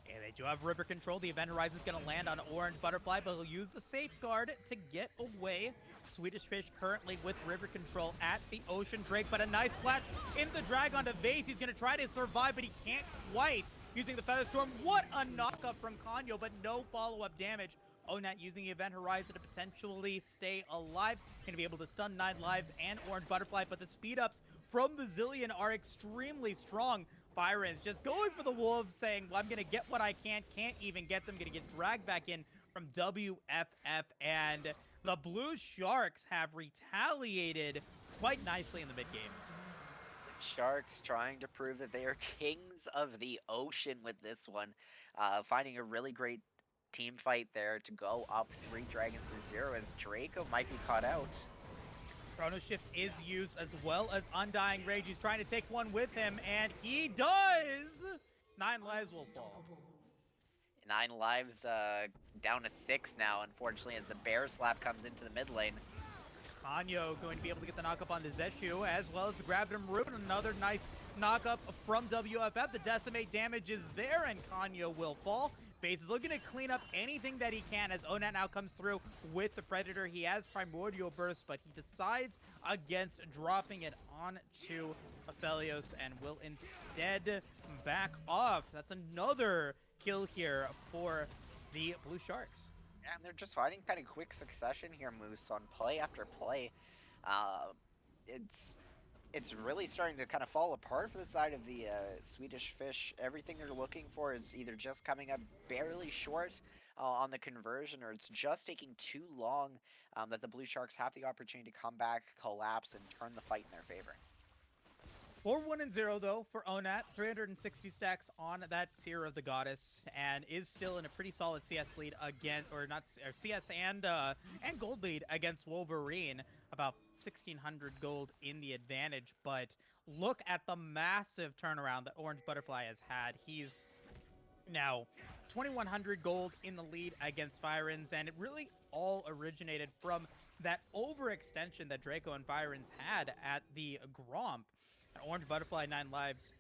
Yeah, they do have river control. The event horizon is going to land on Orange Butterfly, but he'll use the safeguard to get away. Swedish Fish currently with river control at the Ocean Drake, but a nice flash in the drag onto Vase. He's going to try to survive, but he can't quite. Using the Featherstorm, what a knockup from Kanyo, but no follow-up damage. Onat using the event horizon to potentially stay alive. Going to be able to stun 9 lives and Orange Butterfly, but the speed ups from the Zillion are extremely strong. Byron's just going for the Wolves, saying, well, I'm going to get what I can't even get them. Going to get dragged back in from WFF, and the Blue Sharks have retaliated quite nicely in the mid-game.
Sharks trying to prove that they are kings of the ocean with this one. Finding a really great team fight there to go up 3 dragons to 0 as Draco might be caught out.
Chrono Shift is used as well as Undying Rage. He's trying to take one with him, and he does! 9 lives will fall.
9 lives down to 6 now, unfortunately, as the Bear Slap comes into the mid lane.
Kanyo going to be able to get the knockup onto Zeshu, as well as the Gravitum Root. Another nice knockup from WFF. The Decimate damage is there, and Kanyo will fall. FaZe is looking to clean up anything that he can as Onat now comes through with the Predator. He has Primordial Burst, but he decides against dropping it onto Aphelios and will instead back off. That's another kill here for the Blue Sharks.
And they're just fighting kind of quick succession here, Moose, on play after play. Uh, it's really starting to kind of fall apart for the side of the Swedish Fish. Everything they're looking for is either just coming up barely short on the conversion, or it's just taking too long that the Blue Sharks have the opportunity to come back, collapse, and turn the fight in their favor.
4-1-0 though for Onat, 360 stacks on that tier of the Goddess, and is still in a pretty solid CS lead again, or not, or CS and gold lead against Wolverine. About 1,600 gold in the advantage, but look at the massive turnaround that Orange Butterfly has had. He's now 2,100 gold in the lead against Firens, and it really all originated from that overextension that Draco and Firens had at the Gromp. And Orange Butterfly 9 lives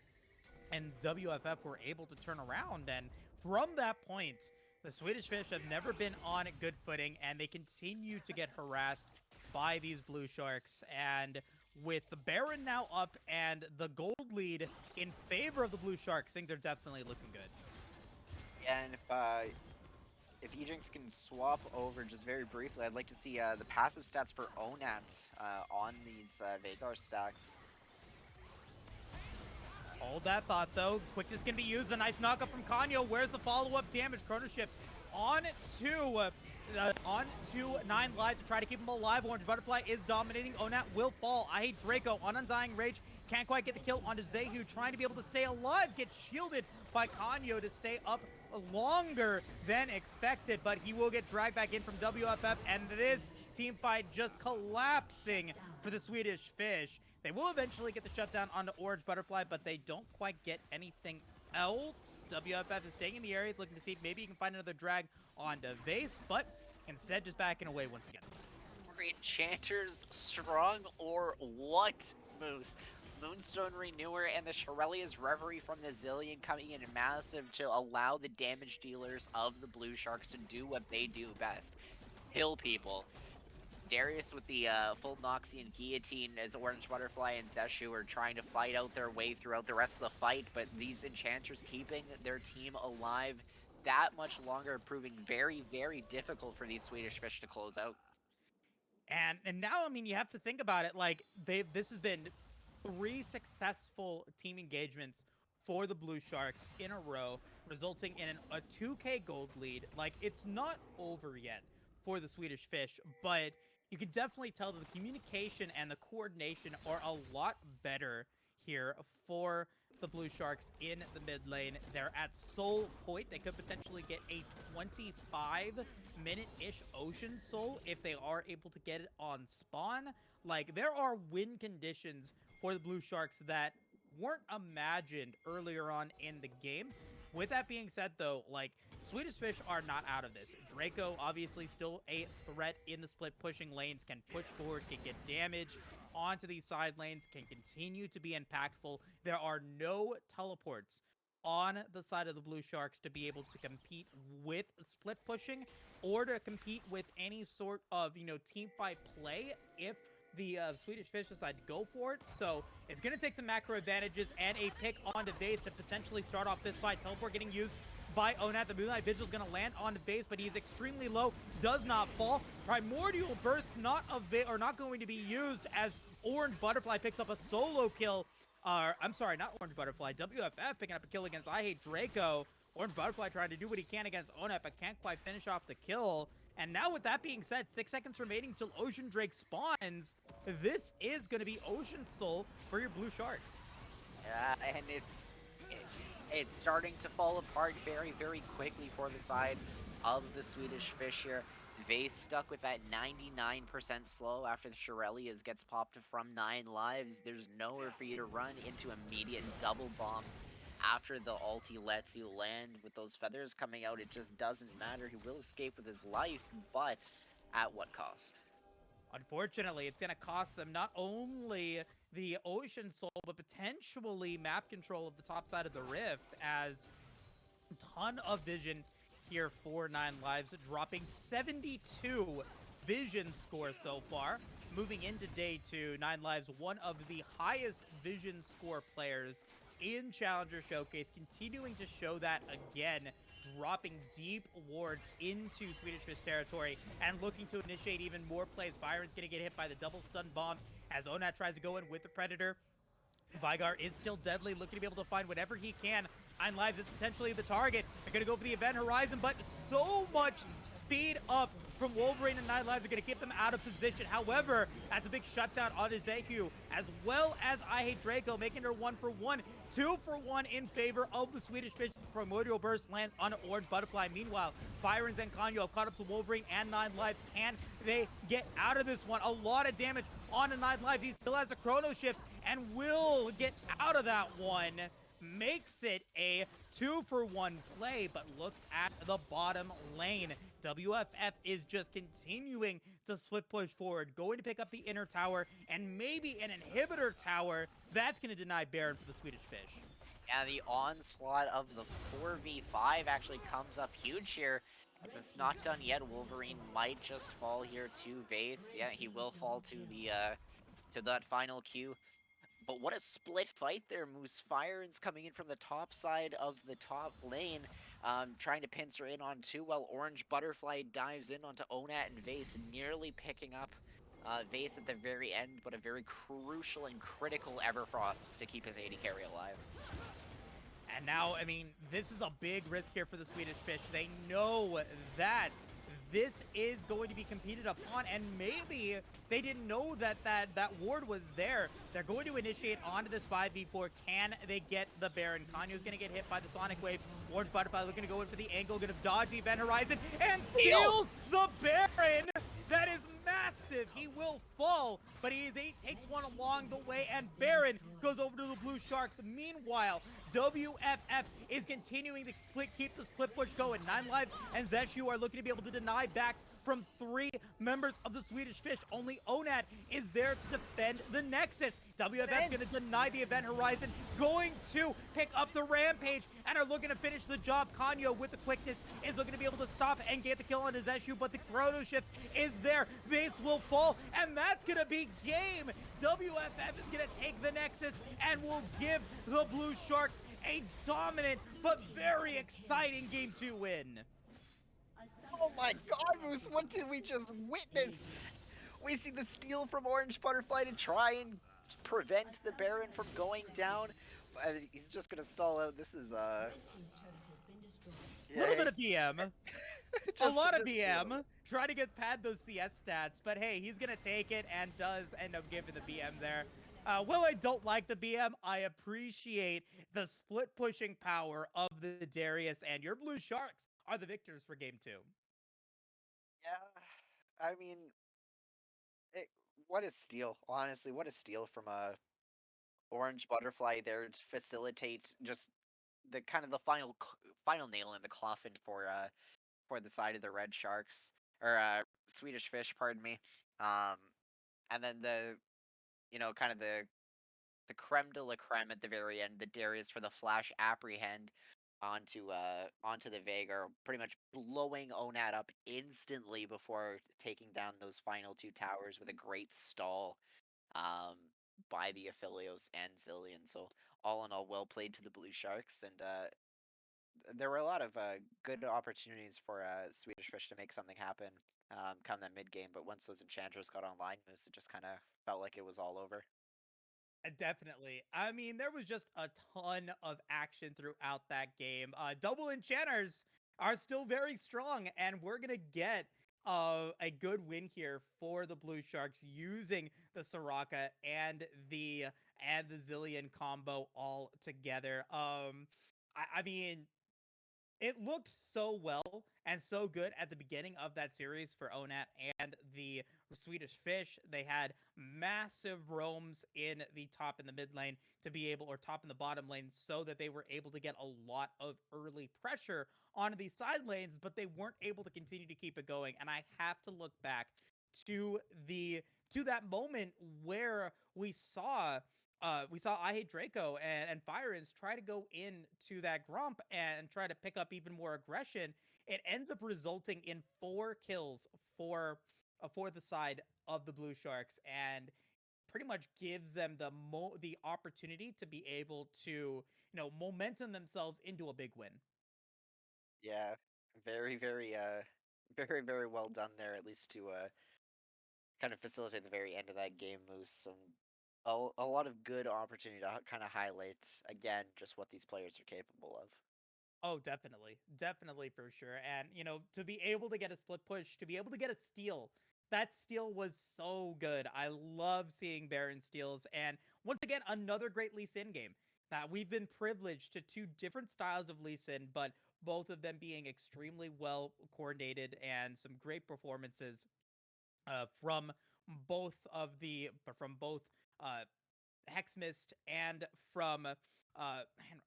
and WFF were able to turn around, and from that point the Swedish Fish have never been on good footing, and they continue to get harassed by these Blue Sharks. And with the Baron now up and the gold lead in favor of the Blue Sharks, things are definitely looking good.
Yeah, and if Ejinx can swap over just very briefly, I'd like to see the passive stats for Onat on these Vagar stacks.
Hold that thought, though. Quickness can be used. A nice knockup from Kanyo. Where's the follow-up damage? Chrono Shift on to 9 lives to try to keep him alive. Orange Butterfly is dominating. Onat will fall. I hate Draco on Undying Rage. Can't quite get the kill onto Zehu, trying to be able to stay alive. Gets shielded by Kanyo to stay up longer than expected, but he will get dragged back in from WFF, and this team fight just collapsing for the Swedish Fish. They will eventually get the shutdown onto Orange Butterfly, but they don't quite get anything else. WFF is staying in the area, looking to see if maybe he can find another drag onto Vase, but instead just backing away once again.
Enchanters strong or what, Moose? Moonstone Renewer and the Shirelia's Reverie from the Zillion coming in massive to allow the damage dealers of the Blue Sharks to do what they do best. Kill people. Darius with the full Noxian Guillotine as Orange Butterfly and Zeshu are trying to fight out their way throughout the rest of the fight, but these Enchanters keeping their team alive that much longer, proving very, very difficult for these Swedish Fish to close out.
And now, I mean, you have to think about it, like, this has been 3 successful team engagements for the Blue Sharks in a row, resulting in a 2K gold lead. Like, it's not over yet for the Swedish Fish, but you can definitely tell that the communication and the coordination are a lot better here for the Blue Sharks in the mid lane. They're at Soul Point. They could potentially get a 25-minute-ish Ocean Soul if they are able to get it on spawn. Like, there are win conditions for the Blue Sharks that weren't imagined earlier on in the game. With that being said, though, like, Swedish Fish are not out of this. Draco, obviously still a threat in the split pushing lanes, can push forward, can get damage onto these side lanes, can continue to be impactful. There are no teleports on the side of the Blue Sharks to be able to compete with split pushing or to compete with any sort of, team fight play if the Swedish Fish decide to go for it. So it's going to take some macro advantages and a pick onto Vase to potentially start off this fight. Teleport getting used by Onat. The Moonlight Vigil is going to land on Vase, but he's extremely low, does not fall. Primordial Burst not going to be used as Orange Butterfly picks up a solo kill. I'm sorry, not Orange Butterfly. WFF picking up a kill against I Hate Draco. Orange Butterfly trying to do what he can against Onat, but can't quite finish off the kill. And now with that being said, 6 seconds remaining till Ocean Drake spawns. This is going to be Ocean Soul for your Blue Sharks.
Yeah, and it's starting to fall apart very, very quickly for the side of the Swedish Fish here. Vase stuck with that 99% slow after the Shirelias gets popped from 9 lives. There's nowhere for you to run into immediate double bomb. After the ulti lets you land with those feathers coming out, it just doesn't matter. He will escape with his life, but at what cost?
Unfortunately, it's going to cost them not only the Ocean Soul, but potentially map control of the top side of the Rift, as a ton of vision here for 9 Lives, dropping 72 vision score so far. Moving into day 2, 9 Lives, one of the highest vision score players in Challenger Showcase, continuing to show that again, dropping deep wards into Swedish Fish territory and looking to initiate even more plays. Byron's going to get hit by the double stun bombs as Onat tries to go in with the Predator. Vigar is still deadly, looking to be able to find whatever he can. 9 Lives is potentially the target. They're going to go for the event horizon, but so much speed up from Wolverine, and 9 Lives are going to keep them out of position. However, that's a big shutdown on Ezekiel, as well as I Hate Draco, making her 1-for-1. 2-for-1 in favor of the Swedish Fish. Primordial Burst lands on an Orange Butterfly. Meanwhile, Byron and Kanyo have caught up to Wolverine and 9 Lives. Can they get out of this one? A lot of damage on the 9 Lives. He still has a Chrono Shift and will get out of that one. Makes it a 2-for-1 play, but look at the bottom lane. WFF is just continuing to split push forward, going to pick up the inner tower and maybe an inhibitor tower. That's going to deny Baron for the Swedish Fish.
Yeah, the onslaught of the 4v5 actually comes up huge here. As it's not done yet, Wolverine might just fall here to Vase. Yeah, he will fall to that final queue. But what a split fight there. Moose Fire's coming in from the top side of the top lane, trying to pincer in on 2, while Orange Butterfly dives in onto Onat and Vase, nearly picking up Vase at the very end, but a very crucial and critical Everfrost to keep his AD carry alive.
And now, I mean, this is a big risk here for the Swedish Fish. They know that this is going to be competed upon, and maybe they didn't know that that ward was there. They're going to initiate onto this 5v4. Can they get the Baron? Kanyo's going to get hit by the Sonic Wave. Orange Butterfly looking to go in for the angle, going to dodge the Event Horizon, and steals the Baron! That is massive! He will fall, but takes one along the way, and Baron goes over to the Blue Sharks. Meanwhile, WFF is continuing to keep the split push going. 9 Lives and Zeshu are looking to be able to deny backs from 3 members of the Swedish Fish. Only Onat is there to defend the Nexus. WFF is going to deny the Event Horizon, going to pick up the Rampage, and are looking to finish the job. Kanyo, with the quickness, is looking to be able to stop and get the kill on his Zeshu, but the Chrono Shift is there. Vase will fall, and that's going to be game. WFF is going to take the Nexus and will give the Blue Sharks a dominant but very exciting Game 2 win.
Oh my god, Moose, what did we just witness? We see the steal from Orange Butterfly to try and prevent the Baron from going down. He's just gonna stall out. This is
A little bit of BM. A lot of BM. Try to get pad those CS stats, but hey, he's gonna take it and does end up giving the BM there. While I don't like the BM, I appreciate the split pushing power of the Darius, and your Blue Sharks are the victors for Game 2.
Yeah, I mean, what a steal, honestly. What a steal from Orange Butterfly there to facilitate just the kind of the final nail in the coffin for the side of the Red Sharks, or Swedish Fish, pardon me. And then kind of the creme de la creme at the very end, the Darius for the flash apprehend onto the Veigar, pretty much blowing Onat up instantly before taking down those final 2 towers with a great stall by the Aphelios and Zillion. So all in all, well played to the Blue Sharks, and there were a lot of good opportunities for Swedish Fish to make something happen come that mid game, but once those Enchanters got online, Moose, it just kind of felt like it was all over.
Definitely. I mean, there was just a ton of action throughout that game. Double Enchanters are still very strong, and we're going to get a good win here for the Blue Sharks using the Soraka and the Zillion combo all together. I mean, it looked so well and so good at the beginning of that series for Onat and the Swedish Fish. They had massive roams in the top and the mid lane to be able, or top and the bottom lane, so that they were able to get a lot of early pressure onto these side lanes, but they weren't able to continue to keep it going. And I have to look back to the to that moment where we saw I Hate Draco and Firins try to go into that Grump and try to pick up even more aggression. It ends up resulting in 4 kills for the side of the Blue Sharks, and pretty much gives them the opportunity to be able to, momentum themselves into a big win.
Yeah, very, very, very, very well done there, at least to kind of facilitate the very end of that game, Moose, and a lot of good opportunity to kind of highlight again just what these players are capable of.
Oh, definitely. Definitely for sure. And, to be able to get a split push, to be able to get a steal, that steal was so good. I love seeing Baron steals. And once again, another great Lee Sin game. We've been privileged to 2 different styles of Lee Sin, but both of them being extremely well coordinated and some great performances from both uh Hexmist and from man,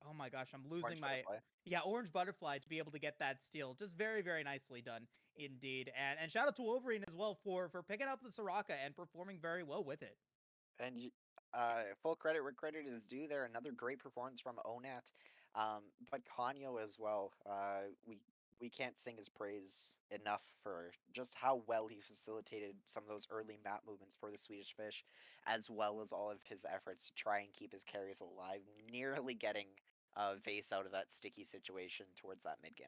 oh my gosh, I'm losing
Orange
my
Butterfly.
yeah, Orange Butterfly to be able to get that steal. Just very, very nicely done indeed. And shout out to Wolverine as well for picking up the Soraka and performing very well with it.
And full credit where credit is due there. Another great performance from Onat, but Kanyo as well. We can't sing his praise enough for just how well he facilitated some of those early map movements for the Swedish Fish, as well as all of his efforts to try and keep his carries alive, nearly getting Vase out of that sticky situation towards that mid game.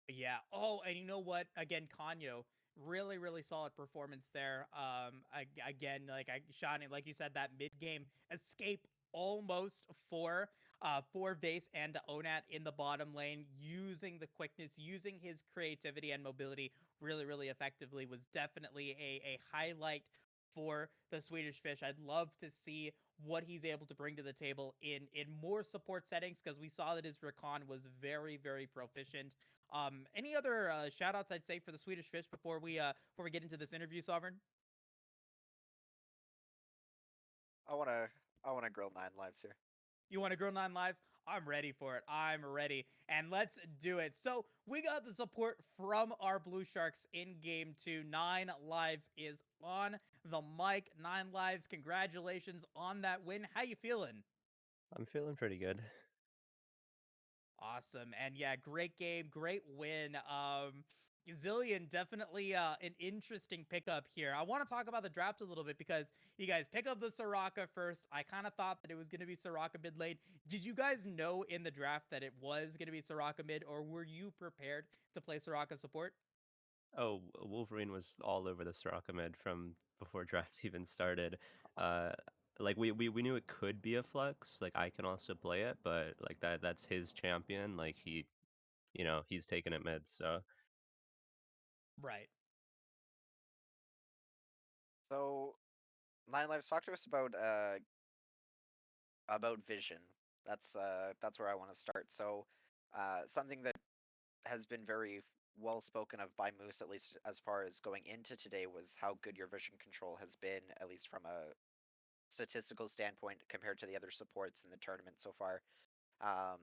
Yeah. Oh, and you know what? Again, Kanyo, really, really solid performance there. Again, like Shani, like you said, that mid game escape almost for Vase and Onat in the bottom lane, using the quickness, using his creativity and mobility really, really effectively was definitely a highlight for the Swedish Fish. I'd love to see what he's able to bring to the table in more support settings, because we saw that his recon was very, very proficient. Any other shout outs I'd say for the Swedish Fish before we get into this interview, Sovereign?
I wanna I wanna grill 9 lives here.
You want to grill 9 lives? I'm ready for it. I'm ready. And let's do it. So we got the support from our Blue Sharks in game 2. 9 lives is on the mic. 9 lives. Congratulations on that win. How you feeling?
I'm feeling pretty good.
Awesome. And yeah, great game, great win. Zillion, definitely an interesting pickup here. I want to talk about the draft a little bit because you guys pick up the Soraka first. I kind of thought that it was going to be Soraka mid lane. Did you guys know in the draft that it was going to be Soraka mid, or were you prepared to play Soraka support?
Oh, Wolverine was all over the Soraka mid from before drafts even started. Uh, like we knew it could be a flex. Like I can also play it, but like that's his champion. Like he's taking it mid. So
Right.
So 9 lives, talk to us about vision. That's where I want to start. So, something that has been very well spoken of by Moose, at least as far as going into today, was how good your vision control has been, at least from a statistical standpoint, compared to the other supports in the tournament so far. Um,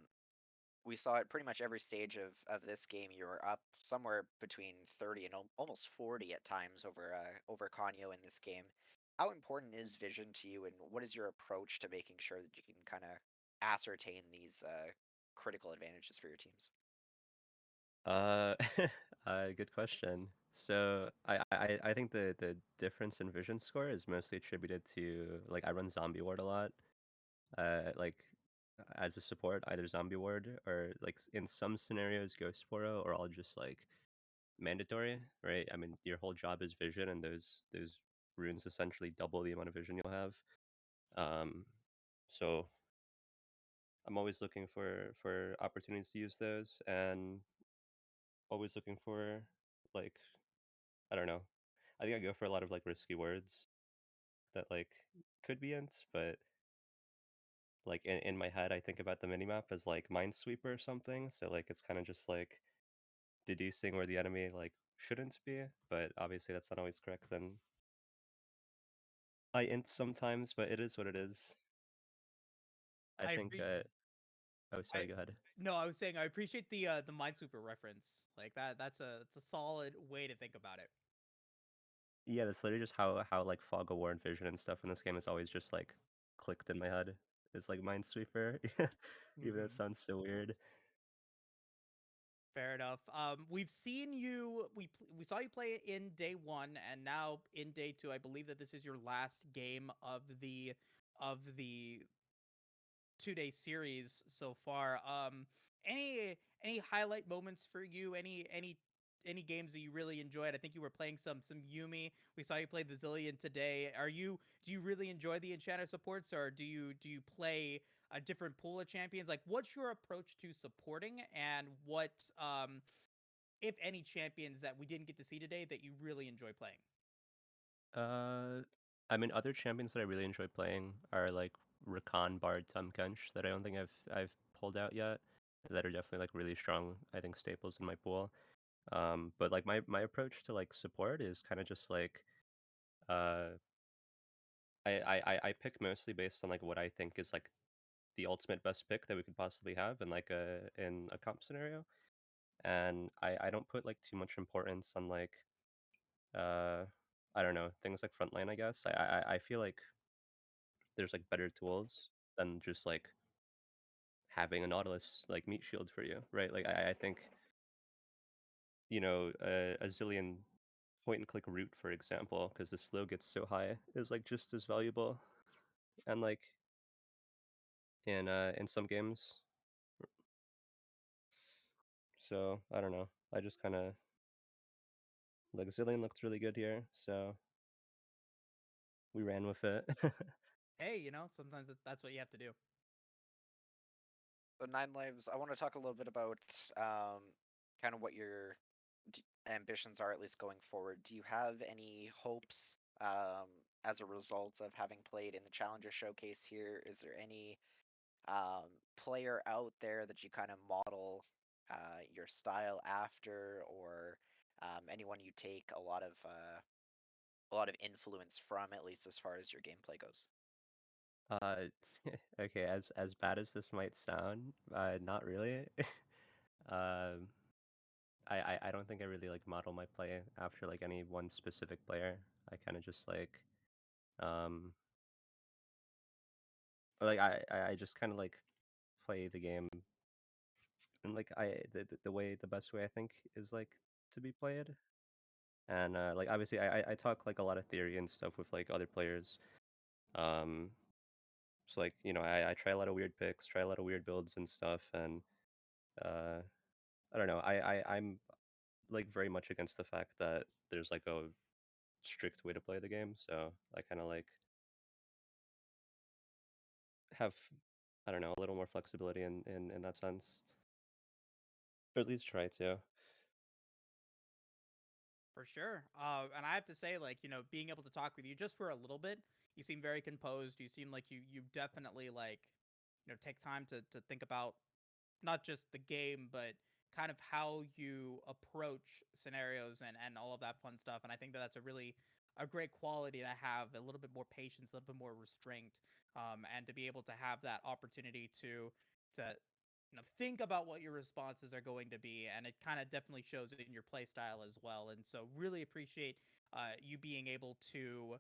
we saw it pretty much every stage of this game. You were up somewhere between 30 and almost 40 at times over Kanyo in this game. How important is vision to you, and what is your approach to making sure that you can kind of ascertain these critical advantages for your teams?
uh, good question. So I think the difference in vision score is mostly attributed to like I run zombie ward a lot. Like as a support, either zombie ward or like in some scenarios ghost Sporo, or I'll just like mandatory, right? I mean, your whole job is vision, and those runes essentially double the amount of vision you'll have. Um, so I'm always looking for opportunities to use those, and always looking for like I don't know. I think I go for a lot of like risky words that like could be int, but like in my head I think about the minimap as like Minesweeper or something. So like it's kind of just like deducing where the enemy like shouldn't be, but obviously that's not always correct. And I int sometimes, but it is what it is. I
I
think.
re-
Oh, sorry.
I
Go ahead.
No, I was saying I appreciate the Minesweeper reference. Like that's a solid way to think about it.
Yeah, that's literally just how like fog of war and vision and stuff in this game is always just like clicked in my head. It's like Minesweeper, even though it
Hmm.
sounds so weird.
Fair enough. We've seen you. We saw you play in day one, and now in day two. I believe that this is your last game of the 2-day series so far. Any highlight moments for you? Any games that you really enjoyed? I think you were playing some Yumi. We saw you play the Zillion today. Do you really enjoy the Enchanter supports, or do you play a different pool of champions? Like, what's your approach to supporting, and what if any champions that we didn't get to see today that you really enjoy playing?
Uh, I mean, other champions that I really enjoy playing are like Rakan, Bard, Tahm that I don't think I've pulled out yet. That are definitely like really strong. I think staples in my pool. But like my approach to like support is kind of just like uh, I pick mostly based on like what I think is like the ultimate best pick that we could possibly have in like a comp scenario. And I don't put like too much importance on like uh I don't know, things like frontline, I guess. I feel like there's like better tools than just like having a Nautilus like meat shield for you, right? Like I think, a zillion point and click route, for example, because the slow gets so high, is like just as valuable. And like in some games. So I don't know. I just kinda like Zillion looked really good here, so we ran with it.
Hey, sometimes that's what you have to do.
So Nine Lives, I want to talk a little bit about kind of what your ambitions are, at least going forward. Do you have any hopes as a result of having played in the Challenger Showcase here? Is there any player out there that you kind of model your style after, or anyone you take a lot of influence from, at least as far as your gameplay goes?
Uh, okay, as bad as this might sound, not really. Um, I don't think I really like model my play after like any one specific player. I kind of just um I just kind of like play the game and like the way the best way I think is like to be played. And like obviously I talk like a lot of theory and stuff with like other players. Um, so like I try a lot of weird picks, try a lot of weird builds and stuff, and uh I don't know. I'm like very much against the fact that there's like a strict way to play the game. So I kind of like have, I don't know, a little more flexibility in that sense, or at least try to.
For sure. And I have to say, like, being able to talk with you just for a little bit, you seem very composed. You seem like you definitely like, take time to think about not just the game, but kind of how you approach scenarios and all of that fun stuff. And I think that that's a great quality to have, a little bit more patience, a little bit more restraint, and to be able to have that opportunity to think about what your responses are going to be, and it kind of definitely shows in your play style as well. And so really appreciate you being able to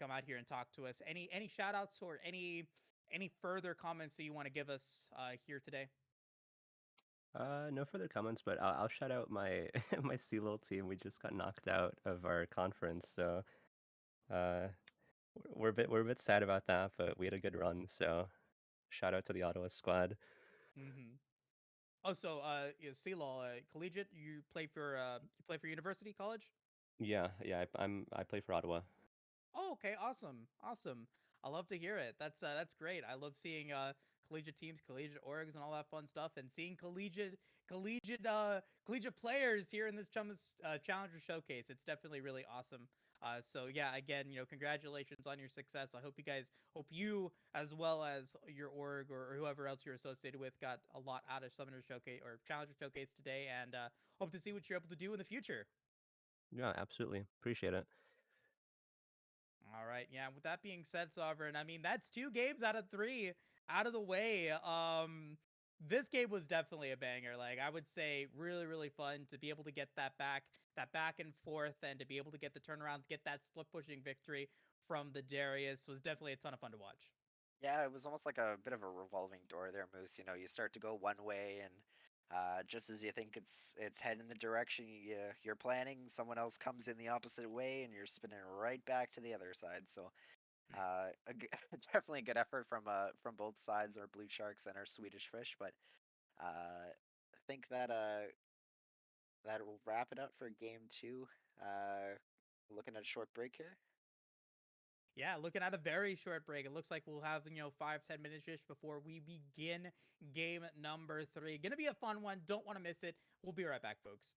come out here and talk to us. Any shout outs or any further comments that you want to give us here today?
No further comments, but I'll shout out my my C-Lil team. We just got knocked out of our conference, so uh, we're a bit sad about that, but we had a good run. So shout out to the Ottawa squad.
Mm-hmm. Oh, so CLAW, collegiate. You play for university college.
Yeah, yeah. I play for Ottawa.
Oh, okay, awesome, awesome. I love to hear it. That's great. I love seeing collegiate teams, collegiate orgs, and all that fun stuff, and seeing collegiate players here in this Challenger Showcase. It's definitely really awesome. So yeah, again, congratulations on your success. I hope you as well as your org or whoever else you're associated with got a lot out of Summoner Showcase or Challenger Showcase today, and hope to see what you're able to do in the future.
Yeah, absolutely. Appreciate it.
All right. Yeah. With that being said, Sovereign, I mean, that's two games out of three out of the way. This game was definitely a banger. Like, I would say really, really fun to be able to get that back and forth, and to be able to get the turnaround, to get that split pushing victory from the Darius was definitely a ton of fun to watch.
Yeah, it was almost like a bit of a revolving door there, Moose. You know, you start to go one way, and just as you think it's heading the direction you're planning, someone else comes in the opposite way, and you're spinning right back to the other side. So, definitely a good effort from both sides, our Blue Sharks and our Swedish Fish. But I think that that will wrap it up for game two. Uh, looking at a short break here.
Yeah, looking at a very short break. It looks like we'll have, 5-10 minutes ish before we begin game number 3. Gonna be a fun one. Don't want to miss it. We'll be right back, folks.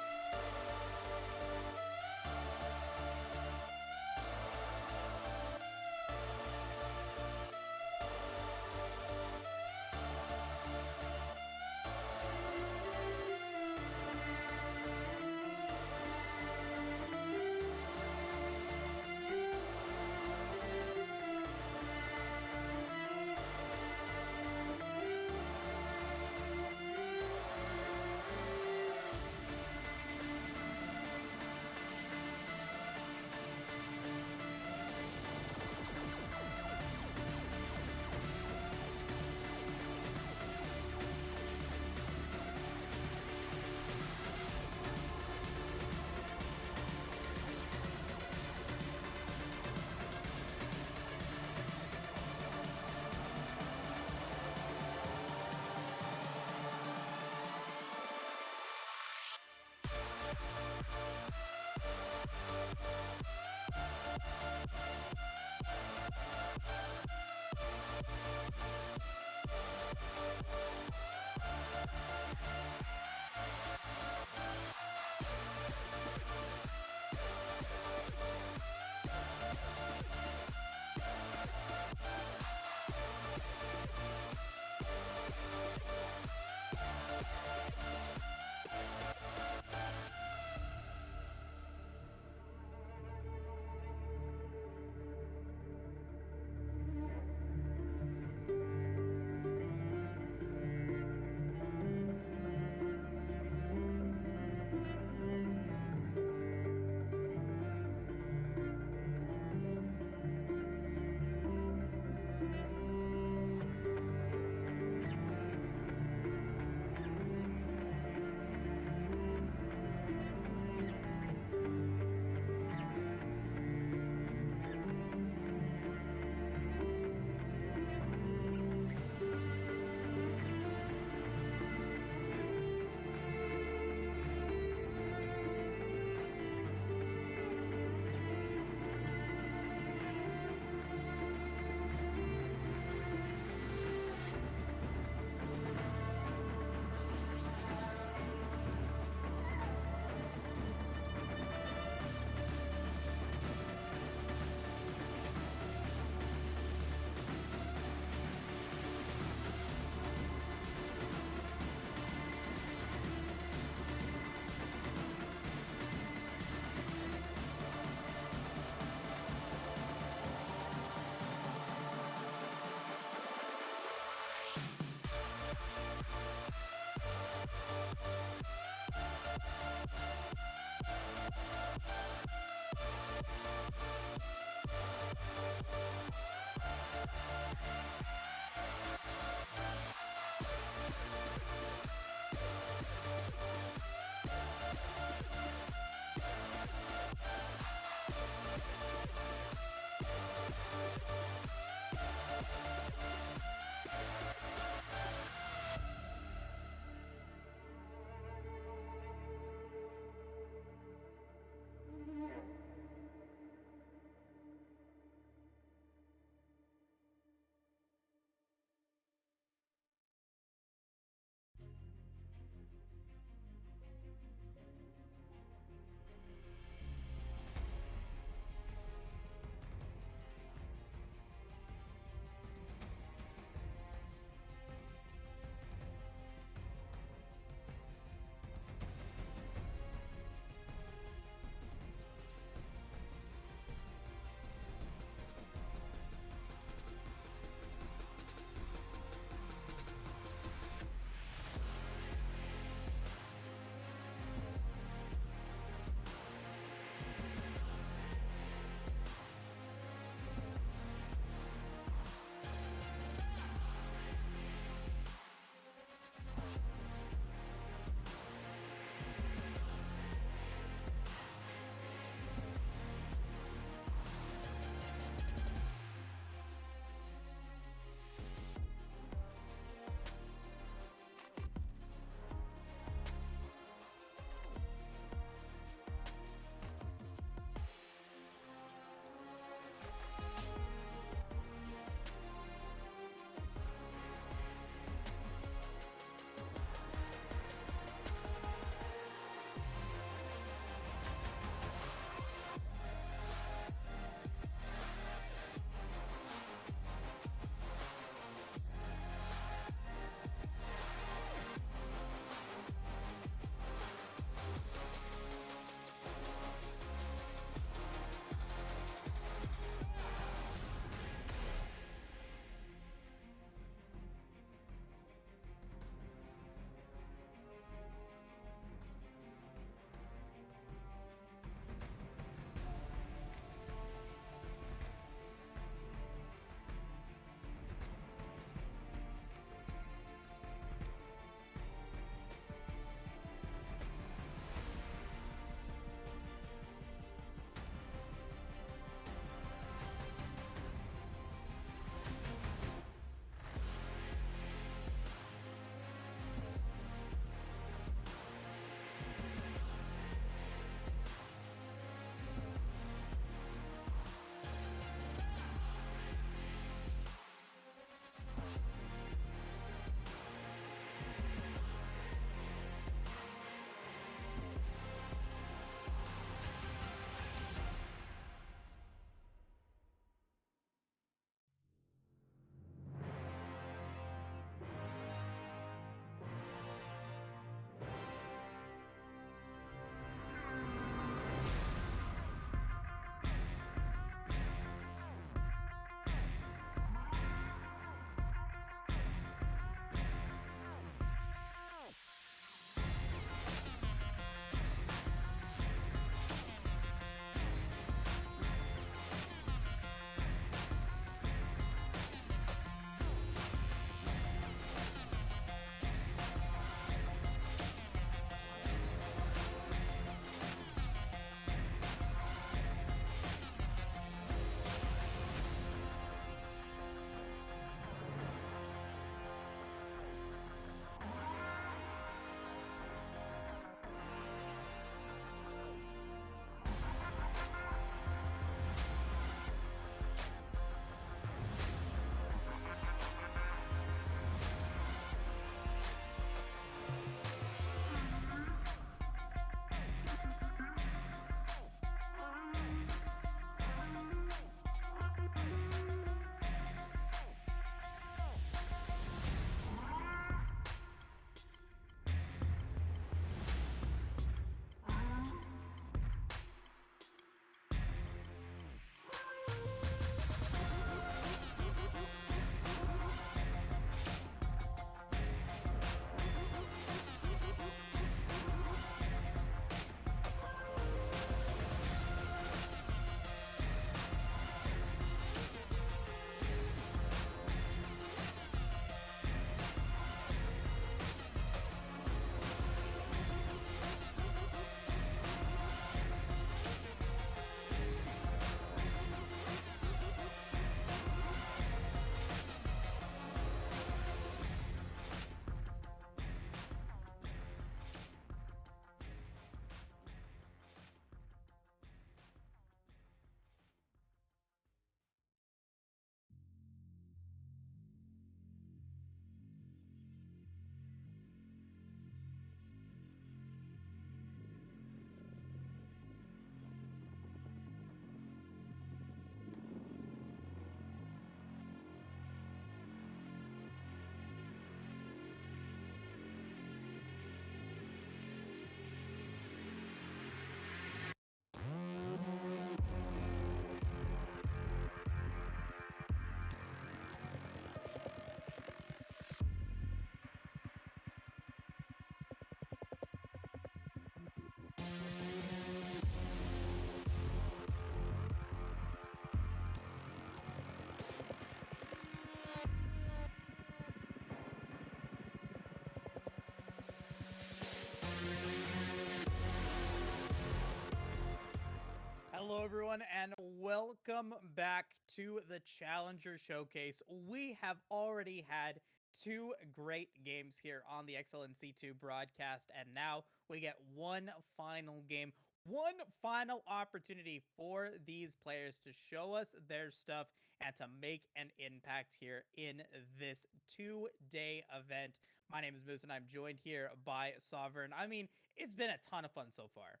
and welcome back to the Challenger Showcase. We have already had two great games here on the XLNC2 broadcast, and now we get one final game, one final opportunity for these players to show us their stuff and to make an impact here in this two-day event. My name is Moose, and I'm joined here by Sovereign. I mean, it's been a ton of fun so far.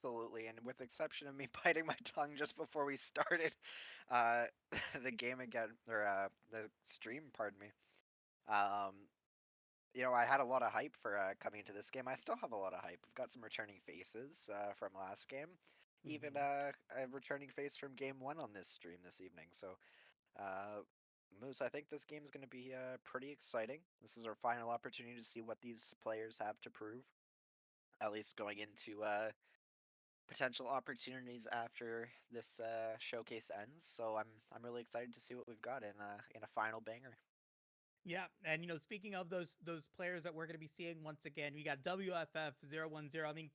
Absolutely, and with the exception of me biting my tongue just before we started uh, the game again, or the stream, pardon me. Um, I had a lot of hype for coming into this game. I still have a lot of hype. We've got some returning faces from last game, even
Mhm.
a returning face from game one on this stream this evening. So, uh, Moose, I think this game is going to be pretty exciting. This is our final opportunity to see what these players have to prove, at least going into potential opportunities after this showcase ends. So I'm really excited to see what we've got in a final banger.
Yeah, and speaking of those players that we're going to be seeing once again, we got WFF 010. I mean,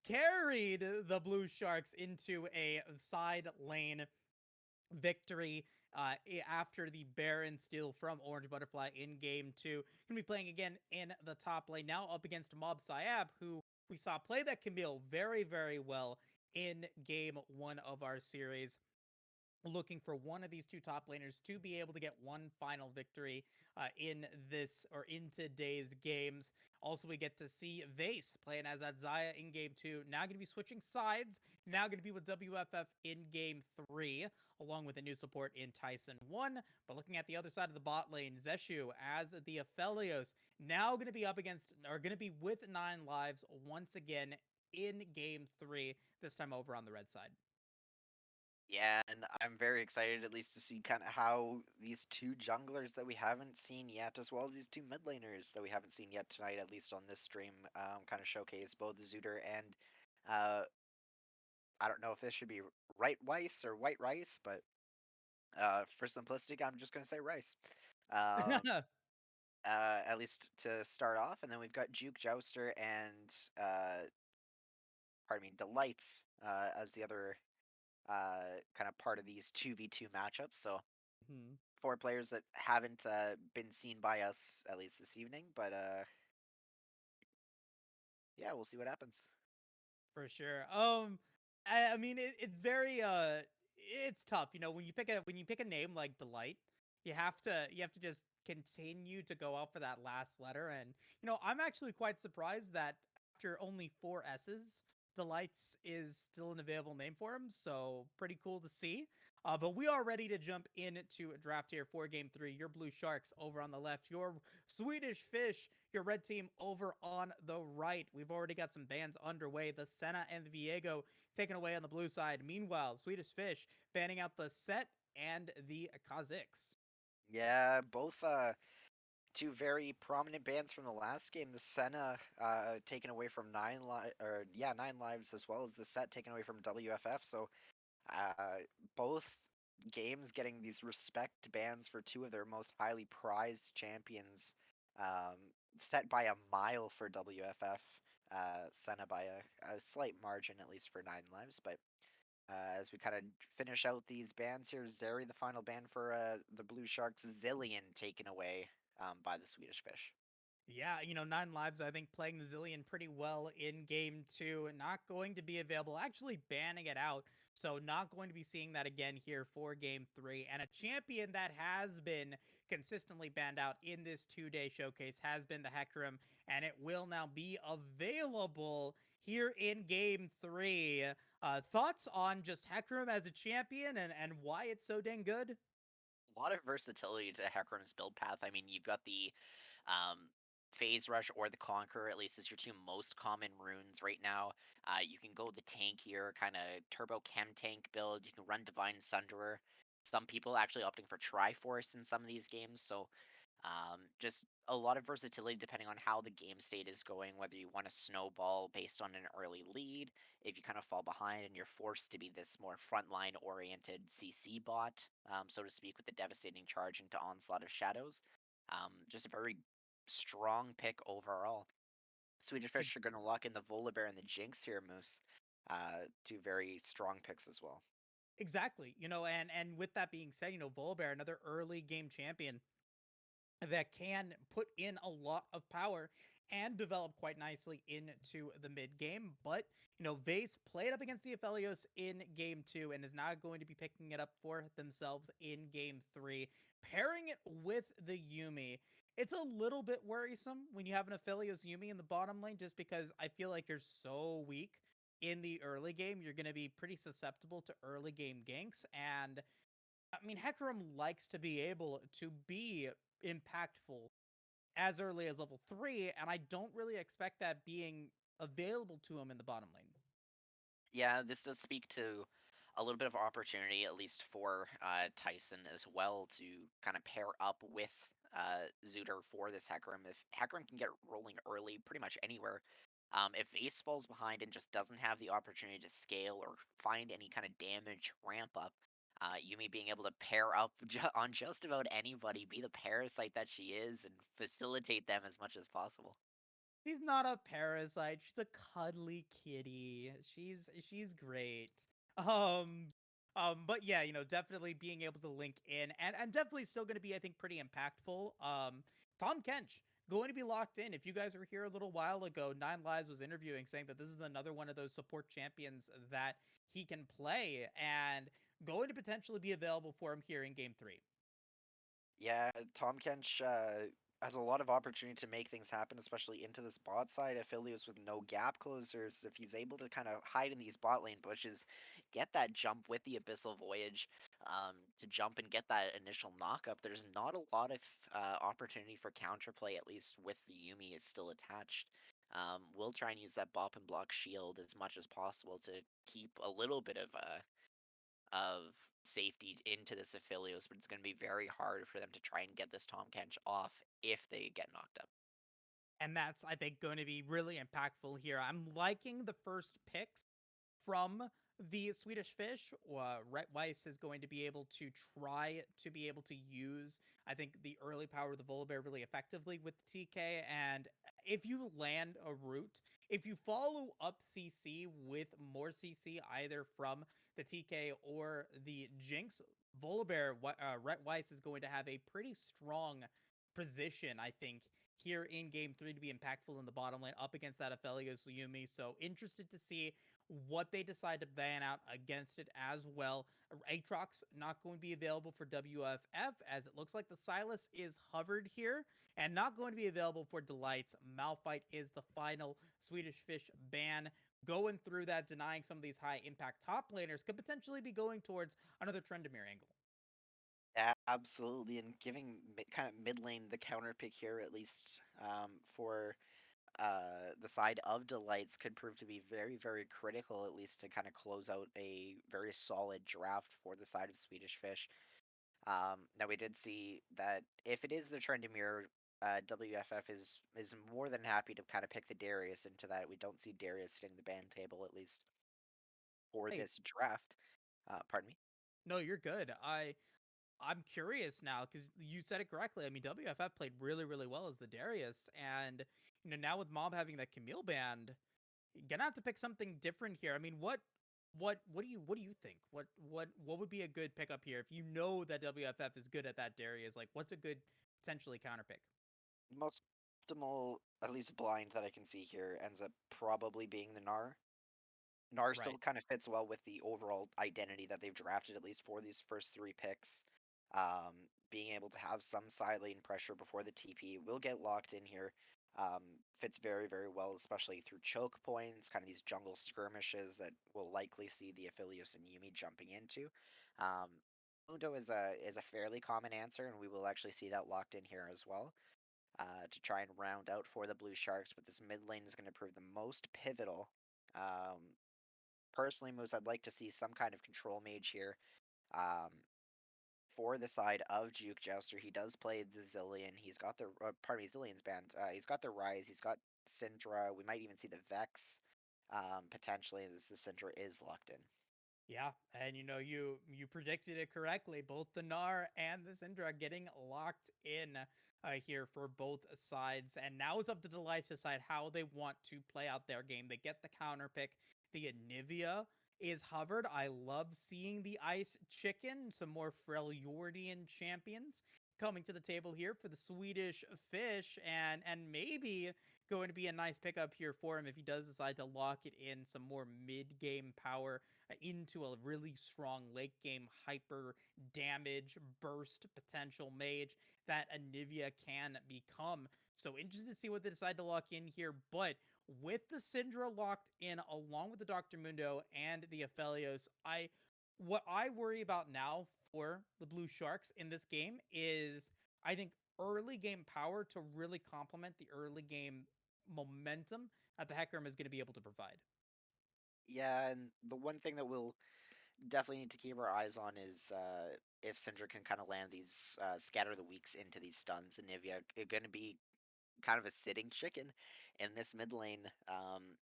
carried the Blue Sharks into a side lane victory after the Baron steal from Orange Butterfly in game two. Gonna be playing again in the top lane now up against Mob Sayab, who we saw play that Camille very, very well in game one of our series. Looking for one of these two top laners to be able to get one final victory in this or in today's games. Also, we get to see Vase playing as that Zaya in game two. Now going to be switching sides. Now going to be with WFF in game three, along with a new support in Tyson 1. But looking at the other side of the bot lane, Zeshu as the Aphelios now going to be up against, or going to be with 9 lives once again in game three, this time over on the red side.
Yeah, and I'm very excited at least to see kind of how these two junglers that we haven't seen yet, as well as these two mid laners that we haven't seen yet tonight, at least on this stream, kind of showcase both Zooter and uh, I don't know if this should be right Rice or white rice, but for simplistic, I'm just gonna say rice. Um, at least to start off, and then we've got Juke Jouster and pardon me, Delights as the other kind of part of these 2v2 matchups. So
Mhm.
four players that haven't been seen by us at least this evening, but yeah, we'll see what happens.
For sure. I mean, it's very it's tough. When you pick a name like Delight, you have to just continue to go out for that last letter. And I'm actually quite surprised that after only 4 S's, Delights is still an available name for him. So pretty cool to see. But we are ready to jump into a draft here for game three. Your Blue Sharks over on the left, your Swedish Fish, your red team over on the right. We've already got some bans underway. The Senna and the Viego taken away on the blue side. Meanwhile, Swedish Fish banning out the Set and the Kazakhs.
Yeah, both two very prominent bans from the last game. The Senna taken away from 9 lives, as well as the Set taken away from WFF. So uh, both games getting these respect bans for two of their most highly prized champions, set by a mile for WFF, Senna by a slight margin, at least for 9 lives. But as we kind of finish out these bans here, Zeri, the final ban for the Blue Sharks, Zillion taken away by the Swedish Fish.
Yeah, 9 lives, I think, playing the Zillion pretty well in game two. Not going to be available, actually banning it out. So, not going to be seeing that again here for game three. And a champion that has been consistently banned out in this 2-day showcase has been the Hecarim. And it will now be available here in game three. Thoughts on just Hecarim as a champion and why it's so dang good?
A lot of versatility to Hecarim's build path. I mean, you've got the um, Phase Rush or the Conqueror, at least, is your two most common runes right now. You can go the tankier, kind of turbo chem tank build. You can run Divine Sunderer. Some people actually opting for Triforce in some of these games. So just a lot of versatility depending on how the game state is going, whether you want to snowball based on an early lead, if you kind of fall behind and you're forced to be this more frontline oriented CC bot, so to speak, with the devastating charge into Onslaught of Shadows. Just a very strong pick overall. Swedish Fish are going to lock in the Volibear and the Jinx here, Moose. two very strong picks as well.
Exactly. And with that being said, Volibear, another early game champion that can put in a lot of power and develop quite nicely into the mid game. But, Vase played up against the Aphelios in game 2 and is now going to be picking it up for themselves in game 3, pairing it with the Yumi. It's a little bit worrisome when you have an Aphelios Yumi in the bottom lane, just because I feel like you're so weak in the early game. You're going to be pretty susceptible to early game ganks. And I mean, Hecarim likes to be able to be impactful as early as level 3, and I don't really expect that being available to him in the bottom lane.
Yeah, this does speak to a little bit of opportunity, at least for Tyson as well, to kind of pair up with Zooter for this Hecarim. If Hecarim can get rolling early, pretty much anywhere. If Ace falls behind and just doesn't have the opportunity to scale or find any kind of damage ramp up, Yumi being able to pair up on just about anybody, be the parasite that she is, and facilitate them as much as possible.
She's not a parasite. She's a cuddly kitty. She's great. Um but yeah, definitely being able to link in and definitely still going to be, I think, pretty impactful. Tom Kench going to be locked in. If you guys were here a little while ago, Nine Lives was interviewing saying that this is another one of those support champions that he can play and going to potentially be available for him here in game 3.
Yeah, Tom Kench has a lot of opportunity to make things happen, especially into this bot side. Affiliates with no gap closers. If he's able to kind of hide in these bot lane bushes, get that jump with the Abyssal Voyage, to jump and get that initial knock up, there's not a lot of opportunity for counterplay, at least with the Yumi. It's still attached. We'll try and use that bop and block shield as much as possible to keep a little bit of safety into this Aphelios, but it's going to be very hard for them to try and get this Tom Kench off if they get knocked up.
And that's, I think, going to be really impactful here. I'm liking the first picks from the Swedish Fish. Rhett Weiss is going to be able to try to be able to use, I think, the early power of the Volibear really effectively with the TK. And if you land a route, if you follow up CC with more CC, either from the TK or the Jinx, Volibear, Rhett Weiss is going to have a pretty strong position, I think, here in game 3 to be impactful in the bottom lane up against that Aphelios Yumi. So interested to see what they decide to ban out against it as well. Aatrox not going to be available for WFF, as it looks like the Silas is hovered here and not going to be available for Delights. Malphite is the final Swedish Fish ban. Going through that, denying some of these high impact top laners, could potentially be going towards another Trendemir angle.
Yeah, absolutely, and giving kind of mid lane the counter pick here, at least for the side of Delights, could prove to be very, very critical, at least to kind of close out a very solid draft for the side of Swedish Fish. Now we did see that if it is the Trendemir, WFF is more than happy to kind of pick the Darius into that. We don't see Darius hitting the ban table, at least for
Hey,
this draft. Pardon me.
no, you're good. I'm curious now because you said it correctly. I mean, WFF played really, really well as the Darius, and now with Mob having that Camille band, you're gonna have to pick something different here. I mean, what do you think? What would be a good pickup here if you know that WFF is good at that Darius? Like, what's a good potentially counter pick?
Most optimal, at least blind that I can see here, ends up probably being the Gnar. Gnar still
Right.
kind of fits well with the overall identity that they've drafted, at least for these first 3 picks. Being able to have some side lane pressure before the TP will get locked in here. Fits very, very well, especially through choke points, kind of these jungle skirmishes that we'll likely see the Aphelios and Yumi jumping into. Mundo is a fairly common answer, and we will actually see that locked in here as well, to try and round out for the Blue Sharks. But this mid lane is going to prove the most pivotal. Personally, Moose, I'd like to see some kind of control mage here. Um, for the side of Juke Jouster, he does play the Zillion. He's got the pardon me, Zillion's band. He's got the Rise. He's got Syndra. We might even see the Vex, potentially, as the Syndra is locked in.
Yeah, and you predicted it correctly. Both the Gnar and the Syndra getting locked in here for both sides, and now it's up to Delight to decide how they want to play out their game. They get the counter pick. the Anivia is hovered. I love seeing the Ice Chicken, some more Freljordian champions coming to the table here for the Swedish Fish, and maybe going to be a nice pickup here for him if he does decide to lock it in some more mid-game power into a really strong late game hyper damage burst potential mage that Anivia can become. So interested to see what they decide to lock in here, but with the Syndra locked in along with the Dr. Mundo and the Aphelios, what I worry about now for the Blue Sharks in this game is I think early game power to really complement the early game momentum that the Hecarim is going to be able to provide.
Yeah, and the one thing that we'll definitely need to keep our eyes on is if Syndra can kind of land these scatter the weaks into these stuns, and Nivea going to be kind of a sitting chicken in this mid lane.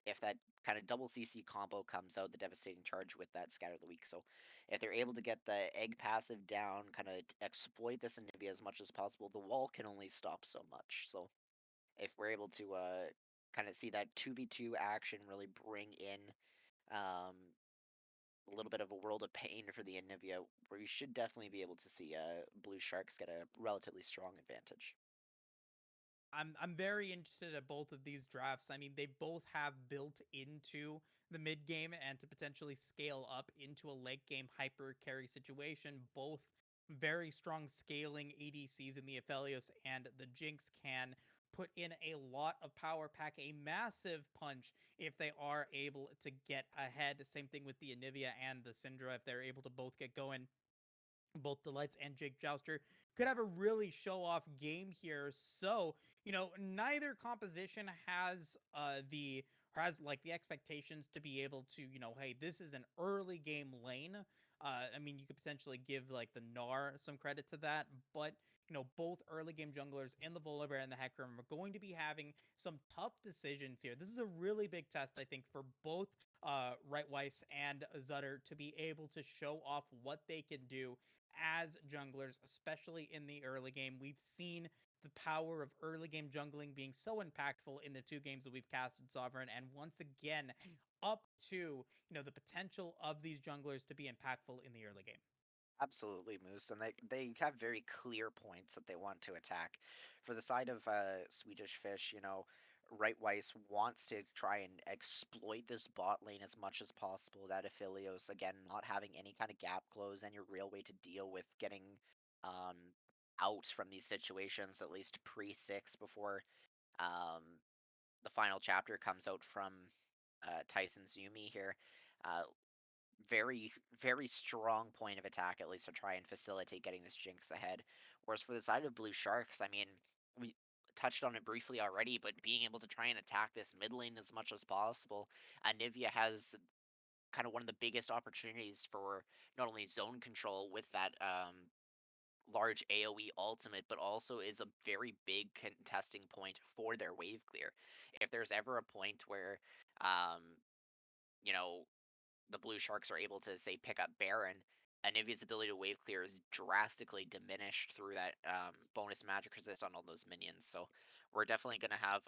If that kind of double CC combo comes out, the devastating charge with that scatter the weak. So if they're able to get the egg passive down, kind of exploit this Anivia as much as possible, the wall can only stop so much. So if we're able to kind of see that 2v2 action really bring in um, a little bit of a world of pain for the Anivia, where you should definitely be able to see Blue Sharks get a relatively strong advantage.
I'm very interested at both of these drafts. I mean, they both have built into the mid game and to potentially scale up into a late game hyper carry situation. Both very strong scaling ADCs in the Aphelios and the Jinx can put in a lot of power, pack a massive punch if they are able to get ahead. Same thing with the Anivia and the Syndra if they're able to both get going. Both Delights and Jake Jouster could have a really show off game here. So, neither composition has like the expectations to be able to, hey, this is an early game lane. I mean, you could potentially give like the Gnar some credit to that, but both early game junglers in the Volibear and the Hecarim are going to be having some tough decisions here. This is a really big test, I think, for both Right Weiss and Zutter to be able to show off what they can do as junglers, especially in the early game. We've seen the power of early game jungling being so impactful in the two games that we've casted Sovereign, and once again, up to the potential of these junglers to be impactful in the early game.
Absolutely, Moose, and they have very clear points that they want to attack. For the side of Swedish Fish, Right Weiss wants to try and exploit this bot lane as much as possible. That Aphelios, again, not having any kind of gap close, any real way to deal with getting um, out from these situations, at least pre-6 before um, the final chapter comes out from Tyson's Yumi here. Uh, very, very strong point of attack, at least to try and facilitate getting this Jinx ahead. Whereas for the side of Blue Sharks, I mean, we touched on it briefly already, but being able to try and attack this mid lane as much as possible, Anivia has kind of one of the biggest opportunities for not only zone control with that large AoE ultimate, but also is a very big contesting point for their wave clear. If there's ever a point where, um, you know, the Blue Sharks are able to, say, pick up Baron, Anivia's ability to wave clear is drastically diminished through that bonus magic resist on all those minions. So we're definitely going to have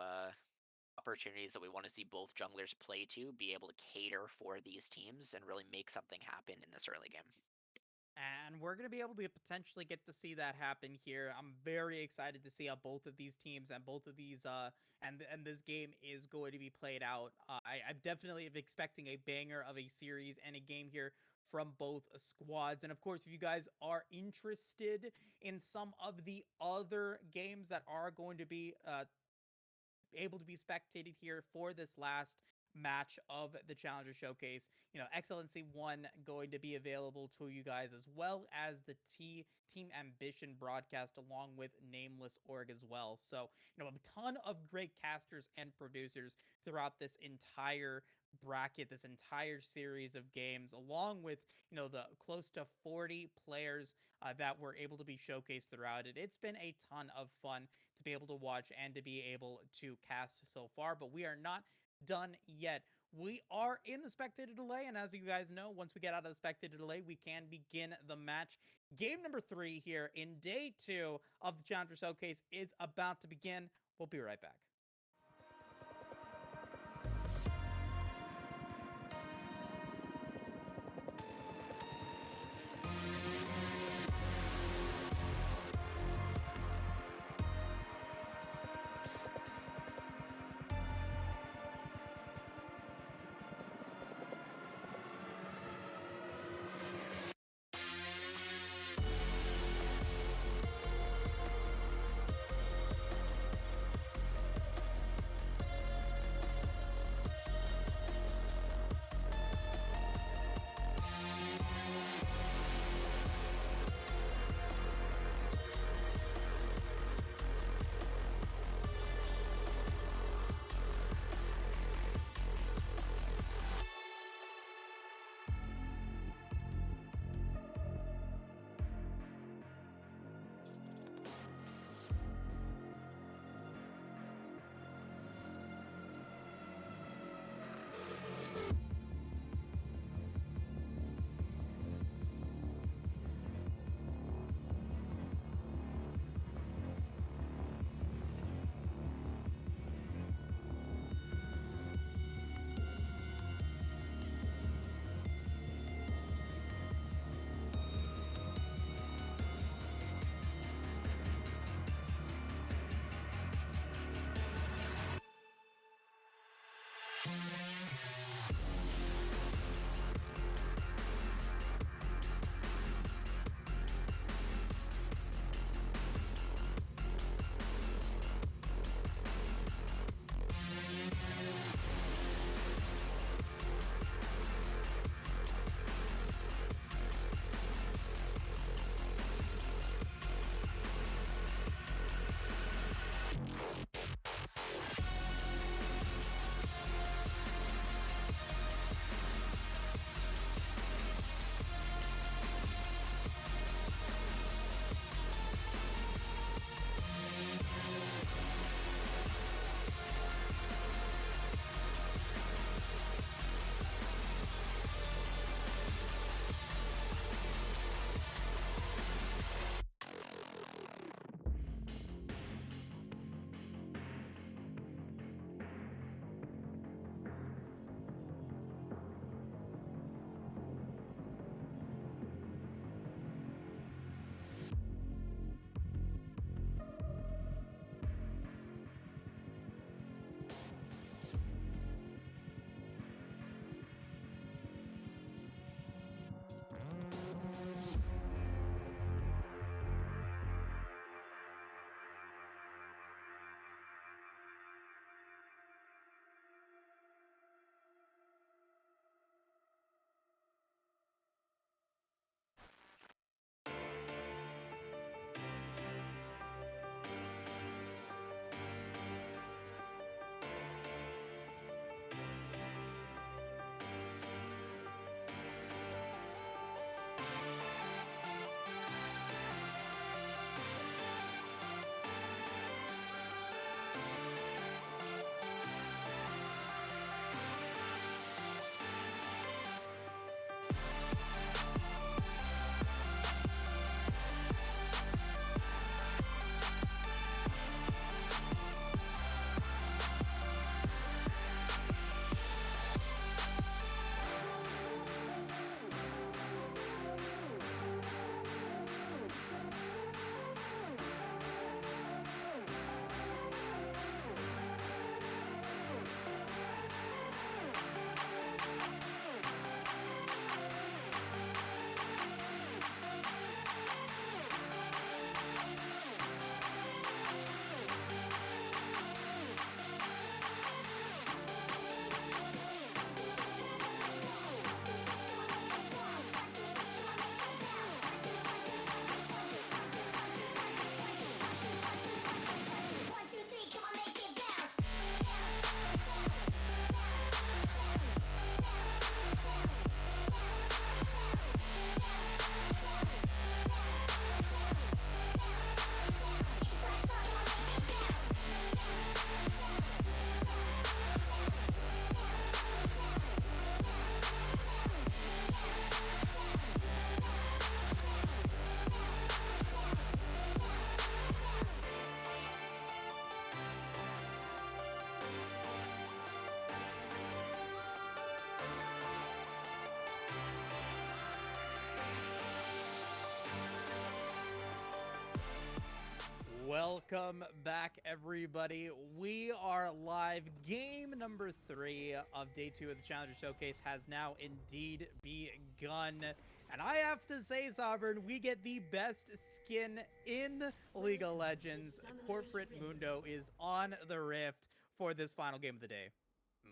opportunities that we want to see both junglers play to, be able to cater for these teams and really make something happen in this early game.
And we're going to be able to potentially get to see that happen here. I'm very excited to see how both of these teams and both of these and this game is going to be played out. I'm definitely expecting a banger of a series and a game here from both squads. And of course, if you guys are interested in some of the other games that are going to be able to be spectated here for this last match of the Challenger Showcase. XLNC 1 going to be available to you guys, as well as the Team Ambition broadcast, along with Nameless Org as well. So, a ton of great casters and producers throughout this entire bracket, this entire series of games, along with, the close to 40 players that were able to be showcased throughout it. It's been a ton of fun to be able to watch and to be able to cast so far, but we are not done yet. We are in the spectator delay, and as you guys know, once we get out of the spectator delay, we can begin the match. Game number 3 here in day 2 of the Challenger Showcase is about to begin. We'll be right back. Welcome back, everybody. We are live. Game number 3 of day 2 of the Challenger Showcase has now indeed begun. And I have to say, Sovereign, we get the best skin in League of Legends. Corporate Mundo is on the Rift for this final game of the day.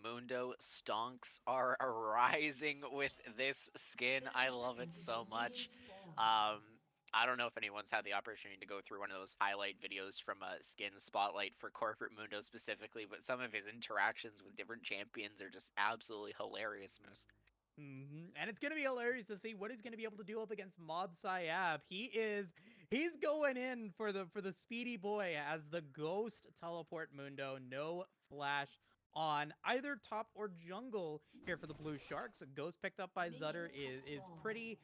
Mundo stonks are rising with this skin. I love it so much. I don't know if anyone's had the opportunity to go through one of those highlight videos from a skin spotlight for Corporate Mundo specifically, but some of his interactions with different champions are just absolutely hilarious, Moose.
And it's gonna be hilarious to see what he's gonna be able to do up against Mob Syab. He's going in for the speedy boy as the ghost teleport Mundo. No flash on either top or jungle here for the Blue Sharks. A ghost picked up by Zutter is pretty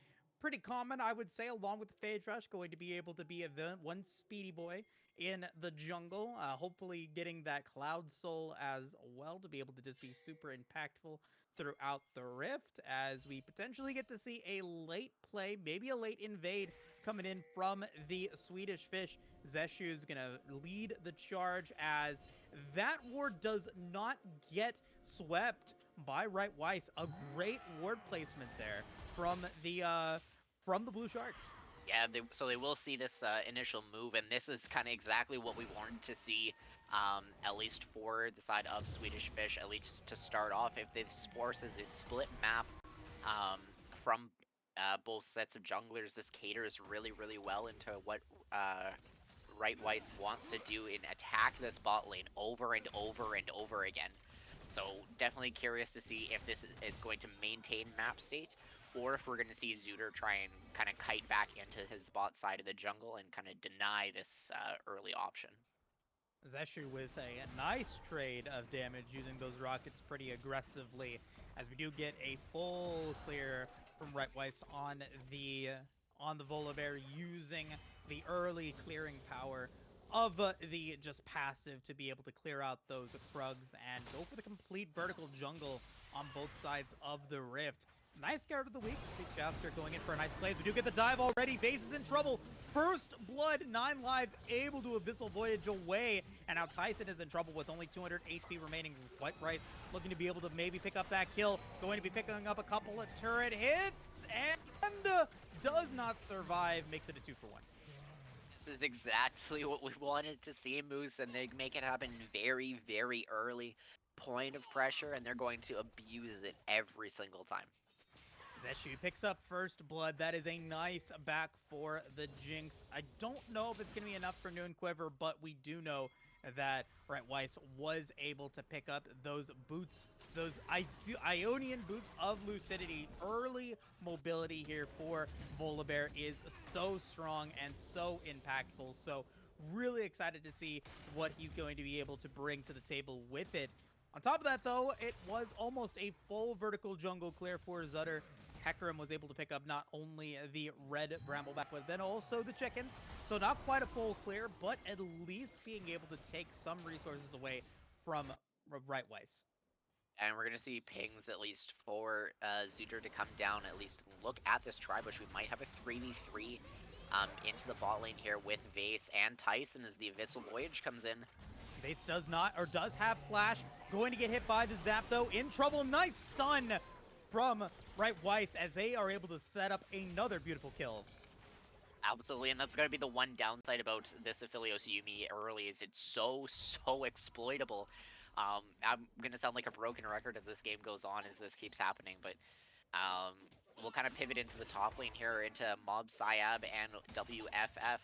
common, I would say, along with the Phage Rush, going to be able to be one speedy boy in the jungle. Hopefully getting that Cloud Soul as well to be able to just be super impactful throughout the Rift, as we potentially get to see a late play, maybe a late invade coming in from the Swedish Fish. Zeshu is going to lead the charge as that ward does not get swept by Right Weiss. A great ward placement there from the Blue Sharks.
Yeah, so they will see this initial move, and this is kind of exactly what we wanted to see, at least for the side of Swedish Fish, at least to start off. If this forces a split map from both sets of junglers, this caters really, really well into what Right Weiss wants to do in attack this bot lane over and over and over again. So definitely curious to see if this is going to maintain map state, or if we're going to see Zuter try and kind of kite back into his bot side of the jungle and kind of deny this early option.
Zeshu with a nice trade of damage using those rockets pretty aggressively, as we do get a full clear from Right Weiss on the Volibear, using the early clearing power of the just passive to be able to clear out those Krugs and go for the complete vertical jungle on both sides of the Rift. Nice scout of the week. Big Jaster going in for a nice play. We do get the dive already. Base is in trouble. First blood, 9 lives, able to Abyssal Voyage away. And now Tyson is in trouble with only 200 HP remaining. White Rice looking to be able to maybe pick up that kill. Going to be picking up a couple of turret hits. And does not survive. Makes it a 2-for-1.
This is exactly what we wanted to see, Moose, and they make it happen very, very early. Point of pressure, and they're going to abuse it every single time.
Zeshu picks up first blood. That is a nice back for the Jinx. I don't know if it's going to be enough for Noon Quiver, but we do know that Right Weiss was able to pick up those boots, those Ionian boots of Lucidity. Early mobility here for Volibear is so strong and so impactful. So really excited to see what he's going to be able to bring to the table with it. On top of that, though, it was almost a full vertical jungle clear for Zutter. Hecarim was able to pick up not only the red Brambleback, but then also the chickens. So not quite a full clear, but at least being able to take some resources away from Right Weiss.
And we're going to see pings at least for Zuter to come down, at least look at this Tribush. We might have a 3v3 into the bot lane here with Vase and Tyson as the Abyssal Voyage comes in.
Vase does not, or does have flash. Going to get hit by the Zap, though. In trouble. Nice stun from Right Weiss as they are able to set up another beautiful kill.
Absolutely, and that's going to be the one downside about this Aphelios Yuumi early, is it's so exploitable. I'm going to sound like a broken record as this game goes on, as this keeps happening, but we'll kind of pivot into the top lane here, into Mob Syab and WFF.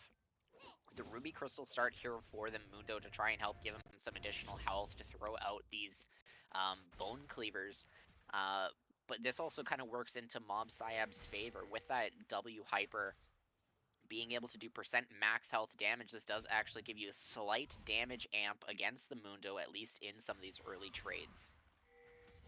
The Ruby Crystal start here for the Mundo to try and help give him some additional health to throw out these Bone Cleavers. But this also kind of works into Mob Syab's favor with that W Hyper being able to do percent max health damage. This does actually give you a slight damage amp against the Mundo, at least in some of these early trades.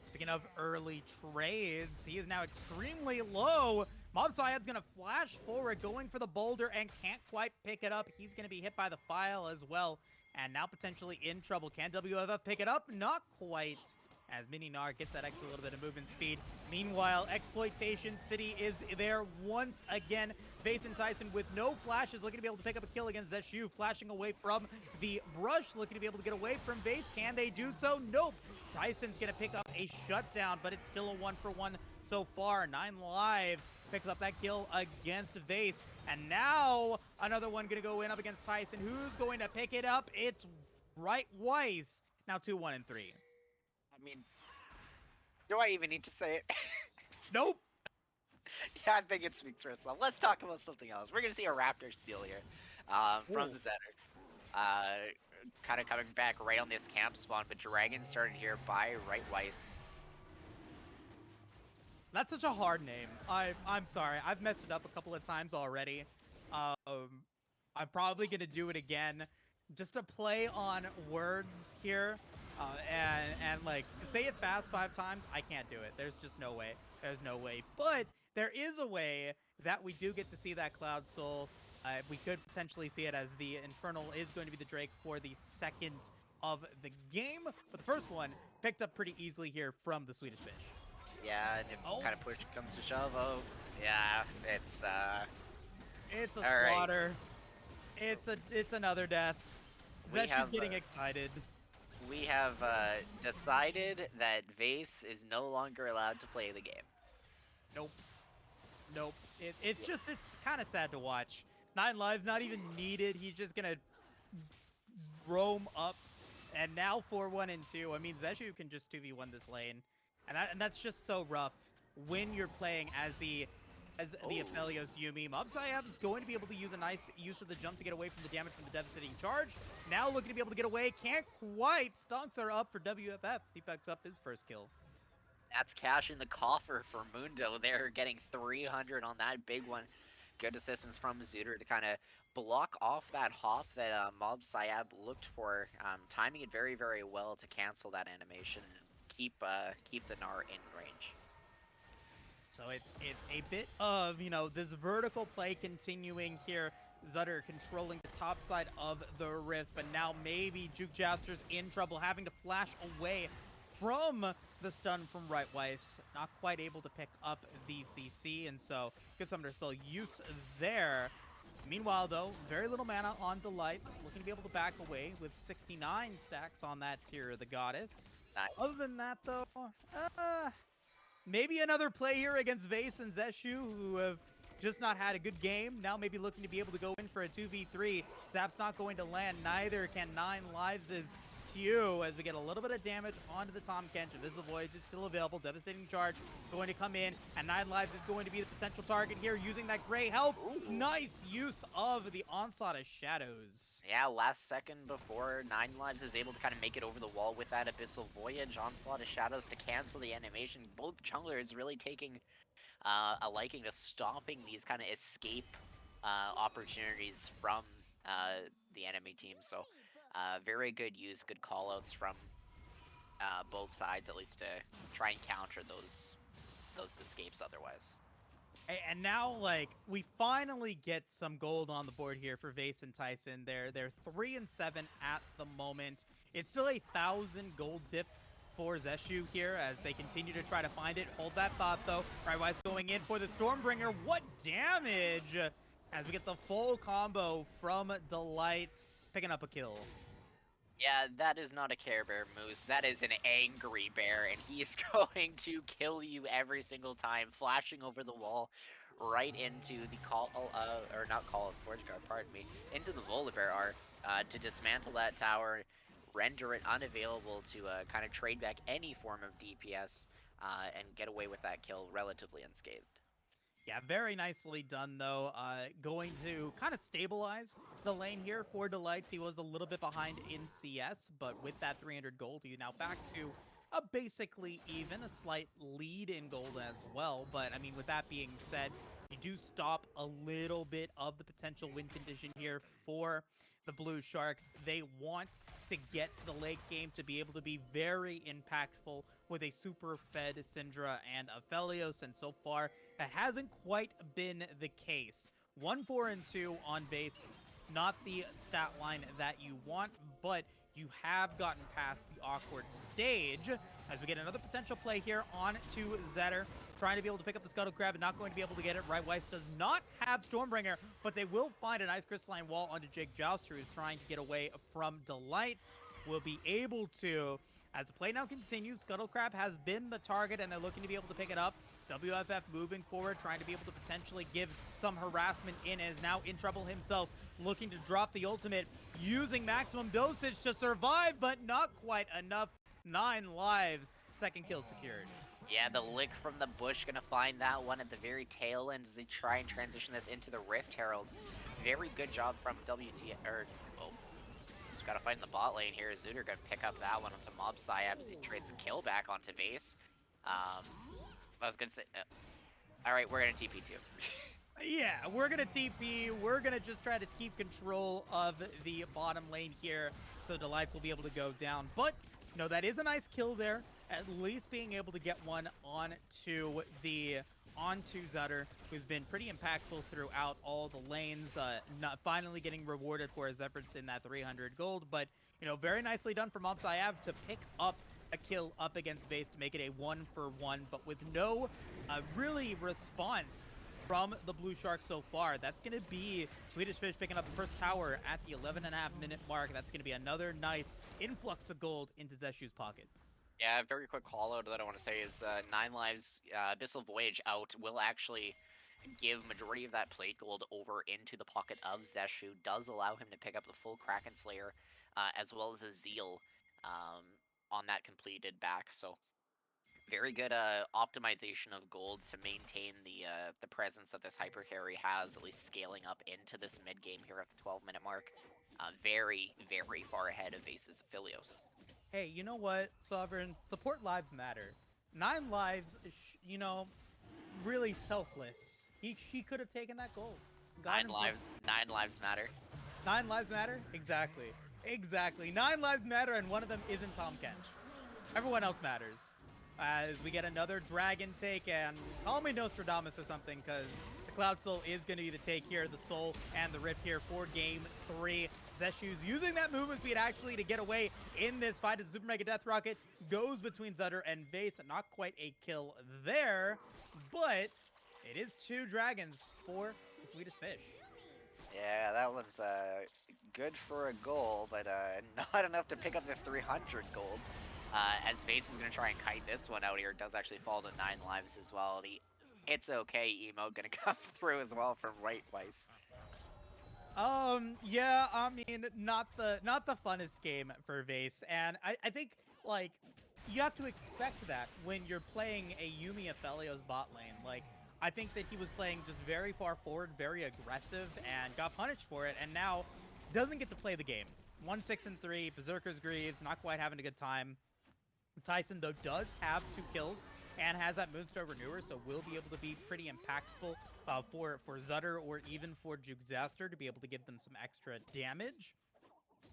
Speaking of early trades, he is now extremely low. Mob Syab's going to flash forward, going for the boulder, and can't quite pick it up. He's going to be hit by the file as well, and now potentially in trouble. Can WFF pick it up? Not quite. as Mini Gnar gets that extra little bit of movement speed. Meanwhile, Exploitation City is there once again. Vase and Tyson with no flashes, looking to be able to pick up a kill against Zeshu, flashing away from the brush, looking to be able to get away from Vase. Can they do so? Nope. Tyson's going to pick up a shutdown, but it's still a 1-for-1 so far. 9 lives picks up that kill against Vase. And now another one going to go in up against Tyson. Who's going to pick it up? It's Right Weiss. Now 2-1 and 3.
I mean, do I even need to say it?
Nope.
Yeah, I think it speaks for itself. Let's talk about something else. We're going to see a Raptor steal here from Zetter. Kind of coming back right on this camp spawn, but Dragon started here by Right Weiss.
That's such a hard name. I'm sorry. I've messed it up a couple of times already. I'm probably going to do it again. Just to play on words here. And like, say it fast 5 times. I can't do it. There's just no way. There's no way. But there is a way that we do get to see that Cloud Soul. We could potentially see it as the Infernal is going to be the Drake for the second of the game. But the first one picked up pretty easily here from the Swedish Fish.
Yeah, and if kind of push comes to shove, oh, yeah, it's a
slaughter. Right. It's another death. Zeshu's getting excited.
We have decided that Vase is no longer allowed to play the game.
Nope. Nope. It's kind of sad to watch. 9 lives not even needed. He's just gonna roam up. And now 4-1 and 2. I mean, Zeshu can just 2v1 this lane. And that's just so rough when you're playing as the Aphelios Yumi. Mobsayab is going to be able to use a nice use of the jump to get away from the damage from the devastating charge. Now looking to be able to get away. Can't quite. Stonks are up for WFF. He picks up his first kill.
That's cash in the coffer for Mundo. They're getting 300 on that big one. Good assistance from Zooter to kind of block off that hop that Mob Sayab looked for, timing it very, very well to cancel that animation and keep the Gnar in range.
So it's a bit of, this vertical play continuing here. Zutter controlling the top side of the rift, but now maybe Juke Jouster's in trouble, having to flash away from the stun from Right Weiss. Not quite able to pick up the CC, and so good Summoner Spell use there. Meanwhile, though, very little mana on Delights, looking to be able to back away with 69 stacks on that tier of the Goddess.
Nice.
Other than that, though, maybe another play here against Vase and Zeshu, who have just not had a good game. Now maybe looking to be able to go in for a 2v3. Zap's not going to land. Neither can 9 lives as Q, as we get a little bit of damage onto the Tom Kench. Invisible Voyage is still available. Devastating Charge going to come in, and 9 lives is going to be the potential target here using that Gray Help. Ooh. Nice use of the Onslaught of Shadows.
Yeah, last second before 9 lives is able to kind of make it over the wall with that Abyssal Voyage. Onslaught of Shadows to cancel the animation. Both junglers really taking a liking to stopping these kind of escape opportunities from the enemy team. So very good use, good callouts from both sides, at least to try and counter those escapes otherwise.
And now, like, we finally get some gold on the board here for Vase and Tyson. They're 3-7 at the moment. It's still 1,000 gold dip for Zeshu here as they continue to try to find it. Hold that thought, though. Rightwise going in for the Stormbringer. What damage! As we get the full combo from Delights, picking up a kill.
Yeah, that is not a Care Bear Moose. That is an angry bear, and he is going to kill you every single time, flashing over the wall right into the Forge Guard, pardon me, into the Volibear to dismantle that tower, render it unavailable to kind of trade back any form of DPS and get away with that kill relatively unscathed.
Yeah, very nicely done, though. Going to kind of stabilize the lane here for Delights. He was a little bit behind in CS, but with that 300 gold, he's now back to basically even, a slight lead in gold as well. But, I mean, with that being said, you do stop a little bit of the potential win condition here for the Blue Sharks. They want to get to the late game to be able to be very impactful with a super fed Syndra and Aphelios, and so far that hasn't quite been the case. 1-4-2 on base, not the stat line that you want, but you have gotten past the awkward stage. As we get another potential play here on to Zetter, trying to be able to pick up the Scuttle Crab and not going to be able to get it. Right Weiss does not have Stormbringer, but they will find a nice crystalline wall onto Jake Jouster, who's trying to get away from Delights. Will be able to. As the play now continues, Scuttle Crab has been the target, and they're looking to be able to pick it up. WFF moving forward, trying to be able to potentially give some harassment in, and is now in trouble himself, looking to drop the ultimate, using maximum dosage to survive, but not quite enough. 9 lives, second kill secured.
Yeah, the lick from the bush gonna find that one at the very tail end as they try and transition this into the Rift Herald. Very good job from oh, he's gotta fight in the bot lane here. Zooter gonna pick up that one onto Mob Syab as he trades the kill back onto Vase. I was gonna say, alright, we're gonna TP too.
Yeah, we're going to TP. We're going to just try to keep control of the bottom lane here so Delights will be able to go down. But, you know, that is a nice kill there. At least being able to get one onto Zutter, who's been pretty impactful throughout all the lanes. Not finally getting rewarded for his efforts in that 300 gold. But, you know, very nicely done from Mob Syab to pick up a kill up against Vase to make it a 1-for-1, but with no really response from the Blue Sharks so far. That's going to be Swedish Fish picking up the first tower at the 11.5-minute mark. That's going to be another nice influx of gold into Zeshu's pocket.
Yeah, very quick call out that I want to say is 9 lives Abyssal Voyage out will actually give majority of that plate gold over into the pocket of Zeshu. Does allow him to pick up the full Kraken Slayer as well as a Zeal on that completed back. So very good optimization of gold to maintain the presence that this hyper carry has, at least scaling up into this mid game here at the 12-minute mark. Very, very far ahead of Vase's Aphelios.
Hey, you know what, Sovereign? Support lives matter. 9 lives, you know, really selfless. He could have taken that gold.
9 lives matter.
9 lives matter? Exactly. Exactly. 9 lives matter, and one of them isn't Tom Kench. Everyone else matters. As we get another dragon take, and call me Nostradamus or something, because the Cloud Soul is going to be the take here, the Soul and the Rift here for Game 3. Zeshu's using that movement speed actually to get away in this fight as Super Mega Death Rocket goes between Zutter and Vase. Not quite a kill there, but it is 2 dragons for the Swedish Fish.
Yeah, that one's good for a goal, but not enough to pick up the 300 gold. As Vase is going to try and kite this one out here, it does actually fall to 9 lives as well. The "it's okay" emote going to come through as well from Right Weiss.
Yeah, I mean, not the funnest game for Vase, and I think, like, you have to expect that when you're playing a Yuumi Aphelios bot lane. Like, I think that he was playing just very far forward, very aggressive, and got punished for it, and now doesn't get to play the game. 1-6-3, Berserker's Greaves, not quite having a good time. Tyson, though, does have 2 kills and has that Moonstone Renewer, so will be able to be pretty impactful for Zutter or even for Jukzaster to be able to give them some extra damage.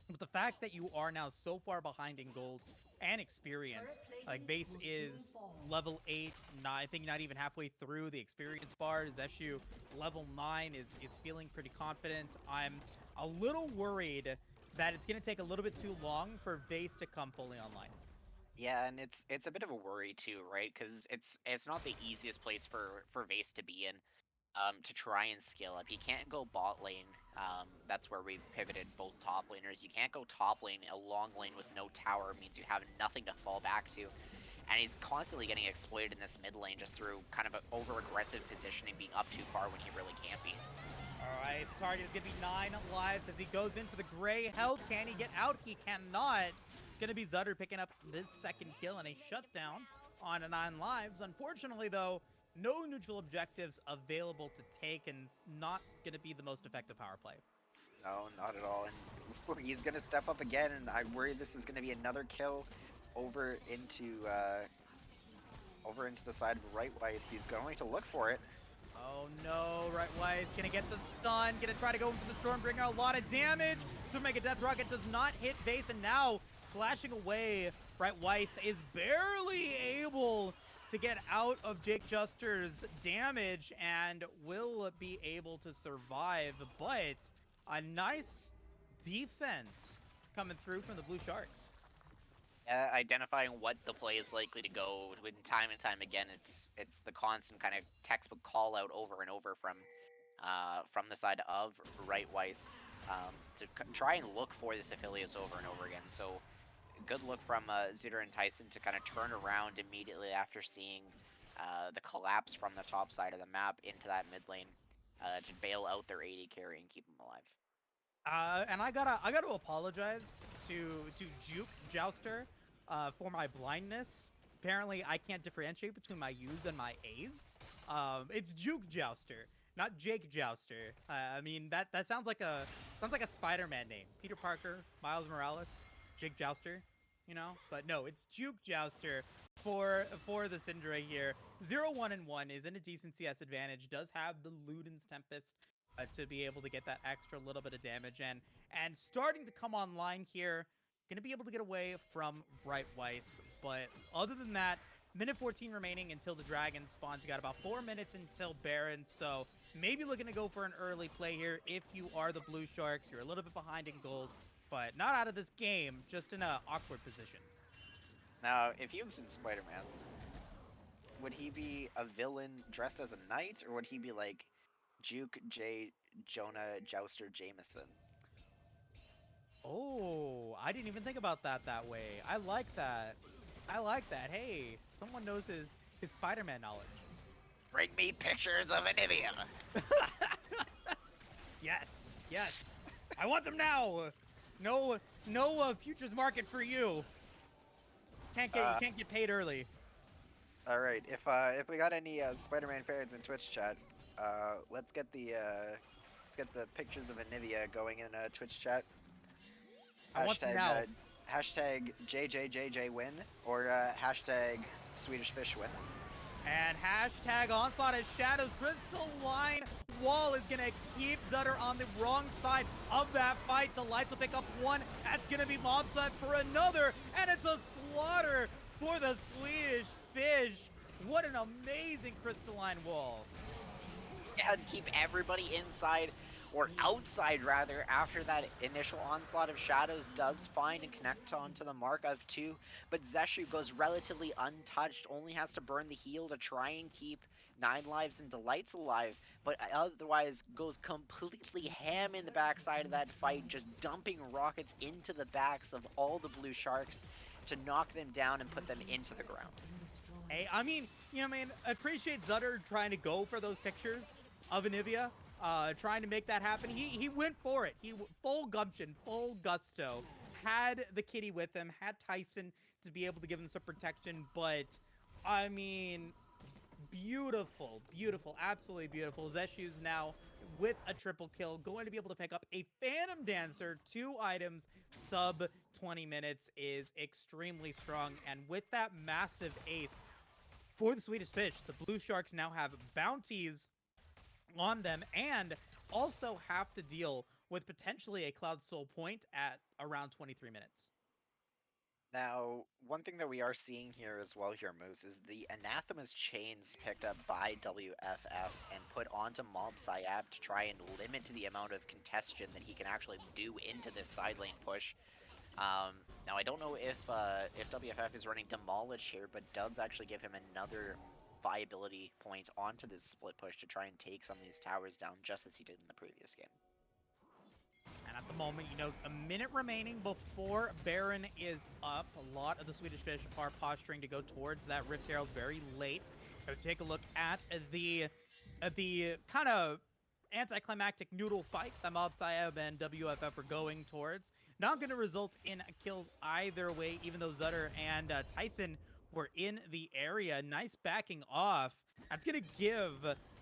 But the fact that you are now so far behind in gold and experience, like Base is level 8, I think not even halfway through the experience bar. Zeshu level 9 is feeling pretty confident. I'm a little worried that it's going to take a little bit too long for Vase to come fully online.
Yeah, and it's a bit of a worry too, right? Because it's not the easiest place for Vase to be in, to try and scale up. He can't go bot lane. That's where we've pivoted both top laners. You can't go top lane. A long lane with no tower means you have nothing to fall back to. And he's constantly getting exploited in this mid lane just through kind of an over-aggressive positioning, being up too far when he really can't be.
All right, the target is going to be 9 lives as he goes in for the gray health. Can he get out? He cannot. Going to be Zutter picking up this second kill and a shutdown on a 9 lives. Unfortunately, though, no neutral objectives available to take and not going to be the most effective power play.
No, not at all. And he's going to step up again, and I worry this is going to be another kill over into the side of Right Weiss. He's going to look for it.
Oh no, Right Weiss gonna get the stun, gonna try to go for the Stormbringer, a lot of damage. Super Mega Death Rocket does not hit Vase, and now flashing away, Right Weiss is barely able to get out of Jake Juster's damage and will be able to survive, but a nice defense coming through from the Blue Sharks.
Identifying what the play is likely to go when time and time again, it's the constant kind of textbook call out over and over from the side of Right Weiss to try and look for this Aphelios over and over again. So good look from Zutter and Tyson to kind of turn around immediately after seeing the collapse from the top side of the map into that mid lane to bail out their AD carry and keep them alive.
And I gotta apologize to Juke Jouster for my blindness. Apparently, I can't differentiate between my U's and my A's. It's Juke Jouster, not Jake Jouster. I mean that sounds like a Spider-Man name. Peter Parker, Miles Morales, Jake Jouster. You know, but no, it's Juke Jouster for the Syndra here. 0-1-1 is in a decent CS advantage. Does have the Luden's Tempest to be able to get that extra little bit of damage and starting to come online here. Gonna be able to get away from Bright Weiss, but other than that, minute 14 remaining until the dragon spawns. You got about 4 minutes until Baron, so maybe looking to go for an early play here if you are the Blue Sharks. You're a little bit behind in gold, but not out of this game, just in an awkward position.
Now, if he was in Spider-Man, would he be a villain dressed as a knight, or would he be like Juke J. Jonah Jouster Jameson?
Oh, I didn't even think about that way. I like that. I like that. Hey, someone knows his Spider-Man knowledge.
Bring me pictures of Anivia.
Yes, yes. I want them now. No futures market for you. You can't get paid early.
All right, if we got any Spider-Man fans in Twitch chat, let's get the pictures of Anivia going in Twitch chat.
I want them now.
Hashtag JJJJ win or hashtag Swedish Fish win.
And hashtag onslaught as Shadows crystal line wall is gonna keep Zutter on the wrong side of that fight. Delights will pick up one. That's gonna be mob set for another, and it's a slaughter for the Swedish Fish. What an amazing crystalline wall.
Yeah, to keep everybody inside, or outside rather, after that initial onslaught of Shadows does find and connect onto the mark of 2, but Zeshu goes relatively untouched, only has to burn the heal to try and keep 9 lives and Delights alive, but otherwise goes completely ham in the backside of that fight, just dumping rockets into the backs of all the Blue Sharks to knock them down and put them into the ground.
Hey, I mean, you know, man, I appreciate Zutter trying to go for those pictures of Anivia. Trying to make that happen. He went for it. He full gumption, full gusto. Had the kitty with him, had Tyson to be able to give him some protection, but I mean, beautiful, beautiful, absolutely beautiful. Zeshu's now with a triple kill, going to be able to pick up a Phantom Dancer, 2 items, sub 20 minutes is extremely strong, and with that massive ace for the Swedish Fish, the Blue Sharks now have bounties on them and also have to deal with potentially a Cloud Soul point at around 23 minutes.
Now, one thing that we are seeing here as well here, Moose, is the Anathema's chains picked up by WFF and put onto Mob Syab to try and limit the amount of congestion that he can actually do into this side lane push. Now, I don't know if WFF is running Demolish here, but does actually give him another viability point onto this split push to try and take some of these towers down, just as he did in the previous game.
And at the moment, you know, a minute remaining before Baron is up. A lot of the Swedish Fish are posturing to go towards that Rift Herald very late. So take a look at the kind of anticlimactic noodle fight that Mob Syab and WFF are going towards. Not going to result in kills either way, even though Zutter and Tyson were in the area. Nice backing off. That's going to give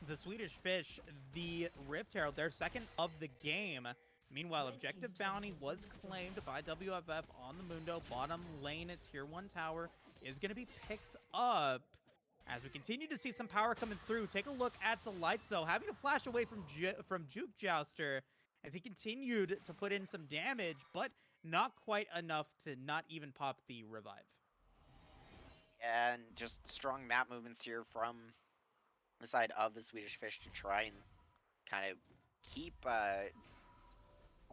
the Swedish Fish the Rift Herald, their second of the game. Meanwhile, Objective Bounty was claimed by WFF on the Mundo. Bottom lane at Tier 1 tower is going to be picked up. As we continue to see some power coming through, take a look at Delights, though, having to flash away from Juke Jouster as he continued to put in some damage, but not quite enough to not even pop the revive.
And just strong map movements here from the side of the Swedish Fish to try and kind of keep... oh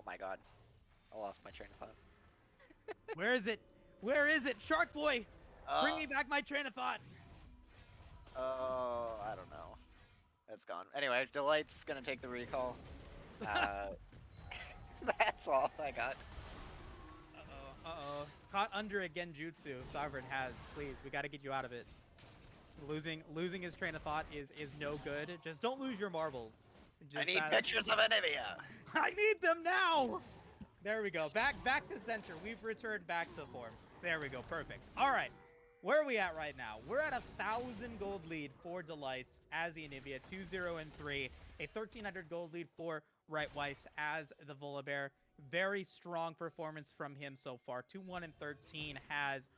my god, I lost my train of thought.
Where is it? Where is it? Shark Boy! Bring me
Uh,
back my train of thought!
oh, I don't know. It's gone. Anyway, Delight's gonna take the recall. Uh, that's all I got.
Uh-oh, uh-oh. Caught under a Genjutsu, Sovereign has. Please, we gotta get you out of it. Losing his train of thought is no good. Just don't lose your marbles.
I
Just
need
that.
pictures of Anivia.
I need them now! There we go. Back to center. We've returned back to form. There we go. Perfect. All right. Where are we at right now? We're at 1,000 gold lead for Delights as the Anivia, 2-0 and 3. A 1,300 gold lead for Right Weiss as the Volibear. Very strong performance from him so far. 2-1 and 13 has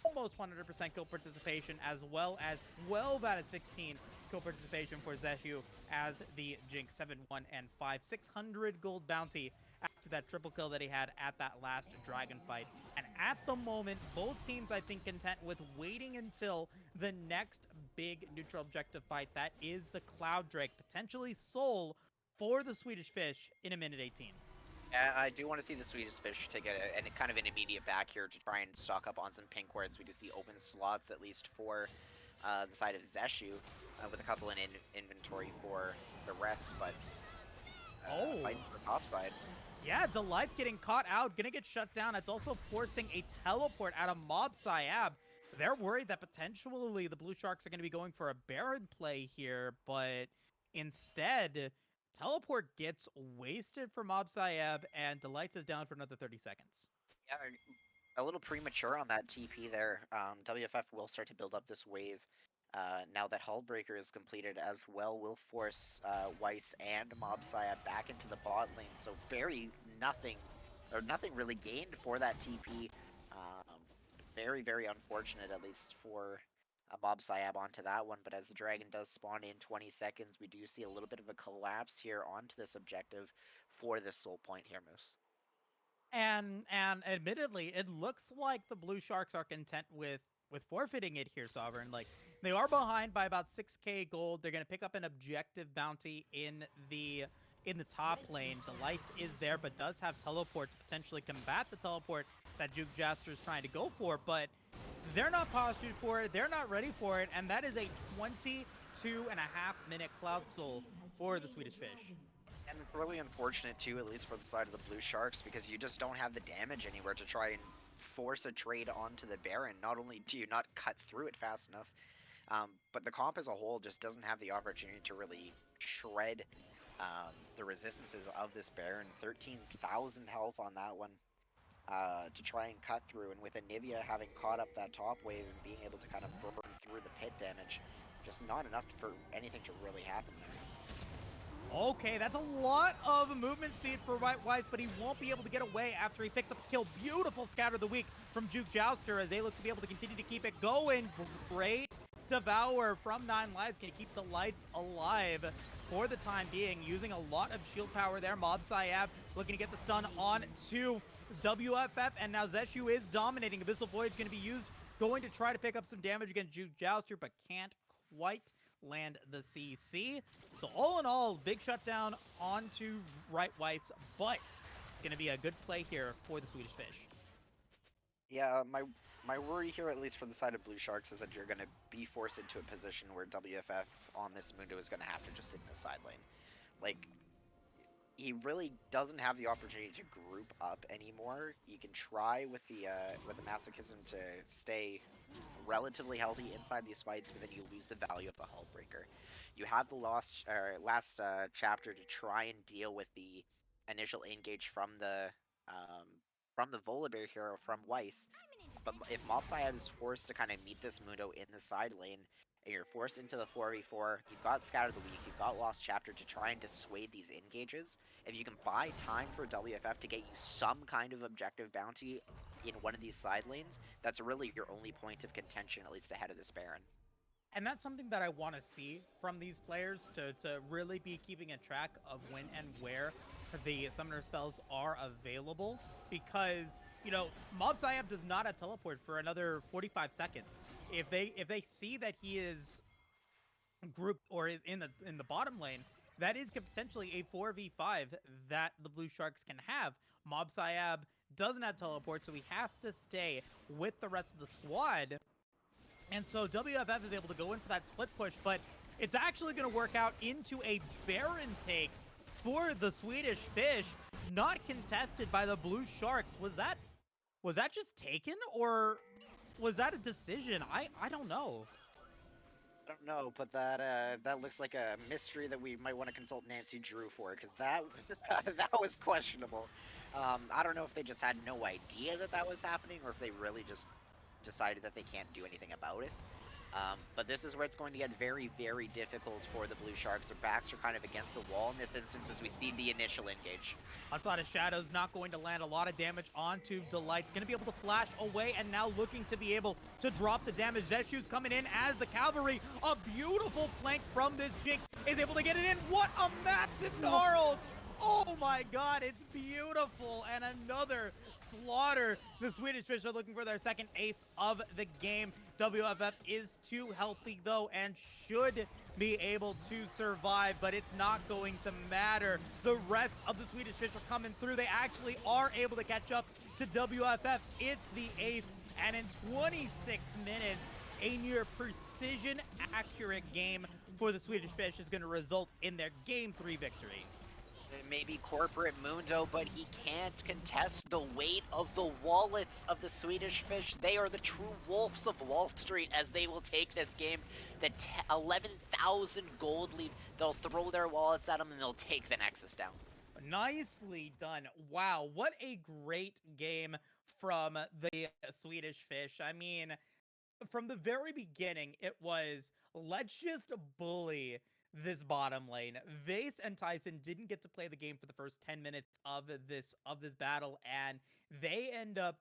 almost 100% kill participation, as well as 12 out of 16 kill participation for Zeshu as the Jinx. 7-1 and 5. 600 gold bounty after that triple kill that he had at that last dragon fight. And at the moment, both teams, I think, content with waiting until the next big neutral objective fight. That is the Cloud Drake, potentially Soul for the Swedish Fish in a minute 18.
I do want to see the Swedish Fish take a kind of an immediate back here to try and stock up on some pink wards. We do see open slots, at least for the side of Zeshu, with a couple in inventory for the rest, but fighting for the top side.
Yeah, Delight's getting caught out, gonna get shut down. It's also forcing a teleport out of Mob Siab. They're worried that potentially the Blue Sharks are gonna be going for a Baron play here, but instead, teleport gets wasted for Mob Siab, and Delights is down for another 30 seconds.
Yeah, a little premature on that TP there. WFF will start to build up this wave. Now that Hullbreaker is completed as well, will force Weiss and Mob Saya back into the bot lane. So nothing really gained for that TP. Very unfortunate, at least for Mob Siab onto that one. But as the dragon does spawn in 20 seconds, we do see a little bit of a collapse here onto this objective for this soul point here, Moose.
And admittedly, it looks like the Blue Sharks are content with forfeiting it here, Sovereign. Like, they are behind by about 6k gold. They're going to pick up an objective bounty in the top lane. Delights is there, but does have teleport to potentially combat the teleport that Juke Jaster is trying to go for, but they're not postured for it. They're not ready for it, and that is a 22.5-minute Cloud Soul for the Swedish Fish.
And really unfortunate too, at least for the side of the Blue Sharks, because you just don't have the damage anywhere to try and force a trade onto the Baron. Not only do you not cut through it fast enough, but the comp as a whole just doesn't have the opportunity to really shred the resistances of this Baron. 13,000 health on that one to try and cut through, and with Anivia having caught up that top wave and being able to kind of burn through the pit damage, just not enough for anything to really happen there.
Okay, that's a lot of movement speed for Right Weiss, but he won't be able to get away after he picks up a kill. Beautiful scatter of the week from Juke Jouster as they look to be able to continue to keep it going. Great Devour from 9 lives. Can keep the lights alive for the time being, using a lot of shield power there. Mob Siab looking to get the stun on to WFF, and now Zeshu is dominating. Abyssal Void's going to be used, going to try to pick up some damage against Juke Jouster, but can't quite land the CC. So all in all, big shutdown onto Right Weiss, but going to be a good play here for the Swedish Fish.
Yeah, my worry here, at least for the side of Blue Sharks, is that you're going to be forced into a position where WFF on this Mundo is going to have to just sit in the side lane. Like, he really doesn't have the opportunity to group up anymore. You can try with the Masochism to stay relatively healthy inside these fights, but then you lose the value of the Hullbreaker. You have the last chapter to try and deal with the initial engage from the Volibear hero from Weiss, but if Mob Siab is forced to kind of meet this Mundo in the side lane, and you're forced into the 4v4, you've got Scatter the Weak, you've got Lost Chapter to try and dissuade these engages. If you can buy time for WFF to get you some kind of objective bounty in one of these side lanes, that's really your only point of contention, at least ahead of this Baron.
And that's something that I want to see from these players, to really be keeping a track of when and where the summoner spells are available, because, you know, Mob Siab does not have teleport for another 45 seconds. If they see that he is grouped or is in the bottom lane, that is potentially a 4v5 that the Blue Sharks can have. Mob Siab doesn't have teleport, so he has to stay with the rest of the squad. And so WFF is able to go in for that split push, but it's actually going to work out into a Baron take for the Swedish Fish, not contested by the Blue Sharks. Was that just taken, or was that a decision? I don't know.
I don't know, but that looks like a mystery that we might want to consult Nancy Drew for, because that was just, that was questionable. I don't know if they just had no idea that that was happening, or if they really just decided that they can't do anything about it. But this is where it's going to get very, very difficult for the Blue Sharks. Their backs are kind of against the wall in this instance as we see the initial engage.
Onslaught of Shadows not going to land a lot of damage onto Delight's. Going to be able to flash away and now looking to be able to drop the damage. Zeshu's coming in as the cavalry. A beautiful flank from this Jinx is able to get it in. What a massive gnarled! Oh my god, it's beautiful. And another slaughter. The Swedish Fish are looking for their second ace of the game. WFF is too healthy though and should be able to survive, but it's not going to matter. The rest of the Swedish Fish are coming through. They actually are able to catch up to WFF. It's the ace, and in 26 minutes, a near precision accurate game for the Swedish Fish is going to result in their Game 3 victory.
Maybe Corporate Mundo, but he can't contest the weight of the wallets of the Swedish Fish. They are the true wolves of Wall Street as they will take this game. The 11,000 gold lead, they'll throw their wallets at them and they'll take the Nexus down.
Nicely done. Wow, what a great game from the Swedish Fish. I mean, from the very beginning, it was, let's just bully this bottom lane. Vase and Tyson didn't get to play the game for the first 10 minutes of this battle, and they end up,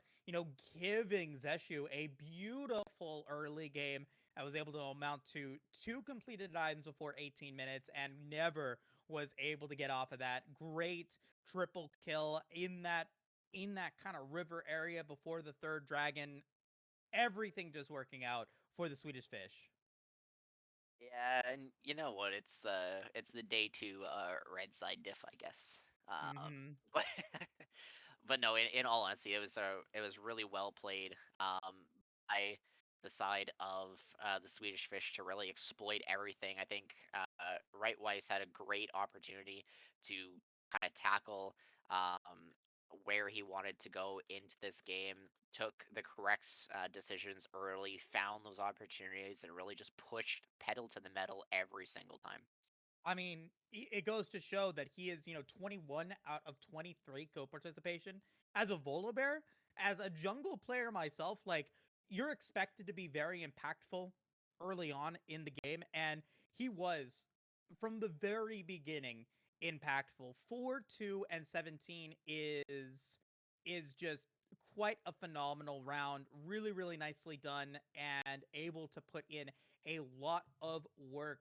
giving Zeshu a beautiful early game that was able to amount to 2 completed items before 18 minutes and never was able to get off of that. Great triple kill in that kind of river area before the third dragon. Everything just working out for the Swedish Fish.
Yeah, and you know what? It's the day 2 red side diff, I guess. But but no, in all honesty, it was really well played by the side of the Swedish Fish to really exploit everything. I think Right Weiss had a great opportunity to kind of tackle where he wanted to go into this game, took the correct decisions early, found those opportunities, and really just pushed pedal to the metal every single time.
I mean, it goes to show that he is, 21 out of 23 co-participation. As a Volibear, as a jungle player myself, like, you're expected to be very impactful early on in the game, and he was, from the very beginning, impactful. 4, 2, and 17 is just quite a phenomenal round. Really, really nicely done, and able to put in a lot of work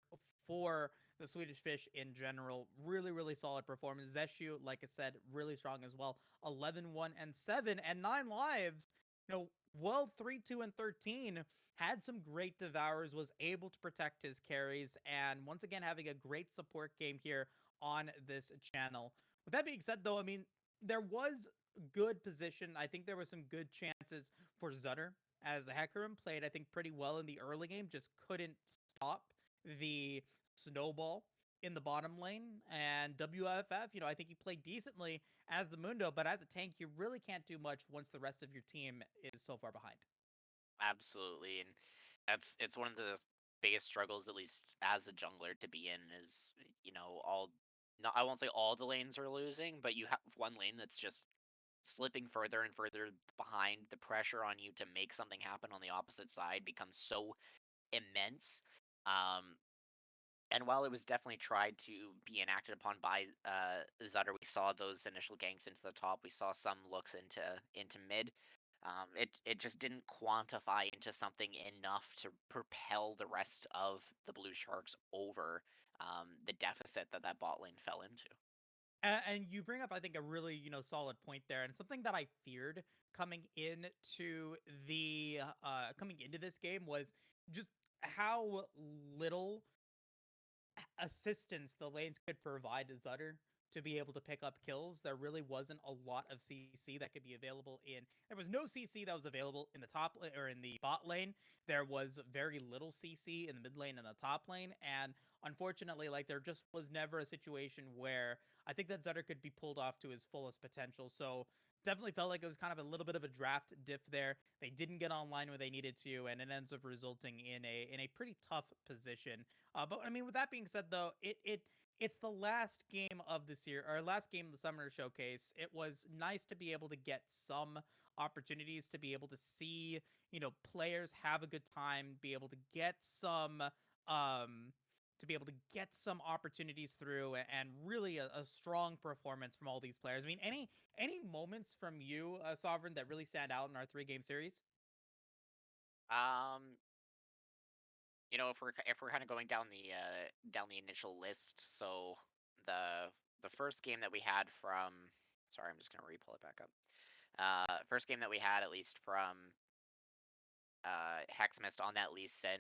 for the Swedish Fish in general. Really, really solid performance. Zeshu, like I said, really strong as well. 11, 1, and 7, and 9 lives. Well, 3, 2, and 13 had some great devours, was able to protect his carries, and once again, having a great support game here on this channel. With that being said, though, I mean, there was good position. I think there were some good chances for Zutter, as Hecarim played, I think, pretty well in the early game, just couldn't stop the snowball in the bottom lane. And WFF, I think he played decently as the Mundo, but as a tank, you really can't do much once the rest of your team is so far behind.
Absolutely, and it's one of the biggest struggles, at least as a jungler, to be in is all. No, I won't say all the lanes are losing, but you have one lane that's just slipping further and further behind. The pressure on you to make something happen on the opposite side becomes so immense. And while it was definitely tried to be enacted upon by Zutter, we saw those initial ganks into the top. We saw some looks into mid. It just didn't quantify into something enough to propel the rest of the Blue Sharks over the deficit that bot lane fell into.
And you bring up, I think, a really, solid point there, and something that I feared coming into this game was just how little assistance the lanes could provide to Zutter to be able to pick up kills. There really wasn't a lot of CC that could be available in. There was no CC that was available in the or in the bot lane. There was very little CC in the mid lane and the top lane, and unfortunately, like there just was never a situation where I think that Zutter could be pulled off to his fullest potential. So definitely felt like it was kind of a little bit of a draft diff there. They didn't get online when they needed to, and it ends up resulting in a pretty tough position. But I mean, with that being said, though, it's the last game of this year, or last game of the Summoner Showcase. It was nice to be able to get some opportunities to be able to see, players have a good time, be able to get some um opportunities through, and really a strong performance from all these players. I mean, any moments from you, Sovereign, that really stand out in our 3-game series?
Um, if we're kind of going down the initial list, so the the first game that we had from, sorry, I'm just gonna re-pull it back up. First game that we had, at least from Hexmist on that Lee Sin,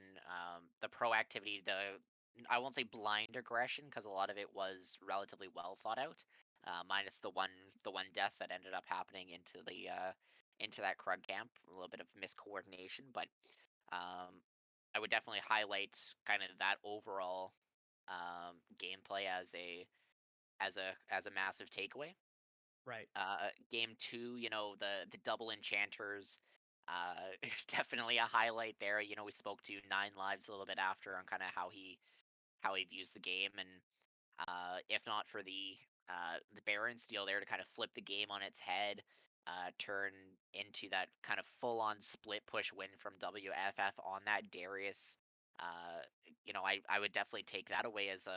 the proactivity, I won't say blind aggression because a lot of it was relatively well thought out, minus the one death that ended up happening into that Krug camp, a little bit of miscoordination, but um, I would definitely highlight kind of that overall gameplay as a massive takeaway.
Right.
Game two, the double enchanters, definitely a highlight there. We spoke to Nine Lives a little bit after on kind of how he views the game, and if not for the Baron steal there to kind of flip the game on its head, turn into that kind of full on split push win from WFF on that Darius. Uh, I would definitely take that away as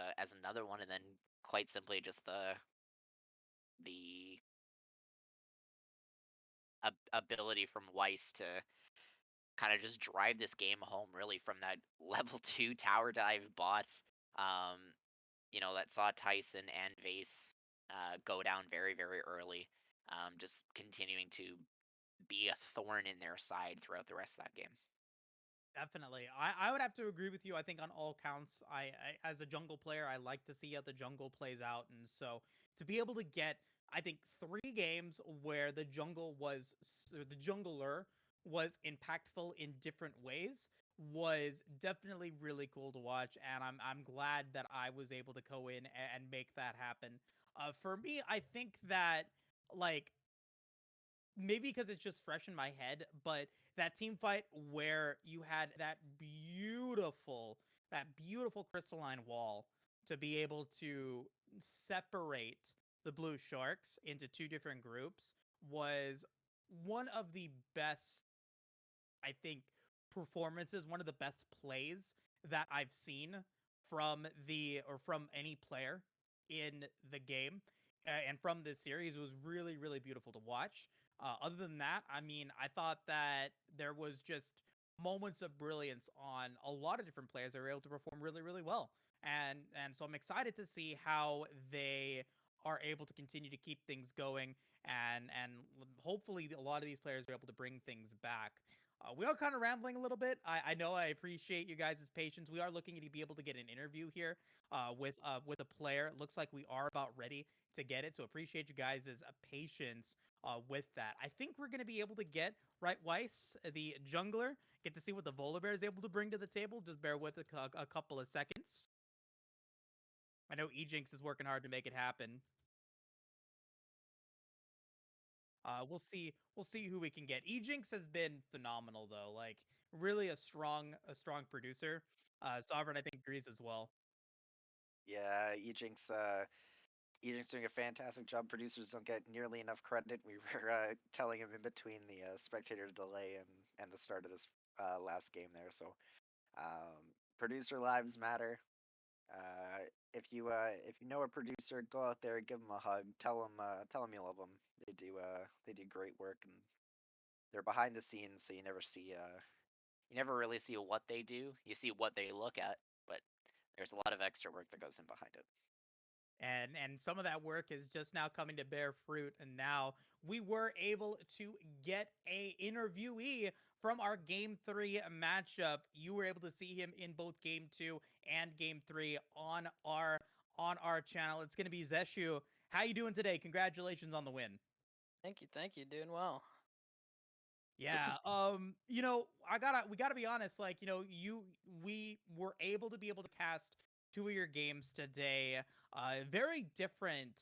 another one, and then quite simply just the ability from Weiss to kind of just drive this game home really from that level 2 tower dive bot, um, that saw Tyson and Vase go down very, very early, just continuing to be a thorn in their side throughout the rest of that game.
Definitely. I would have to agree with you. I think on all counts, I as a jungle player, I like to see how the jungle plays out. And so to be able to get, I think, 3 games where the jungler was impactful in different ways was definitely really cool to watch. And I'm glad that I was able to go in and make that happen. For me, I think that, like, maybe because it's just fresh in my head, but that team fight where you had that beautiful crystalline wall to be able to separate the blue sharks into 2 different groups was one of the best, I think, performances, one of the best plays that I've seen from any player in the game, and from this series. Was really, really beautiful to watch. Other than that, I mean, I thought that there was just moments of brilliance on a lot of different players that were able to perform really, really well. And so I'm excited to see how they are able to continue to keep things going, and hopefully a lot of these players are able to bring things back. We are kind of rambling a little bit. I know I appreciate you guys' patience. We are looking to be able to get an interview here with a player. It looks like we are about ready to get it. So appreciate you guys' patience with that. I think we're going to be able to get right Weiss, the jungler, get to see what the Volibear is able to bring to the table. Just bear with a couple of seconds. I know Ejinx is working hard to make it happen. We'll see who we can get. Ejinx has been phenomenal though, like really a strong producer. Sovereign, I think, agrees as well.
Yeah, Ejinx doing a fantastic job. Producers don't get nearly enough credit. We were telling him in between the spectator delay and the start of this last game there. So producer lives matter. Uh, if you know a producer, go out there, give them a hug, tell them you love them. They do great work, and they're behind the scenes, so you never really see what they do. You see what they look at, but there's a lot of extra work that goes in behind it.
And some of that work is just now coming to bear fruit, and now we were able to get a interviewee from our game 3 matchup. You were able to see him in both game 2 and game 3 on our channel. It's going to be Zeshu, How you doing today? Congratulations on the win.
Thank you. Doing well.
Yeah. We gotta be honest. Like, we were able to cast two of your games today. Very different,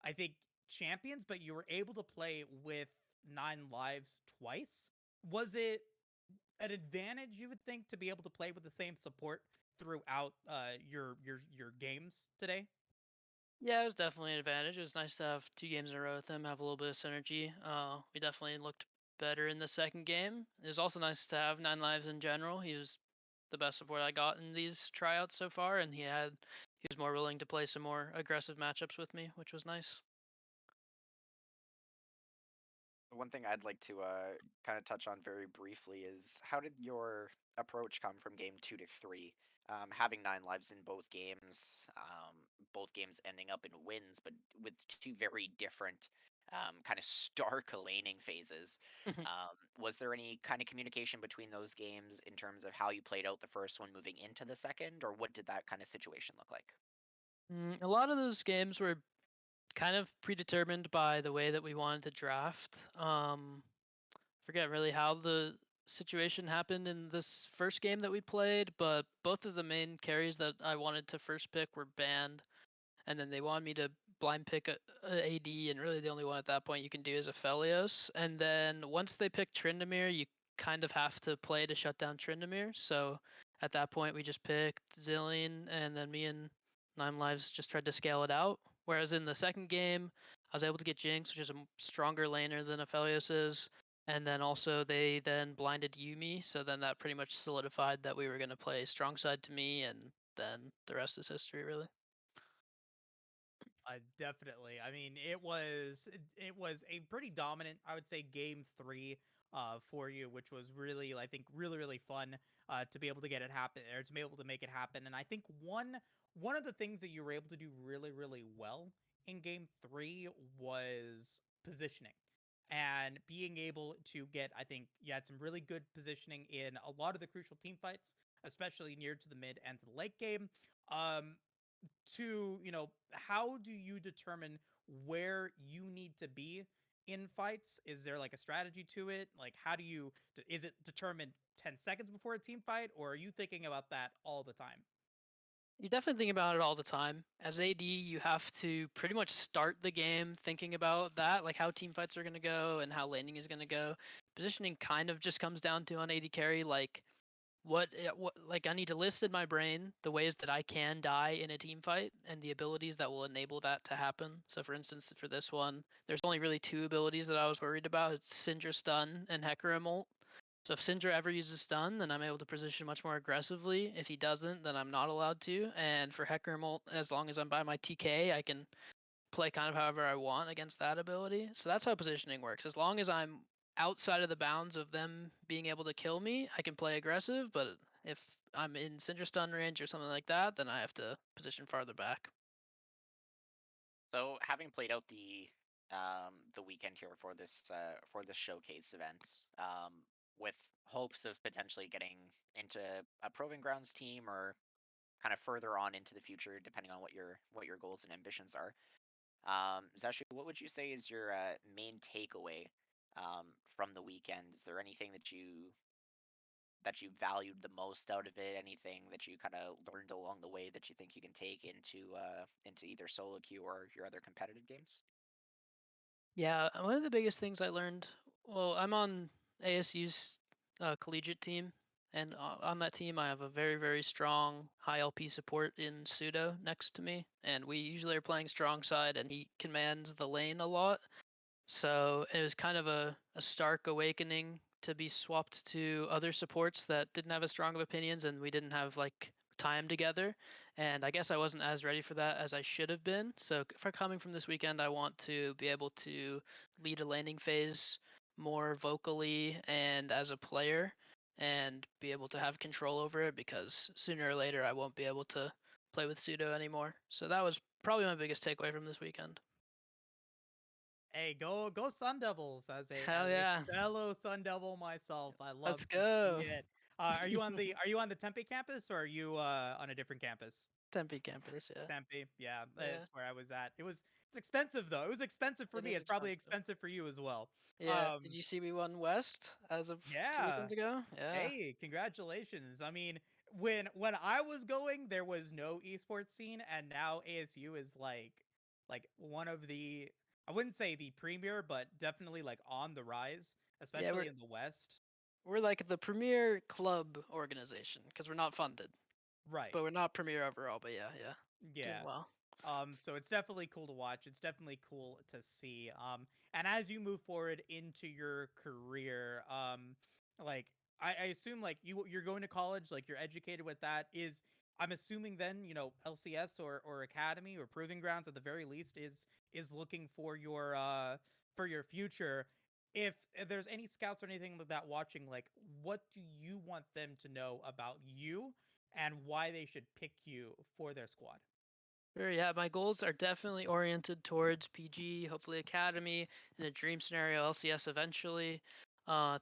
I think, champions, but you were able to play with 9 lives twice. Was it an advantage, you would think, to be able to play with the same support throughout your games today?
Yeah, it was definitely an advantage. It was nice to have 2 games in a row with him, have a little bit of synergy. We definitely looked better in the second game. It was also nice to have 9 lives in general. He was the best support I got in these tryouts so far, and he was more willing to play some more aggressive matchups with me, which was nice.
One thing I'd like to kind of touch on very briefly is how did your approach come from game 2 to 3? Having 9 lives in both games ending up in wins, but with two very different kind of stark laning phases. Was there any kind of communication between those games in terms of how you played out the first one moving into the second, or what did that kind of situation look like?
A lot of those games were kind of predetermined by the way that we wanted to draft. Forget really how the situation happened in this first game that we played, but both of the main carries that I wanted to first pick were banned, and then they wanted me to blind pick a AD, and really the only one at that point you can do is Aphelios. And then once they picked Tryndamere, you kind of have to play to shut down Tryndamere. So at that point, we just picked Zillion, and then me and 9 lives just tried to scale it out. Whereas in the second game, I was able to get Jinx, which is a stronger laner than Aphelios is. And then also they then blinded Yumi, so then that pretty much solidified that we were going to play strong side to me, and then the rest is history, really.
Definitely. I mean, it was a pretty dominant, I would say, game three for you, which was really, I think, really fun to be able to get it happen, or to be able to make it happen. And I think one of the things that you were able to do really well in game three was positioning. And being able to get, I think you had some really good positioning in a lot of the crucial team fights, especially near to the mid and to the late game. Um, how do you determine where you need to be in fights? Is there like a strategy to it? Like, is it determined 10 seconds before a team fight, or are you thinking about that all the time?
You definitely think about it all the time. As AD, you have to pretty much start the game thinking about that, like how team fights are going to go and how laning is going to go. Positioning kind of just comes down to on AD carry, like what like I need to list in my brain the ways that I can die in a team fight and the abilities that will enable that to happen. So for instance, for this one, there's only really 2 abilities that I was worried about. It's Syndra stun and Hecarim ult. So if Syndra ever uses stun, then I'm able to position much more aggressively. If he doesn't, then I'm not allowed to. And for Hecarim ult, as long as I'm by my TK, I can play kind of however I want against that ability. So that's how positioning works. As long as I'm outside of the bounds of them being able to kill me, I can play aggressive. But if I'm in Syndra stun range or something like that, then I have to position farther back.
So, having played out the weekend here for this showcase event, with hopes of potentially getting into a proving grounds team or kind of further on into the future, depending on what your goals and ambitions are. Zashi, what would you say is your main takeaway from the weekend? Is there anything that you valued the most out of it? Anything that you kind of learned along the way that you think you can take into either solo queue or your other competitive games?
Yeah, one of the biggest things I learned. Well, I'm on ASU's collegiate team, and on that team, I have a very strong high LP support in Pseudo next to me, and we usually are playing strong side, and he commands the lane a lot. So it was kind of a stark awakening to be swapped to other supports that didn't have as strong of opinions, and we didn't have like time together. And I guess I wasn't as ready for that as I should have been. So for coming from this weekend, I want to be able to lead a landing phase more vocally and as a player, and be able to have control over it, because sooner or later I won't be able to play with Pseudo anymore. So that was probably my biggest takeaway from this weekend.
Hey, go Sun Devils!
Hell
As a
yeah.
fellow Sun Devil myself, I
Let's
love to see
go.
it. Are you on the Tempe campus, or are you on a different campus?
Tempe campus, yeah.
Tempe, yeah,
Yeah.
that's where I was at. It's expensive though. It was expensive for
It
me.
is
It's probably
expensive.
expensive for you as well.
Yeah. Did
Um,
you see we won West as of 2
yeah.
weekends ago? Yeah.
Hey, congratulations. I mean, when I was going, there was no esports scene, and now ASU is like one of the, I wouldn't say the premier, but definitely like on the rise,
Yeah,
especially in the West.
we're like the premier club organization because we're not funded,
Right.
but we're not premier overall. But yeah, yeah, doing
Yeah.
well.
So it's definitely cool to watch. It's definitely cool to see. And as you move forward into your career, like I assume like you're going to college, like you're educated with that. Is I'm assuming then, LCS or academy or proving grounds at the very least is looking for your future. If there's any scouts or anything like that watching, like what do you want them to know about you and why they should pick you for their squad?
Sure, yeah, my goals are definitely oriented towards PG, hopefully Academy, in a dream scenario, LCS eventually.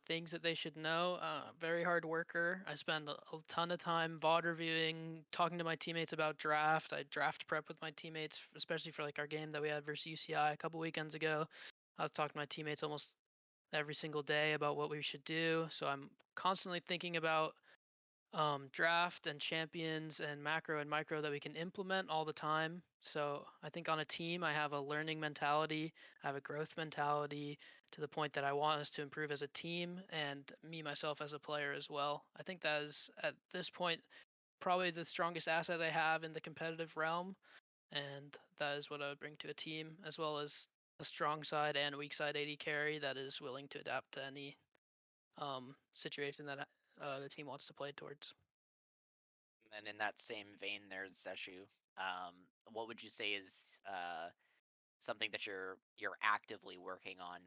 Things that they should know. Very hard worker. I spend a ton of time VOD reviewing, talking to my teammates about draft. I draft prep with my teammates, especially for like our game that we had versus UCI a couple weekends ago. I was talking to my teammates almost every single day about what we should do. So I'm constantly thinking about draft and champions and macro and micro that we can implement all the time. So I think on a team, I have a learning mentality, I have a growth mentality to the point that I want us to improve as a team and me myself as a player as well. I think that is at this point probably the strongest asset I have in the competitive realm, and that is what I would bring to a team, as well as a strong side and weak side AD carry that is willing to adapt to any situation that the team wants to play towards.
And in that same vein, there's Zeshu. What would you say is something that you're actively working on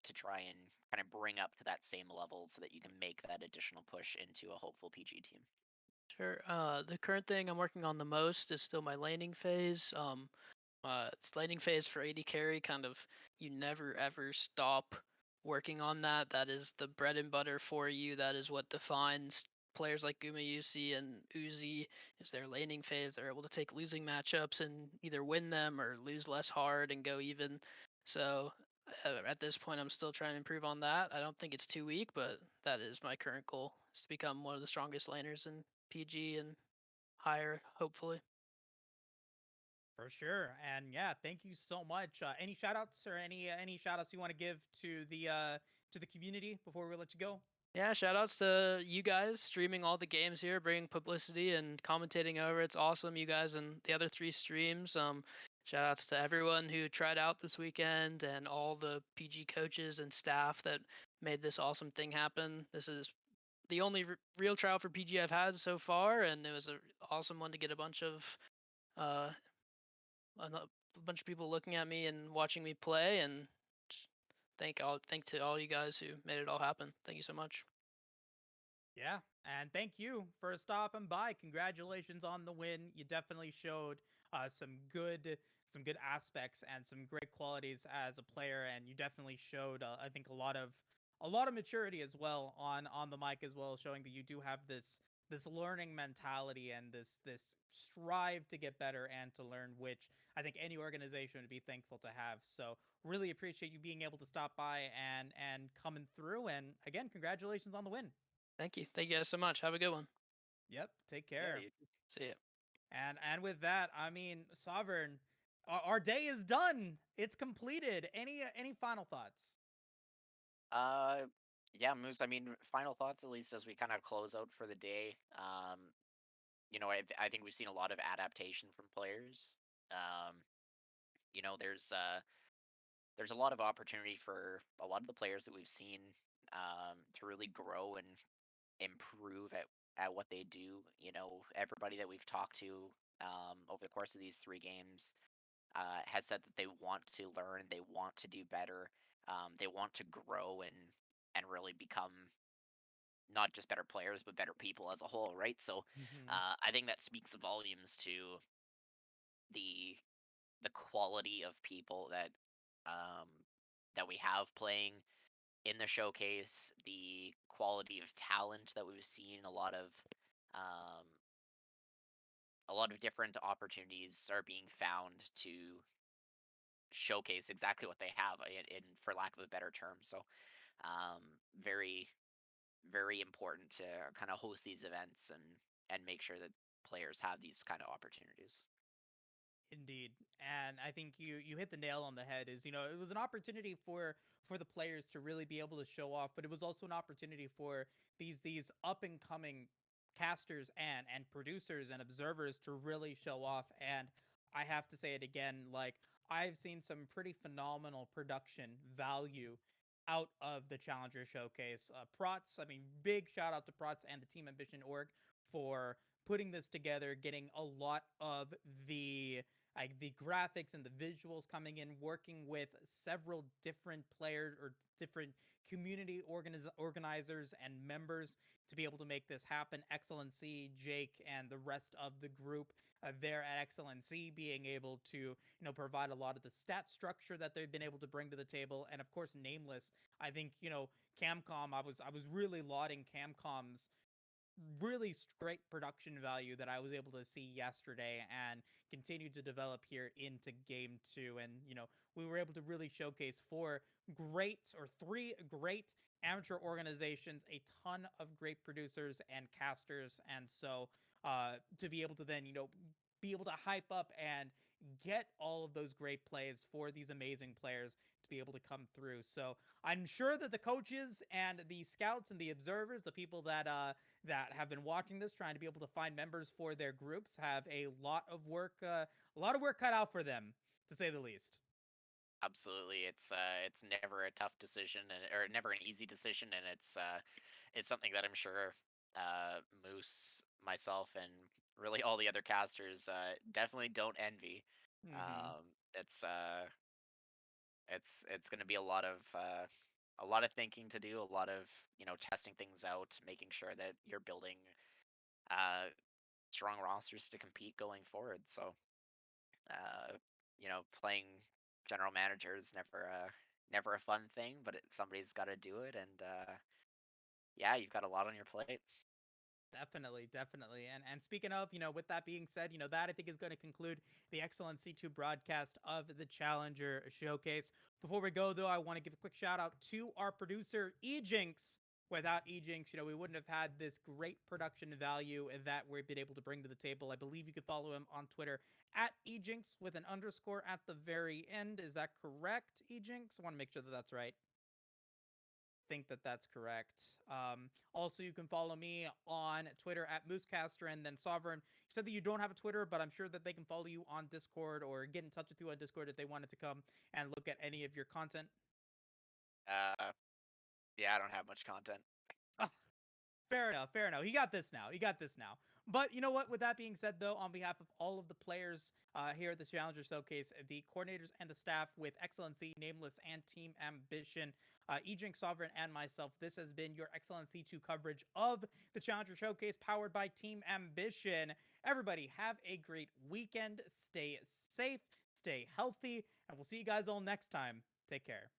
to try and kind of bring up to that same level so that you can make that additional push into a hopeful PG team?
Sure. The current thing I'm working on the most is still my laning phase. It's laning phase for AD carry. Kind of, you never ever stop working on that. That is the bread and butter for you. That is what defines players like Gumayusi and Uzi. Is their laning phase. They're able to take losing matchups and either win them or lose less hard and go even. So at this point, I'm still trying to improve on that. I don't think it's too weak, but that is my current goal: is to become one of the strongest laners in PG and higher, hopefully.
For sure. And yeah, thank you so much. Any shout outs or any shout outs you want to give to the community before we let you go?
Yeah, shout outs to you guys streaming all the games here, bringing publicity and commentating over. It's awesome, you guys and the other three streams. Shout outs to everyone who tried out this weekend and all the PG coaches and staff that made this awesome thing happen. This is the only real trial for PG I've had so far, and it was an awesome one to get uh, a bunch of people looking at me and watching me play. And just thank to all you guys who made it all happen. Thank you so much.
Yeah, and thank you for stopping by. Congratulations on the win. You definitely showed some good aspects and some great qualities as a player, and you definitely showed I think a lot of maturity as well on the mic as well, showing that you do have this learning mentality and this strive to get better and to learn, which I think any organization would be thankful to have. So really appreciate you being able to stop by and coming through. And again, congratulations on the win.
Thank you. Thank you guys so much. Have a good one.
Yep, take
Yeah,
care.
you
See ya.
And with that, I mean, Sovereign, our day is done. It's completed. Any final thoughts?
Uh, yeah, Moose. I mean, final thoughts, at least as we kind of close out for the day. I think we've seen a lot of adaptation from players. Um, there's a lot of opportunity for a lot of the players that we've seen to really grow and improve at what they do. Everybody that we've talked to over the course of these 3 games has said that they want to learn, they want to do better, they want to grow and really become not just better players but better people as a whole, right? So
Hmm.
I think that speaks volumes to the the quality of people um, that we have playing in the showcase, the quality of talent that we've seen, um, a lot of different opportunities are being found to showcase exactly what they have in for lack of a better term. So very very important to kind of host these events and make sure that players have these kind of opportunities.
Indeed. And I think you hit the nail on the head. Is, it was an opportunity for the players to really be able to show off, but it was also an opportunity for these up and coming casters and producers and observers to really show off. And I have to say it again, like, I've seen some pretty phenomenal production value out of the Challenger Showcase. Prots, I mean, big shout out to Prots and the Team Ambition org for putting this together, getting a lot of the graphics and the visuals coming in, working with several different players or different community organizers and members to be able to make this happen. XLNC, Jake, and the rest of the group there at XLNC being able to, provide a lot of the stat structure that they've been able to bring to the table. And of course, Nameless. I think, Camcom, I was really lauding Camcom's really great production value that I was able to see yesterday and continue to develop here into game 2. And, we were able to really showcase three great amateur organizations, a ton of great producers and casters. And so to be able to then, be able to hype up and get all of those great plays for these amazing players to be able to come through. So I'm sure that the coaches and the scouts and the observers, the people that have been watching this, trying to be able to find members for their groups, have a lot of work cut out for them, to say the least.
Absolutely, it's never a tough decision or never an easy decision, and it's something that I'm sure Moose, myself, and really all the other casters definitely don't envy.
Hmm.
It's going to be a lot of thinking to do, a lot of testing things out, making sure that you're building uh, strong rosters to compete going forward. So uh, playing general manager is never a fun thing, but somebody's got to do it, and yeah, you've got a lot on your plate.
Definitely, definitely. And speaking of, with that being said, that I think is going to conclude the Excellent C2 broadcast of the Challenger Showcase. Before we go, though, I want to give a quick shout out to our producer, Ejinx. Without Ejinx, we wouldn't have had this great production value that we've been able to bring to the table. I believe you could follow him on Twitter at Ejinx with an underscore at the very end. Is that correct, Ejinx? I want to make sure that that's right. Think that that's correct. Also, you can follow me on Twitter at Moosecaster, and then Sovereign. You said that you don't have a Twitter, but I'm sure that they can follow you on Discord or get in touch with you on Discord if they wanted to come and look at any of your content.
Uh, yeah, I don't have much content.
Fair enough. Fair enough. He got this now. He got this now. But you know what? With that being said, though, on behalf of all of the players here at the Challenger Showcase, the coordinators and the staff with Excellency, Nameless, and Team Ambition, Ejink, Sovereign, and myself, this has been your Excellency 2 coverage of the Challenger Showcase powered by Team Ambition. Everybody, have a great weekend. Stay safe, stay healthy, and we'll see you guys all next time. Take care.